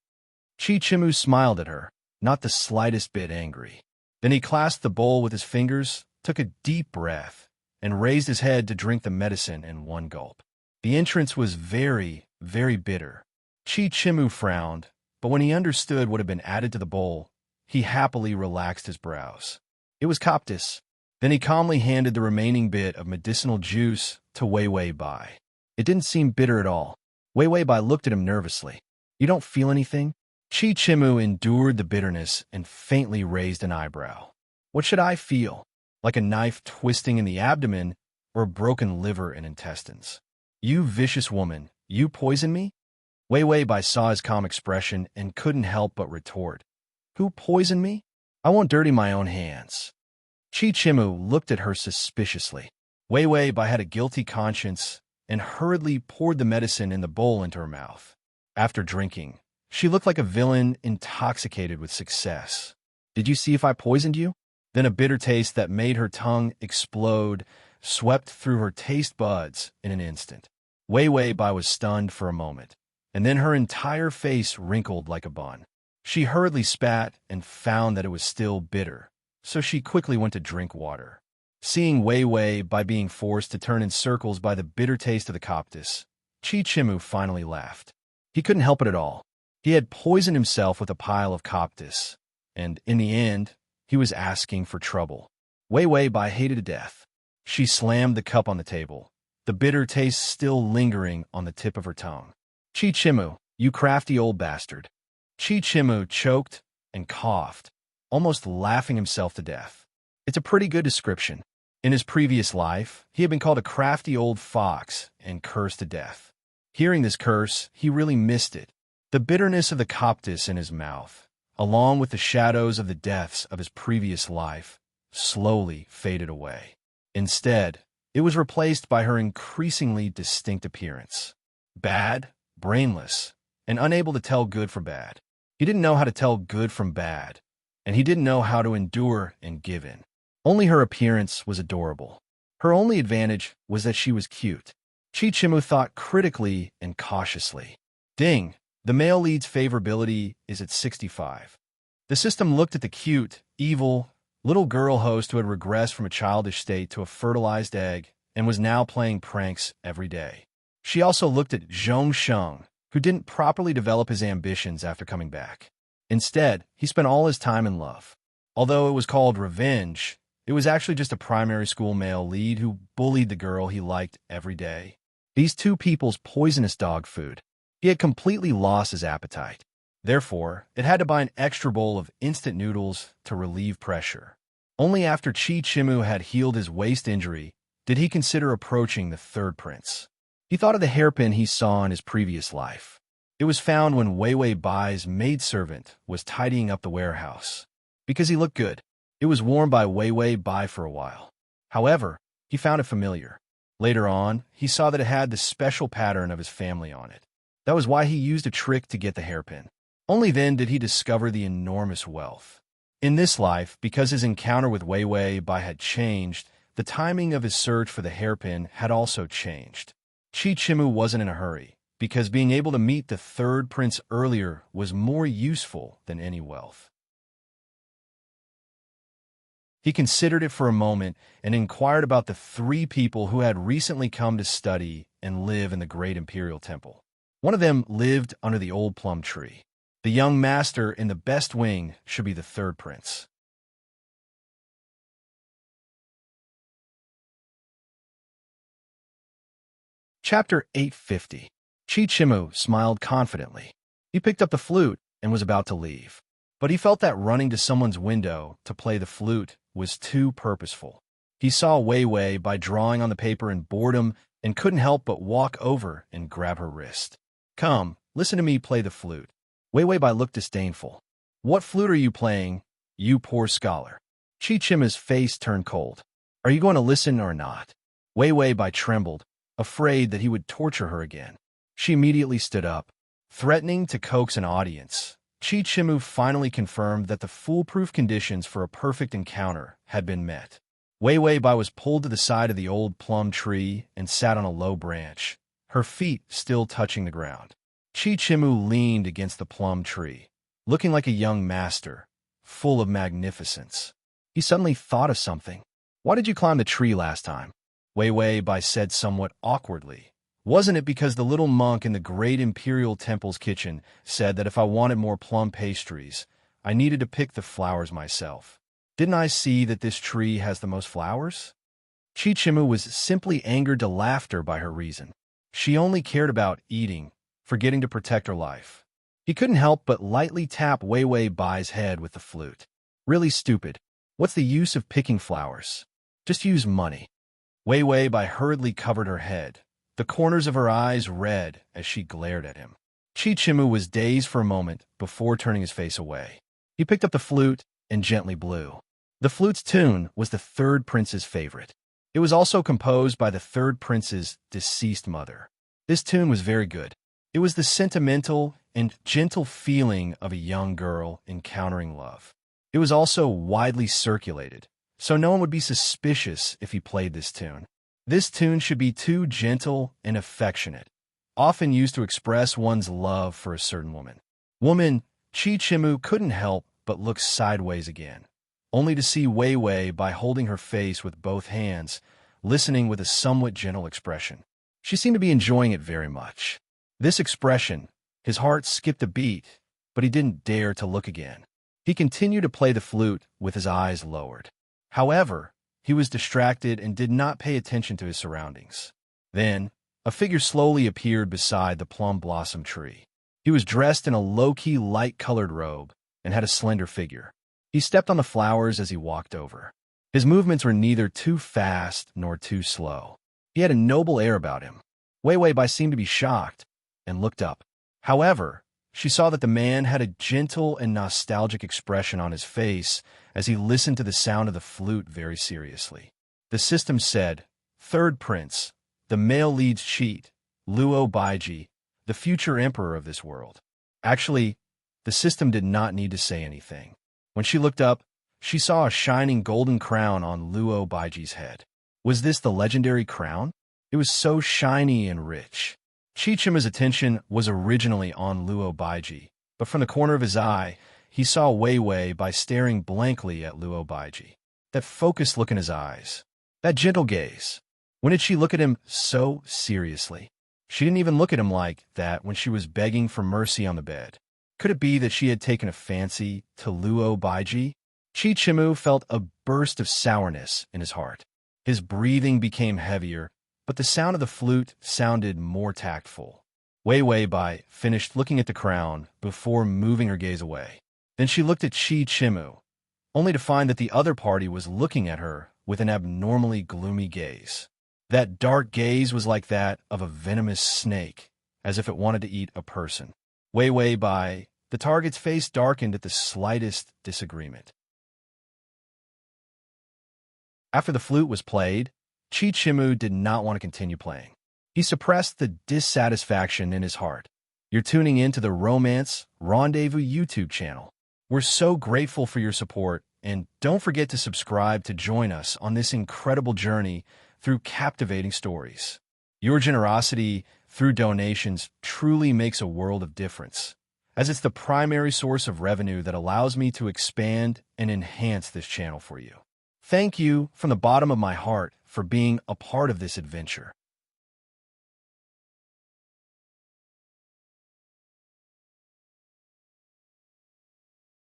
Chi Chimu smiled at her, not the slightest bit angry. Then he clasped the bowl with his fingers, took a deep breath, and raised his head to drink the medicine in one gulp. The entrance was very, very bitter. Chi Chimu frowned, but when he understood what had been added to the bowl, he happily relaxed his brows. It was coptis. Then he calmly handed the remaining bit of medicinal juice to Wei Wei Bai. It didn't seem bitter at all. Wei Wei Bai looked at him nervously. "You don't feel anything?" Chi Chimu endured the bitterness and faintly raised an eyebrow. "What should I feel? Like a knife twisting in the abdomen or a broken liver and intestines? You vicious woman, you poison me?" Wei Wei Bai saw his calm expression and couldn't help but retort. "Who poisoned me? I won't dirty my own hands." Chi Chimu looked at her suspiciously. Wei Wei Bai had a guilty conscience and hurriedly poured the medicine in the bowl into her mouth. After drinking, she looked like a villain intoxicated with success. "Did you see if I poisoned you?" Then a bitter taste that made her tongue explode swept through her taste buds in an instant. Wei Wei Bai was stunned for a moment, and then her entire face wrinkled like a bun. She hurriedly spat and found that it was still bitter, so she quickly went to drink water. Seeing Wei Wei Bai being forced to turn in circles by the bitter taste of the coptis, Chi Chimu finally laughed. He couldn't help it at all. He had poisoned himself with a pile of coptis, and in the end, he was asking for trouble. Wei Wei Bai hated to death. She slammed the cup on the table, the bitter taste still lingering on the tip of her tongue. "Chi Chimu, you crafty old bastard." Chi Chimu choked and coughed, almost laughing himself to death. It's a pretty good description. In his previous life, he had been called a crafty old fox and cursed to death. Hearing this curse, he really missed it. The bitterness of the coptis in his mouth, along with the shadows of the deaths of his previous life, slowly faded away. Instead, it was replaced by her increasingly distinct appearance. Bad, brainless, and unable to tell good from bad. He didn't know how to tell good from bad, and he didn't know how to endure and give in. Only her appearance was adorable. Her only advantage was that she was cute. Chi Chimu thought critically and cautiously. Ding! The male lead's favorability is at 65. The system looked at the cute, evil, little girl host who had regressed from a childish state to a fertilized egg and was now playing pranks every day. She also looked at Zhong Sheng, who didn't properly develop his ambitions after coming back. Instead, he spent all his time in love. Although it was called revenge, it was actually just a primary school male lead who bullied the girl he liked every day. These two people's poisonous dog food. He had completely lost his appetite. Therefore, it had to buy an extra bowl of instant noodles to relieve pressure. Only after Chi Chimu had healed his waist injury did he consider approaching the third prince. He thought of the hairpin he saw in his previous life. It was found when Wei Wei Bai's maidservant was tidying up the warehouse. Because he looked good, it was worn by Wei Wei Bai for a while. However, he found it familiar. Later on, he saw that it had the special pattern of his family on it. That was why he used a trick to get the hairpin. Only then did he discover the enormous wealth. In this life, because his encounter with Wei Wei Bai had changed, the timing of his search for the hairpin had also changed. Chi Chimu wasn't in a hurry, because being able to meet the third prince earlier was more useful than any wealth. He considered it for a moment and inquired about the three people who had recently come to study and live in the great imperial temple. One of them lived under the old plum tree. The young master in the best wing should be the third prince. Chapter 850. Chi Chimu smiled confidently. He picked up the flute and was about to leave. But he felt that running to someone's window to play the flute was too purposeful. He saw Wei Wei by drawing on the paper in boredom and couldn't help but walk over and grab her wrist. "Come, listen to me play the flute." Wei Wei Bai looked disdainful. What flute are you playing, you poor scholar? Chichima's face turned cold. Are you going to listen or not? Wei Wei Bai trembled, afraid that he would torture her again. She immediately stood up, threatening to coax an audience. Chichimu finally confirmed that the foolproof conditions for a perfect encounter had been met. Wei Wei Bai was pulled to the side of the old plum tree and sat on a low branch, her feet still touching the ground. Chichimu leaned against the plum tree, looking like a young master, full of magnificence. He suddenly thought of something. Why did you climb the tree last time? Wei Wei Bai said somewhat awkwardly. Wasn't it because the little monk in the great imperial temple's kitchen said that if I wanted more plum pastries, I needed to pick the flowers myself? Didn't I see that this tree has the most flowers? Chichimu was simply angered to laughter by her reason. She only cared about eating, forgetting to protect her life. He couldn't help but lightly tap Wei Wei Bai's head with the flute. Really stupid. What's the use of picking flowers? Just use money. Wei Wei Bai hurriedly covered her head, the corners of her eyes red as she glared at him. Chichimu was dazed for a moment before turning his face away. He picked up the flute and gently blew. The flute's tune was the third prince's favorite. It was also composed by the third prince's deceased mother. This tune was very good. It was the sentimental and gentle feeling of a young girl encountering love. It was also widely circulated, so no one would be suspicious if he played this tune. This tune should be too gentle and affectionate, often used to express one's love for a certain woman. Chichimu couldn't help but look sideways again, only to see Wei Wei Bai holding her face with both hands, listening with a somewhat gentle expression. She seemed to be enjoying it very much. This expression, his heart skipped a beat, but he didn't dare to look again. He continued to play the flute with his eyes lowered. However, he was distracted and did not pay attention to his surroundings. Then, a figure slowly appeared beside the plum blossom tree. He was dressed in a low-key light-colored robe and had a slender figure. He stepped on the flowers as he walked over. His movements were neither too fast nor too slow. He had a noble air about him. Wei Wei Bai seemed to be shocked and looked up. However, she saw that the man had a gentle and nostalgic expression on his face as he listened to the sound of the flute very seriously. The system said, "Third Prince, the male lead's cheat, Luo Baiji, the future emperor of this world." Actually, the system did not need to say anything. When she looked up, she saw a shining golden crown on Luo Baiji's head. Was this the legendary crown? It was so shiny and rich. Chichima's attention was originally on Luo Baiji, but from the corner of his eye, he saw Wei Wei Bai staring blankly at Luo Baiji. That focused look in his eyes, that gentle gaze. When did she look at him so seriously? She didn't even look at him like that when she was begging for mercy on the bed. Could it be that she had taken a fancy to Luo Baiji? Chichimu felt a burst of sourness in his heart. His breathing became heavier, but the sound of the flute sounded more tactful. Wei Wei Bai finished looking at the crown before moving her gaze away. Then she looked at Chichimu, only to find that the other party was looking at her with an abnormally gloomy gaze. That dark gaze was like that of a venomous snake, as if it wanted to eat a person. Wei Wei Bai, the target's face darkened at the slightest disagreement. After the flute was played, Chichimu did not want to continue playing. He suppressed the dissatisfaction in his heart. You're tuning in to the Romance Rendezvous YouTube channel. We're so grateful for your support, and don't forget to subscribe to join us on this incredible journey through captivating stories. Your generosity through donations truly makes a world of difference, as it's the primary source of revenue that allows me to expand and enhance this channel for you. Thank you from the bottom of my heart for being a part of this adventure.